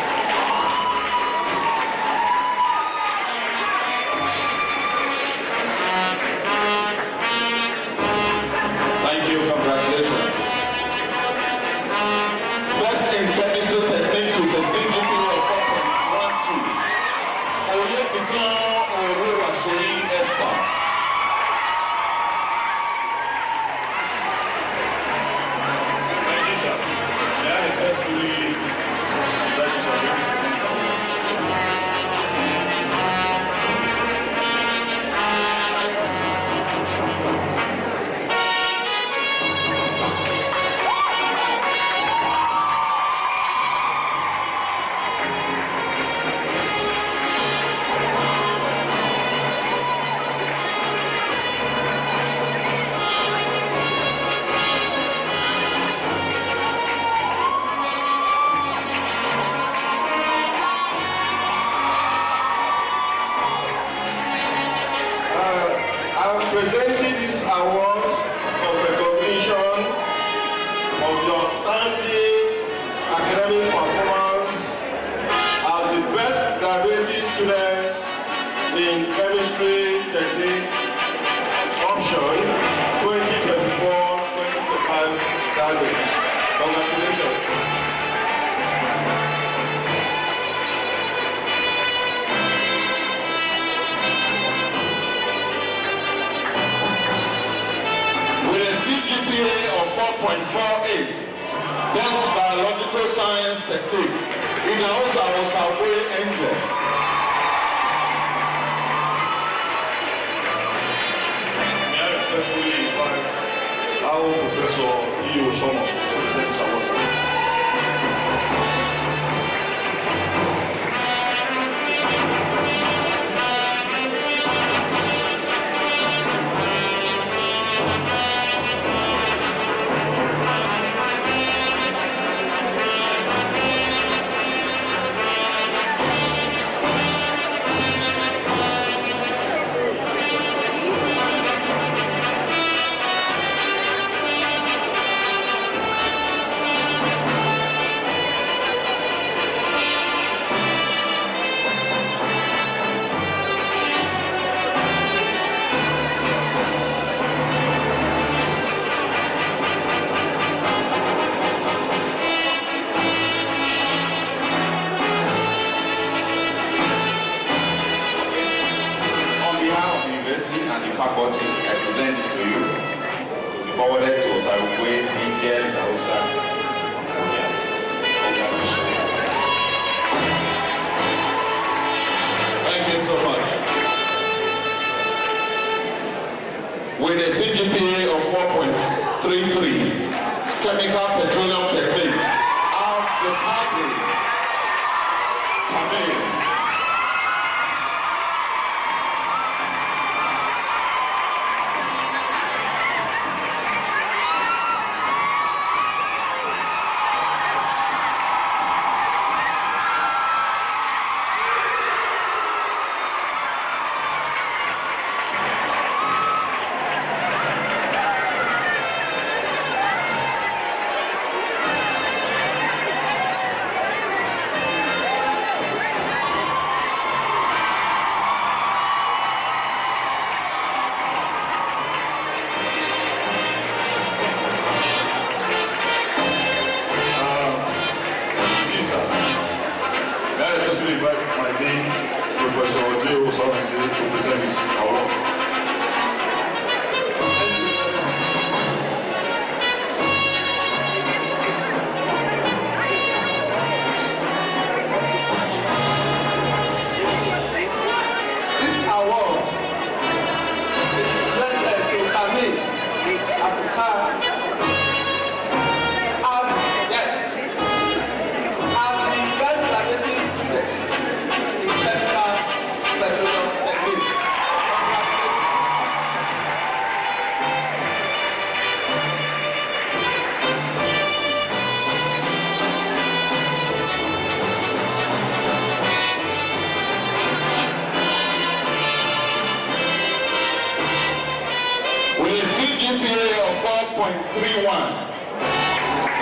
Thank you. Congratulations. Best in chemistry techniques with a CGPA of 4.12. Oye Piton Oruwa Sheyi Esther. Thank you, sir. May I respectfully invite you to present, sir? I'm presenting this award of recognition of your outstanding academic performance as the best graduating students in chemistry technique option 2024-2025 graduate. Congratulations. With a CGPA of 4.48, Best Biological Science Technique, Inaosa Osawe Angel. May I respectfully invite our Professor E.O. Shomo to present this award, sir? On behalf of the university and the faculty, I present this to you to be forwarded to Osaruwe Angel Nausa. Congratulations. Thank you so much. with a CGPA of 4.33, chemical petroleum technique, have the party.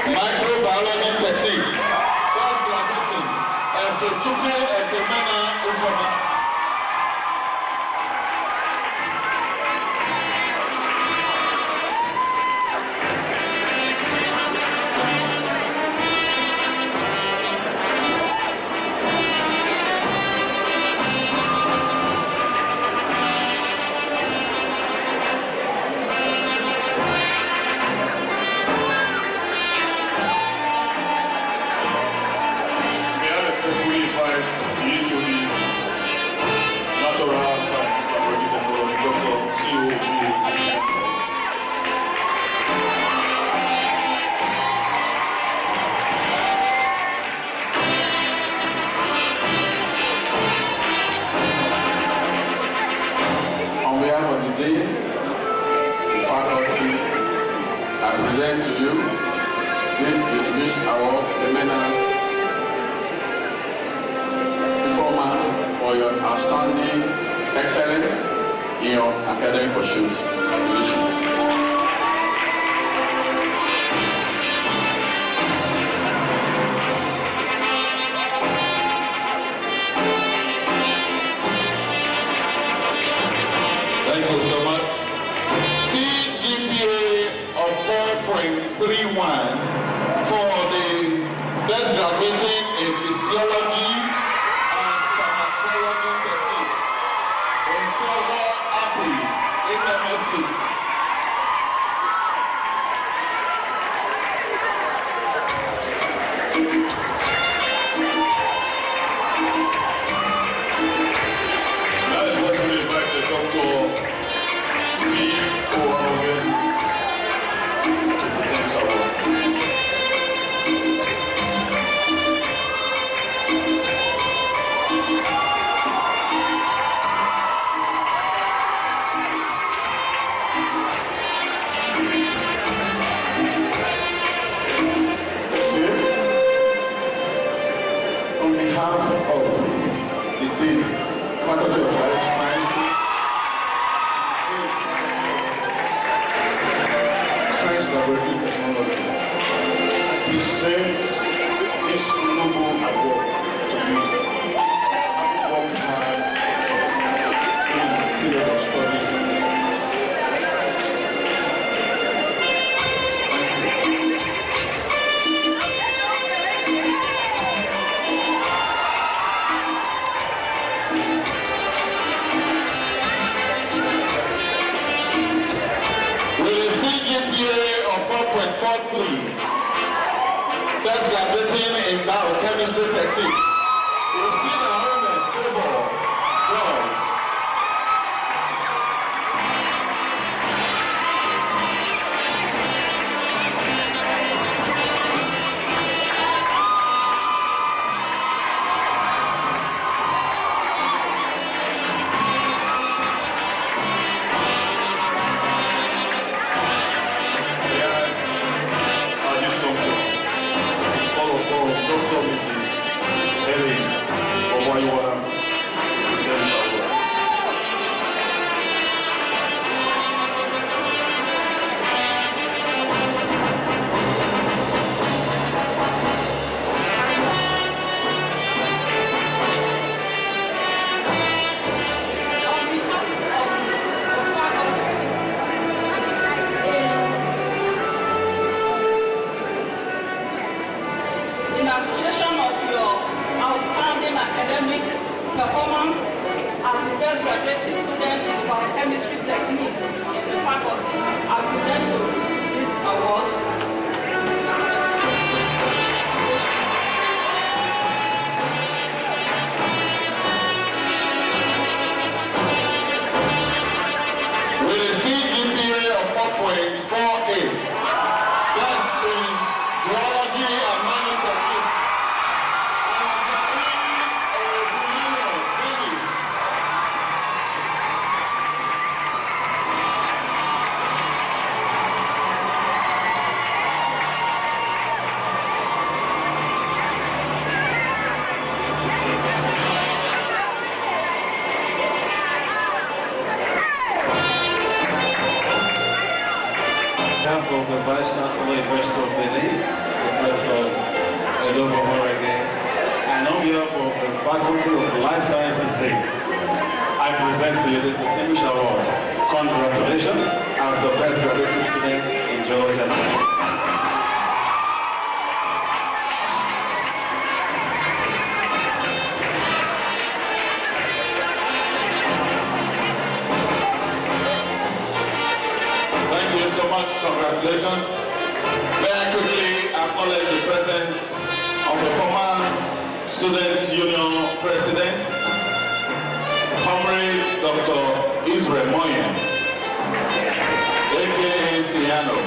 Microbiology techniques. First graduating as a Chukwu as a Mena Ufoma. To you this distinguished award, Femena Performer, for your outstanding excellence in your academic pursuits. Congratulations. Thank you so much. CGPA of 4.31 for the best graduating in physiology and pharmacology technique. In Silver Apple in the message. That is what we invite the Dr. B. Owaoge. On behalf of the Dean, Faculty of Life Sciences, Science Laboratory Technology, present this noble award to you. Having worked hard in the period of studies. That's graduating in biochemistry techniques. We've seen our own favor girls. as the best graduating student in biochemistry techniques in the faculty, I present to this award. With a CGPA of 4.48, that's in geology and mining techniques. From the Vice Chancellor, University of Benin, Professor Edobo Horege, and on behalf of the Faculty of Life Sciences Day, I present to you this distinguished award. Congratulations as the best graduating students in geology and mining. Congratulations. May I quickly acknowledge the presence of the former Students' Union President, Comrade Dr. Israel Moyen, aka Siano.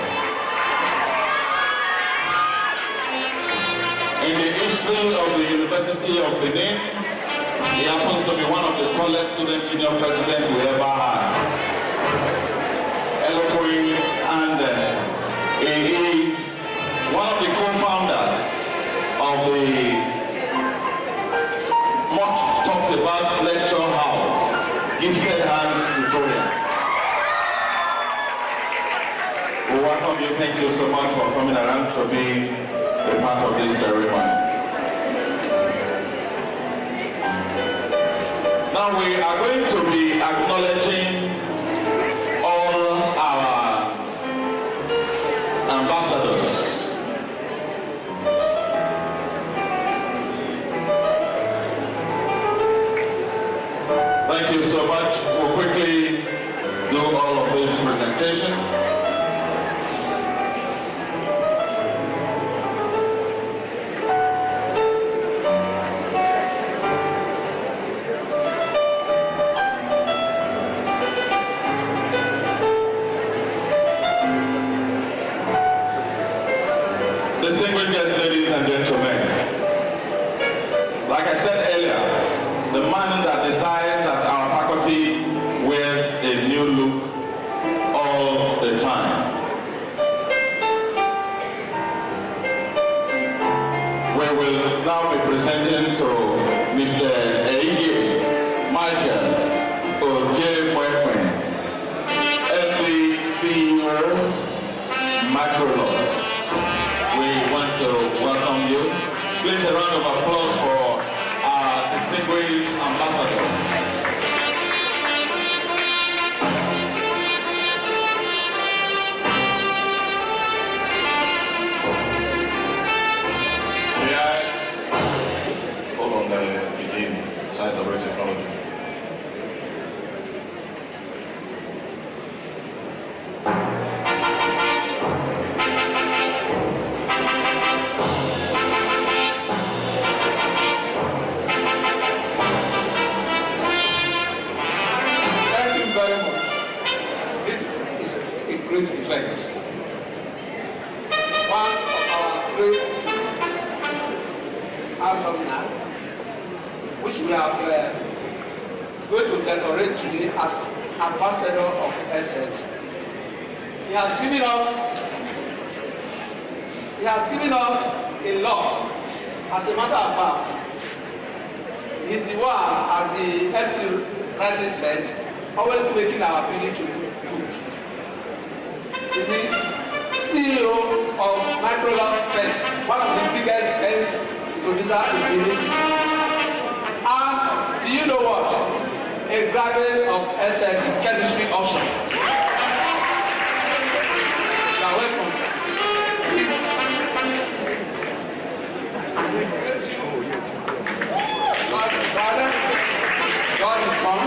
In the history of the University of Benin, he happens to be one of the tallest Student Union presidents we ever had. Eloquent, and he is one of the co-founders of the much talked about lecture house, Gifted Hands Tutorials. We welcome you. Thank you so much for coming around to be a part of this ceremony. Now we are going to be acknowledging all our ambassadors. Thank you so much. We'll quickly do all of these presentations. Distinguished guests, ladies and gentlemen, like I said earlier, the man that desires that our faculty wears a new look all the time. We will now be presenting to Mr. Eige Michael Ojemwekwe, MD CEO, Macrolos. We want to welcome you. Please a round of applause for our distinguished ambassador. May I hold on the begin science laboratory technology? Great event. One of our great alumni, which we are going to decorate today as ambassador of ESSET. He has given us a lot. As a matter of fact, he's the one, as the FC rightly said, always making our building to look good. He's the CEO of Microlux Paint, one of the biggest paint producers in Benin City. And do you know what? A graduate of ESSET in chemistry option. You are welcome, sir. Please. God the Father, God the Son,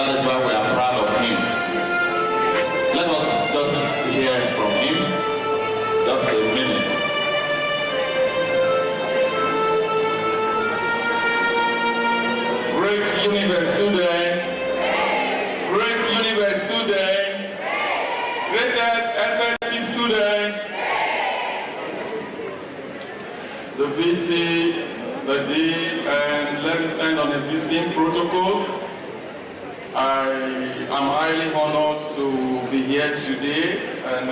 That is why we are proud of him. Let us just hear from him. Just a minute. Great Universe students, great Universe students, greatest SNT students, the VC, the Dean, and let me stand on existing protocols. I am highly honored to be here today, and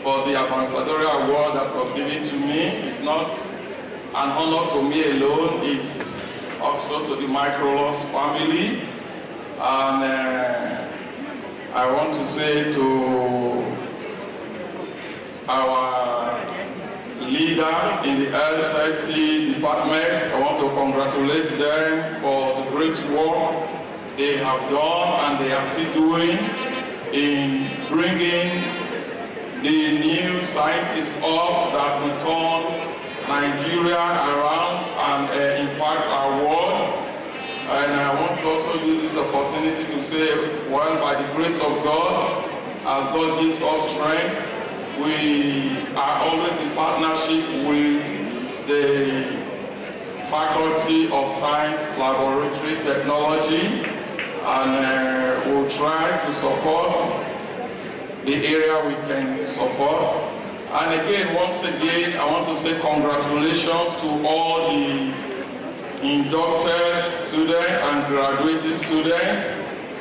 for the ambassadorial award that was given to me. It's not an honor to me alone, it's also to the Microlos family. And I want to say to our leaders in the health safety department, I want to congratulate them for the great work they have done and they are still doing in bringing the new scientists up that will turn Nigeria around and impact our world. And I want to also use this opportunity to say, well, by the grace of God, as God gives us strength, we are always in partnership with the Faculty of Science, Laboratory Technology, and we'll try to support the area we can support. And again, once again, I want to say congratulations to all the inducted students and graduated students.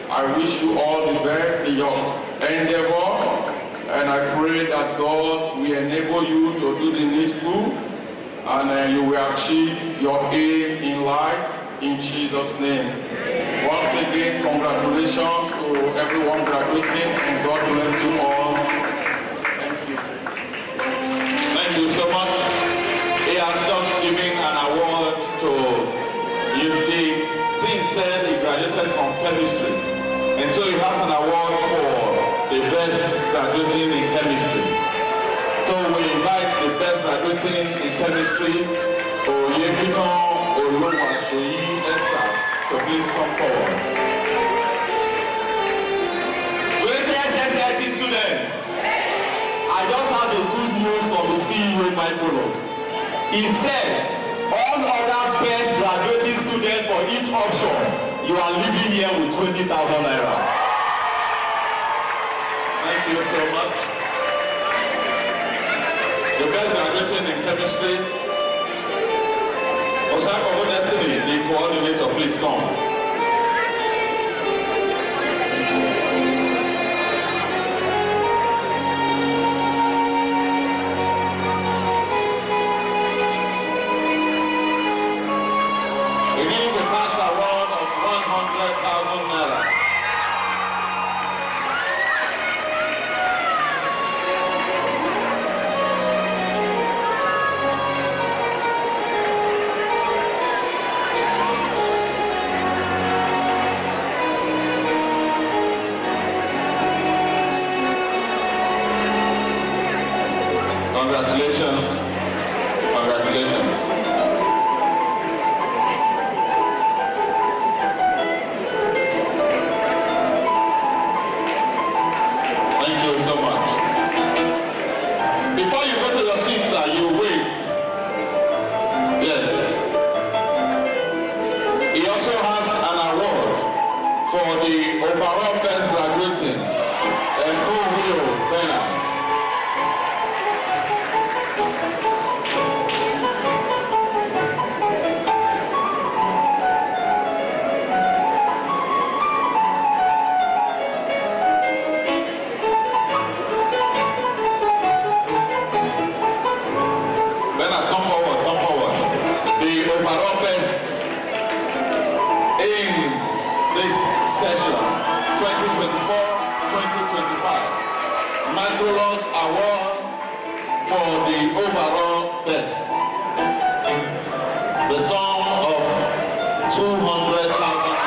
I wish you all the best in your endeavor, and I pray that God will enable you to do the needful, and you will achieve your aim in life in Jesus' name. Once again, congratulations to everyone graduating, and God bless you all. Thank you. Thank you so much. He has just given an award to the thing said he graduated from chemistry. And so he has an award for the best graduating in chemistry. So we invite the best graduating in chemistry, Oyebuton Oluwaseyi Esther, to please come forward. Greatest SLT students, I just have a good news from the CEO of Microlos. He said, all other best graduating students for each option, you are leaving here with 20,000 naira. Thank you so much. The best graduating in chemistry, Osaka Destiny, the coordinator, please come. It is a cash award of 100,000 naira. Congratulations. Congratulations. Thank you so much. Before you go to your seats, sir, you wait. Yes. He also has an award for the overall best graduating. Session 2024-2025. Microlos Award for the overall best. The sum of 200,000.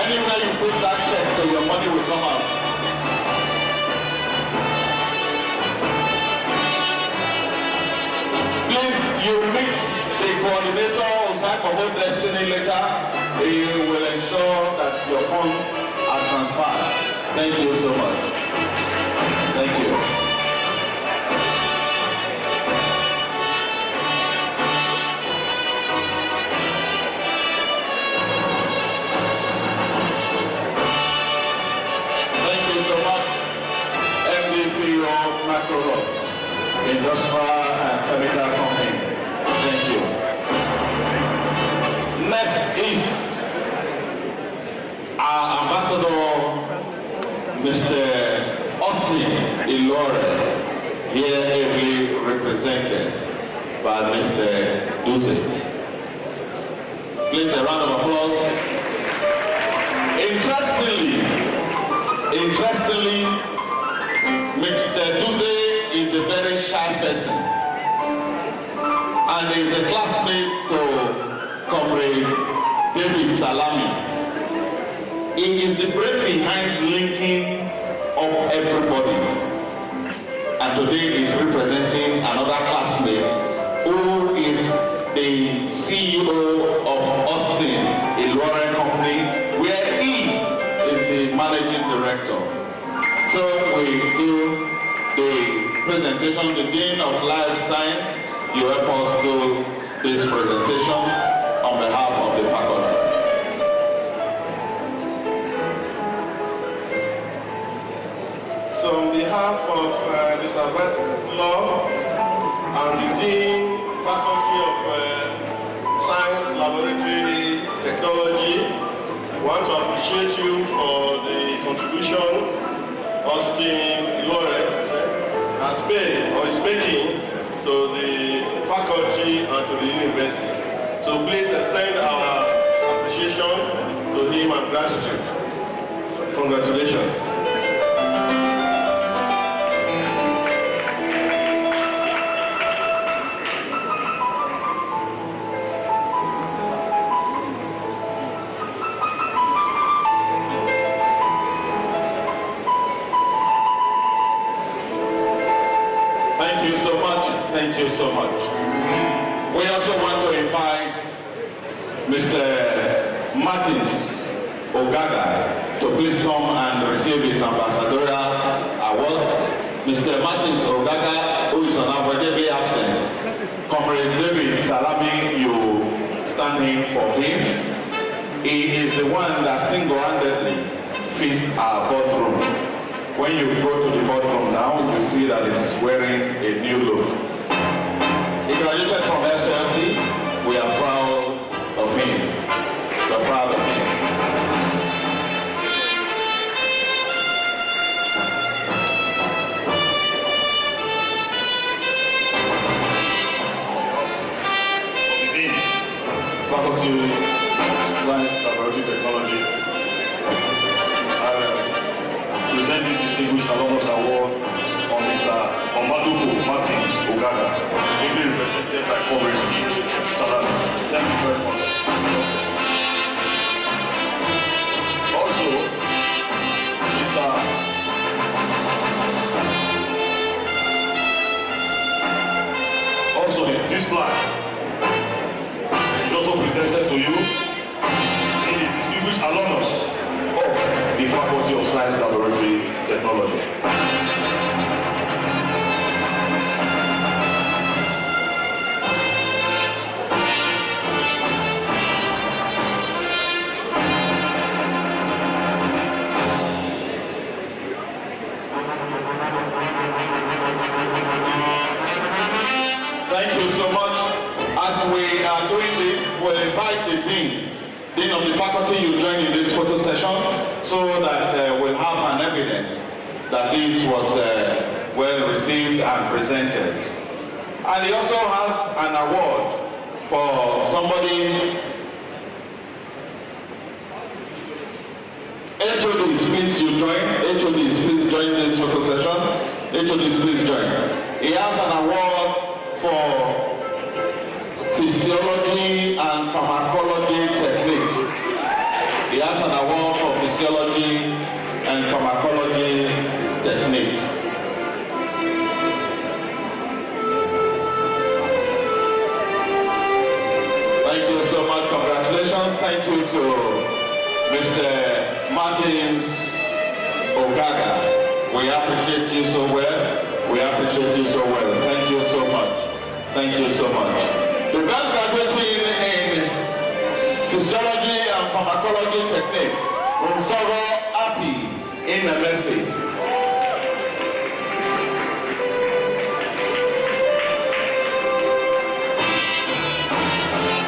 Anywhere you put that check, so your money will come out. Please, you meet the coordinator of Hope Destiny later. He will ensure that your funds are transferred. Thank you so much. Thank you. Industrial and Chemical Company. Thank you. Next is our Ambassador, Mr. Austin Ilore, here ably represented by Mr. Duze. Please, a round of applause. Interestingly, Mr. Duze is a very shy person and is a classmate to Comrade David Salami. He is the brain behind linking up everybody, and today he is representing another classmate who is the CEO of Austin Ilore Company, where he is the managing director. So we do the presentation, the Dean of Life Science. You help us do this presentation on behalf of the faculty. So on behalf of Mr. Law and the Dean, Faculty of Science, Laboratory, Technology, I want to appreciate you for the contribution Austin Ilore has made or is making to the faculty and to the university. So please extend our appreciation to him and gratitude. Congratulations. Thank you so much. We also want to invite Mr. Martins Ogaga to please come and receive his ambassadorial awards. Mr. Martins Ogaga, who is unavoidably absent. Comrade David Salami, you stand in for him. He is the one that single-handedly fixed our boardroom. When you go to the boardroom now, you see that it is wearing a new look. He graduated from SLT. We are proud of him. We are proud of him. Faculty of Science, Laboratory, Technology. Present this distinguished alumnus award on Mr. Omaduko Martins Ogaga, ably represented by Comrade Salami. Thank you very much. Also, this plaque is also presented to you in the distinguished alumnus of the Faculty of Science, Laboratory, Technology. Thank you so much. As we are doing this, we'll invite the Dean of the faculty you join in this photo session so that we'll have an evidence that this was well received and presented. And he also has an award for somebody. HODs, please you join. HODs, please join this photo session. HODs, please join. He has an award for physiology and pharmacology technique. He has an award for Physiology and Pharmacology Technique. Thank you so much. Congratulations. Thank you to Mr. Martins Ogaga. We appreciate you so well. We appreciate you so well. Thank you so much. Thank you so much. The best graduating in Physiology and Pharmacology Technique, Unsoro Api in the message.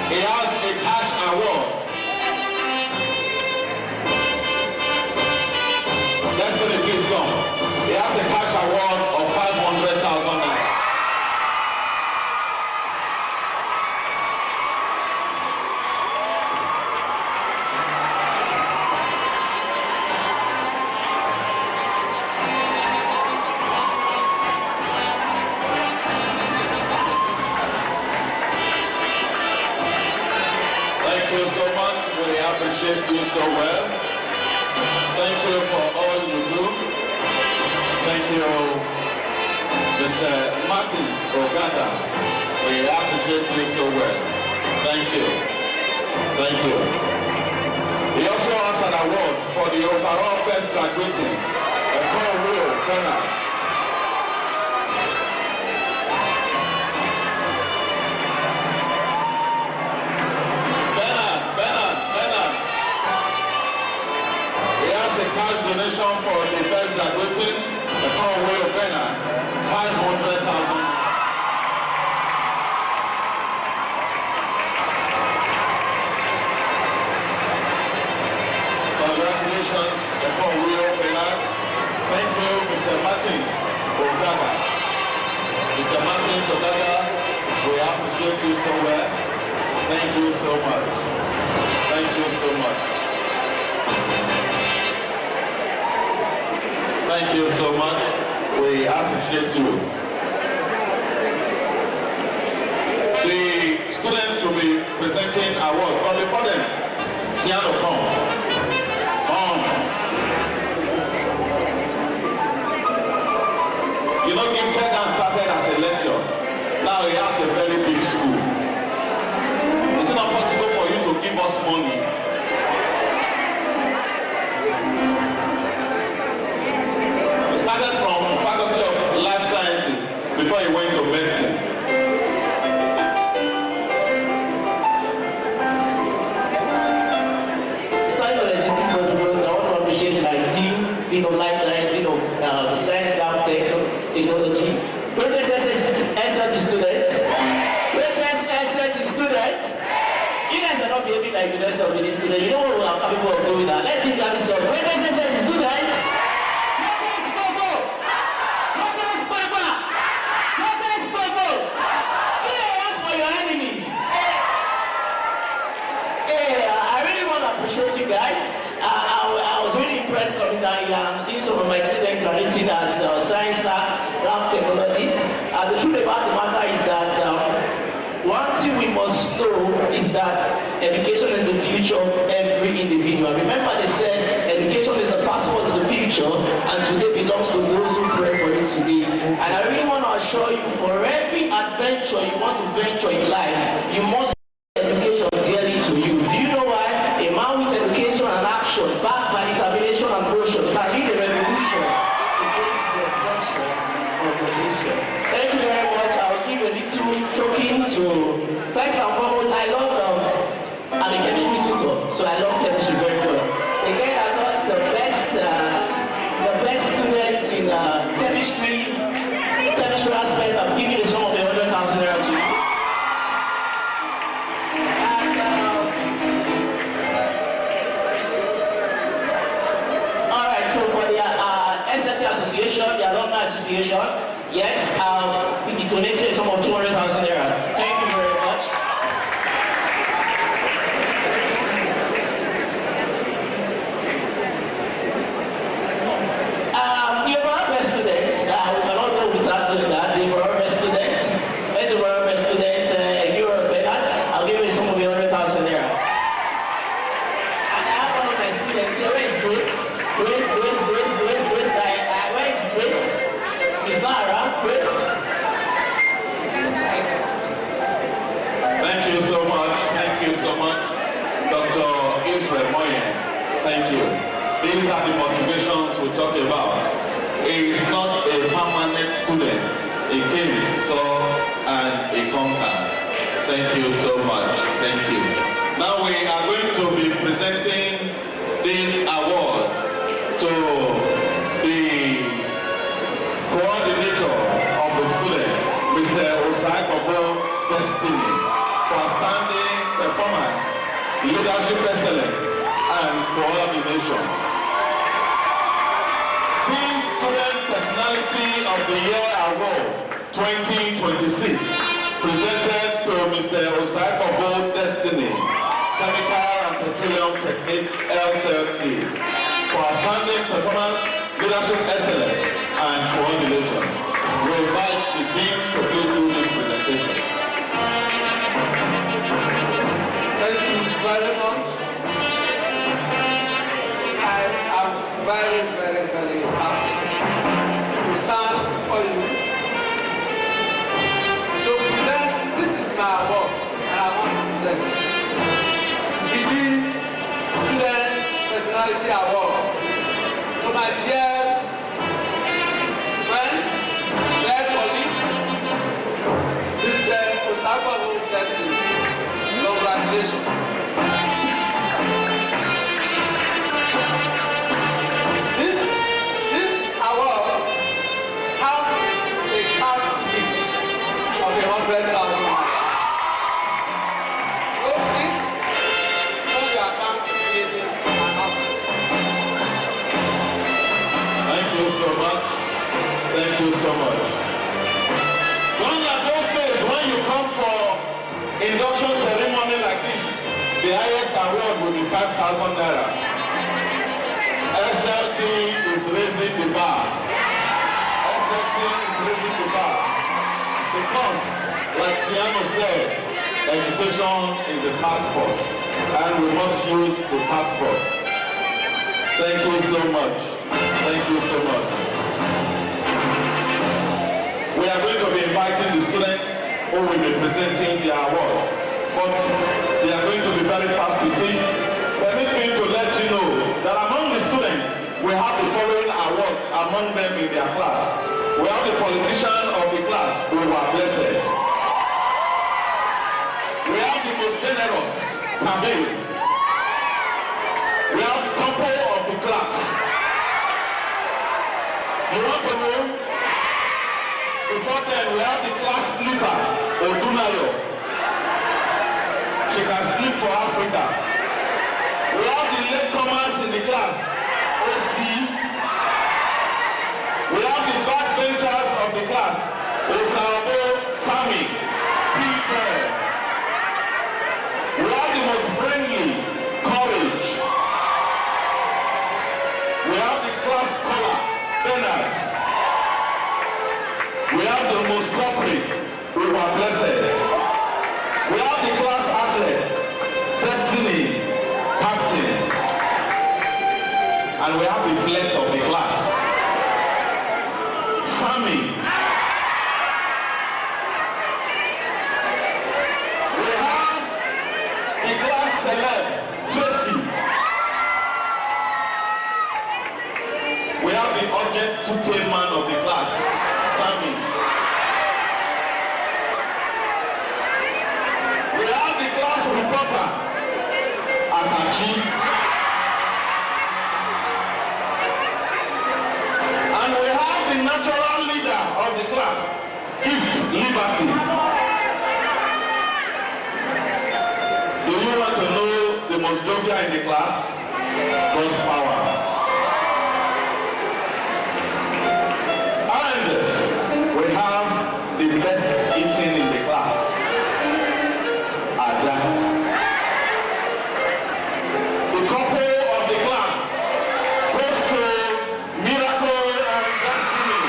He has a cash award. Destiny, please come. He has a cash award of 500,000 naira. Thank you so much. We appreciate you so well. Thank you for all you do. Thank you, Mr. Martins Ogata. We appreciate you so well. Thank you. Thank you. He also has an award for the overall best graduating, a Will Bernard. Cash donation for the best graduating, the Will Bernard, 500,000. Congratulations, the Will Bernard. Thank you, Mr. Martins Ogaga. Mr. Martins Ogaga, we appreciate you so well. Thank you so much. Thank you so much. Thank you so much. We appreciate you. The students will be presenting awards, but before them, Siano, come. Come. You know, Gifted and started as a lecture. Now he has a very big school. Is it not possible for you to give us money? Started from Faculty of Life Sciences before he went to medicine. Starting on existing protocols, I want to appreciate like Dean of Life Science, Dean of Science Lab Technology. Greatest asset to students. Greatest asset to students. You guys are not behaving like the rest of the students. You know what we are capable of doing that. Let's think that is all. Greatest asset to students. You guys, I was really impressed coming down here. I'm seeing some of my students graduating as science lab technologists. The truth about the matter is that one thing we must know is that education is the future of every individual. Remember, they said education is the passport to the future, and today belongs to those who pray for it today. And I really want to assure you, for every adventure you want to venture in life, you must education dearly to you. Do you know why? A man with education and action, backed by determination and motion, can lead a revolution against the oppression of the nation. Thank you very much. I'll give a little token to, first and foremost, I love I'm a chemistry tutor, so I love chemistry very well. Again, I got the best students in chemistry aspect. I'm giving the sum of 100,000 naira to you. The Alumni Association, yes, we donated some of 200,000 naira. Thank you very much. The overall best students, we cannot go without doing that. The overall best students, where's the overall best students? You're Bernard, I'll give you some of the 100,000 naira. And I have one of my students here, where is Grace? Thank you. These are the motivations we talk about. He is not a permanent student. He came, saw, and he conquered. Thank you so much. Thank you. Now we are going to be presenting this award to the coordinator of the students, Mr. Osai Destiny, for outstanding performance, leadership excellence, and coordination. The Student Personality of the Year Award 2026 presented to Mr. Osai Destiny, Chemical and Petroleum Techniques LCLT, for outstanding performance, leadership excellence, and coordination. We invite the team to please do this presentation. Thank you very much. I am very, very, very happy to stand for you to present. This is my award, and I want to present it. It is Student Personality Award to my dear friend, dear colleague, Mr. Osai Destiny. Congratulations. This award has a cash gift of 100,000 naira. No fees, no your account immediately and after. Thank you so much. Thank you so much. One of those days when you come for induction ceremony like this, the highest award will be 5,000 naira. SLT is raising the bar. SLT is raising the bar. Because, like Siano said, education is a passport, and we must use the passport. Thank you so much. Thank you so much. We are going to be inviting the students who will be presenting their awards, but they are going to be very fast with it. Permit me to let you know that among the students, we have the following awards among them in their class. We have the politician of the class, who are blessed. We have the most generous, Kamil. We have the couple of the class. You want to know? Before then, we have the class sleeper, Odunayo. She can sleep for Africa. We have the latecomers in the class, OC. We have the backbenchers of the class, Osabo, Sami, People. We have the most friendly, Courage. We have the class scholar, Bernard. We have the most corporate, we were blessed. We have the class athlete, Destiny, Captain. And we have the flex of the class, Sammy. We have the class celeb, Tracy. We have the urgent 2K man of the class, Sammy. We have the class reporter, Akachi. And we have the natural leader of the class, Gift Liberty. Do you want to know the most jovial in the class? God's power. We have the best eating in the class, Ada. The couple of the class goes to Miracle and Destiny.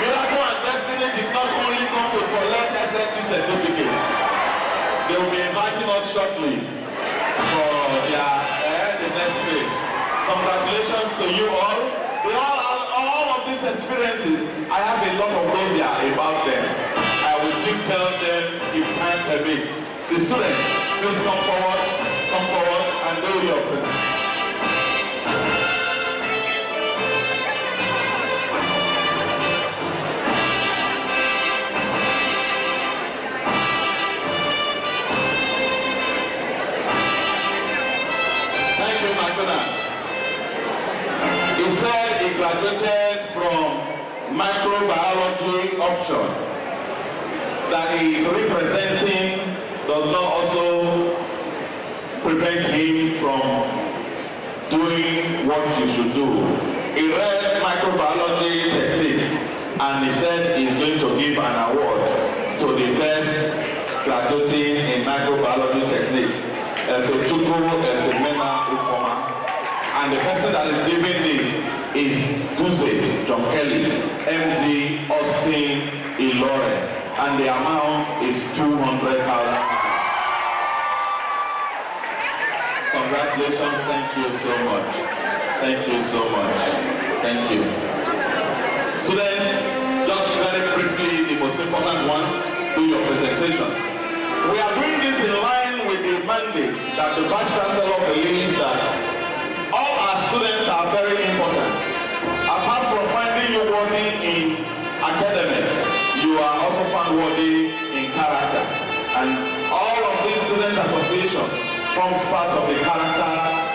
Miracle and Destiny did not only come to collect SLT certificates, they will be inviting us shortly for the next phase. Congratulations to you all. All of these experiences, I have a lot of those here about them. I will still tell them if time permits. The students, please come forward and do your presentation. Thank you, McDonald. He said he graduated from microbiology option. That he is representing does not also prevent him from doing what you should do. He read microbiology technique and he said he's going to give an award to the best graduating in microbiology techniques. And the person that is giving this is Tuesday John Kelly, MD Austin Ilore, and the amount is 200,000. Congratulations, thank you so much. Thank you so much. Thank you. Students, just very briefly, the most important ones, do your presentation. We are doing this in line with the mandate that the Vice Chancellor believes that all our students are very important. Apart from finding you worthy in academics, you are also found worthy in character. And all of these student association forms part of the character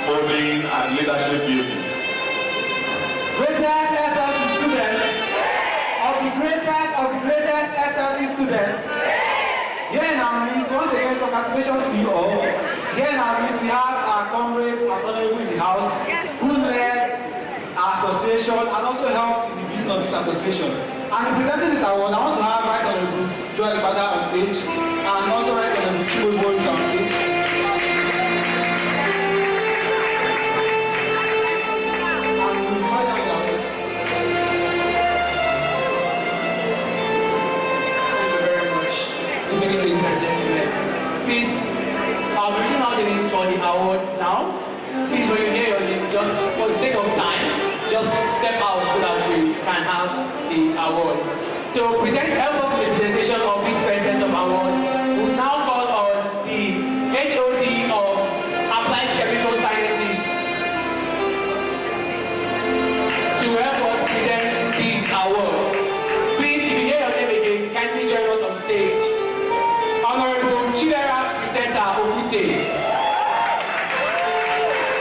molding and leadership building. Greatest SLT students, of the greatest SLT students. Here in our midst, once again, congratulations to you all. Here in our midst, we have our comrades and honorable in the house who led our association and also helped in the building of this association. And in presenting this award, I want to have Right Honorable Joel Ibada on stage and also Right Honorable Chibu Boris on stage. Ladies and gentlemen, please, I'll be reading out the names for the awards now. Please, when you hear your name, just for the sake of time, just step out so that we can have the awards. So, help us with the presentation of this first set of awards. We'll now call on the HOD of Applied Chemical Sciences to help us present this award. Please, if you hear your name again, kindly join us on stage. Honorable Chidera Princessa Okute,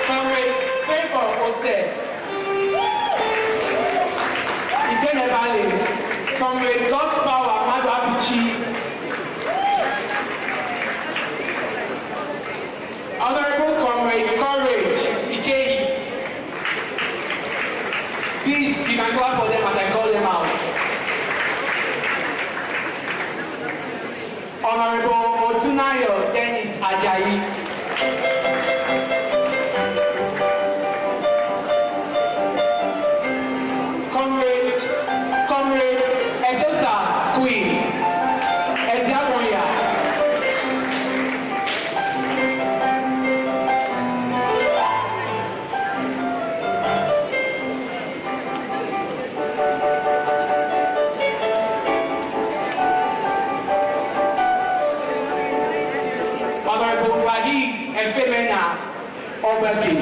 Comrade Favor Ose, Ikene Valley, Comrade God's Power Madu Abichi, Honorable Comrade Courage Ikeyi. Please, you can clap for them as I call them out. Honorable Otunayo Dennis Ajayi. Comrade Esosa Queen Ediamoya. Honorable Wahid Efemena Obagi.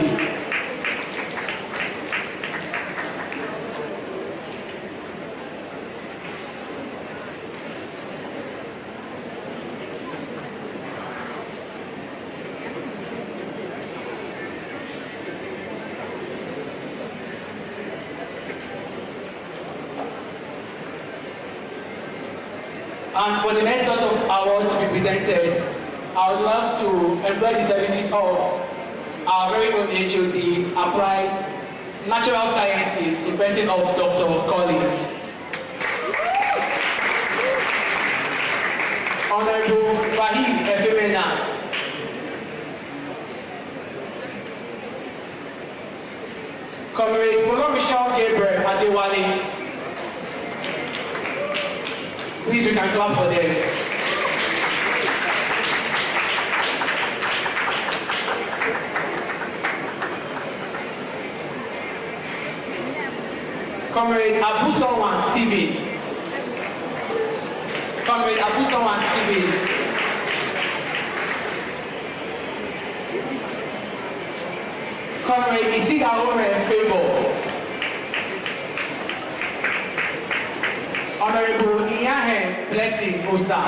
And for the next set of awards to be presented, I would love to employ the services of our very own HOD, Applied Natural Sciences, in person of Dr. Collins. Honorable Wahid Efemena. Comrade Folomichal Gabriel Adewale. Please, we can clap for them. Comrade Abusowan Stephen. Comrade Abusowan Stephen. Comrade Isidaome Favor. Honorable Iyahe Blessing Osa.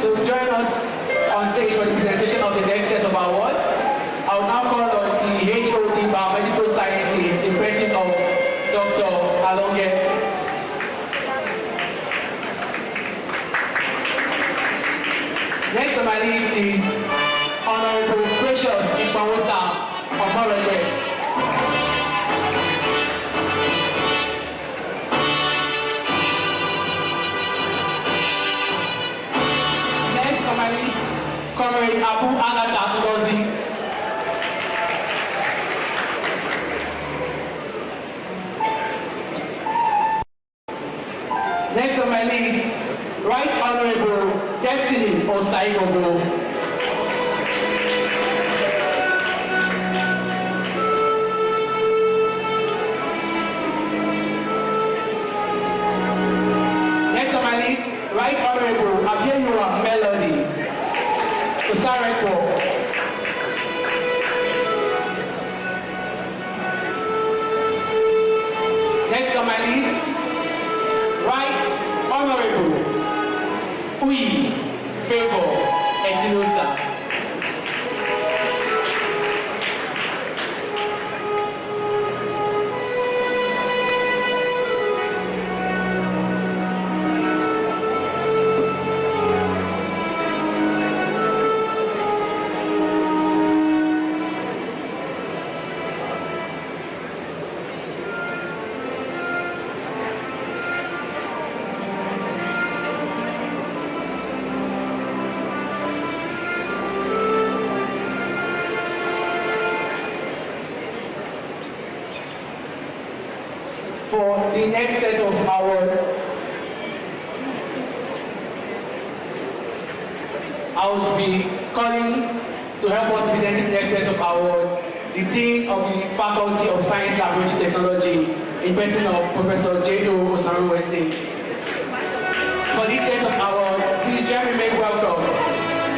To join us on stage for the presentation of the next set of awards, I will now call on the HOD Biomedical Sciences in person of Dr. Alonge. Next on my list is Honorable Precious Ipawosa of Moreland. Comrade Abu Agata Udozi. Next on my list, Right Honorable Destiny Osaigogo. Next on my list, Right Honorable Abiyanura Melody. Osareko. Next on my list, Right Honorable Uyi Favor Etinosa. For the next set of awards, I will be calling to help us present this next set of awards the Dean of the Faculty of Science, Laboratory Technology in person of Professor J.O. Osaruwese. For this set of awards, please join me make welcome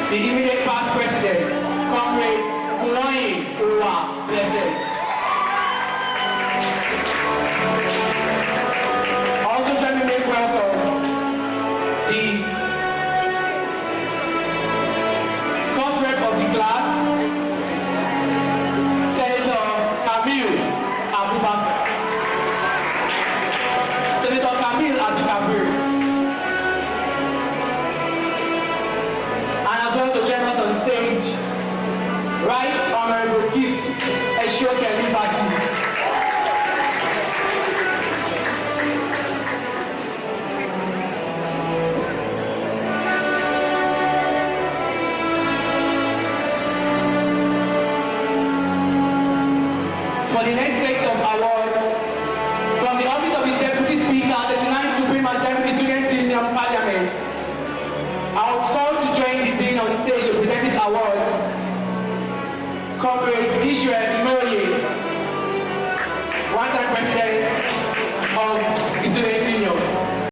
the immediate past president, Comrade Muloyi Uwa Blessed. Also join me make welcome the first rep of the club, Senator Kamil Abubakar. Senator Kamil Abubakar. And as well to join us on stage, Right Honorable Gift Eshoke Liberty. For the next set of awards, from the Office of the Deputy Speaker, the 39th Supreme Assembly Students Union Parliament, I will call to join the Dean on the stage to present these awards. Comrade Israel Imoye, one-time President,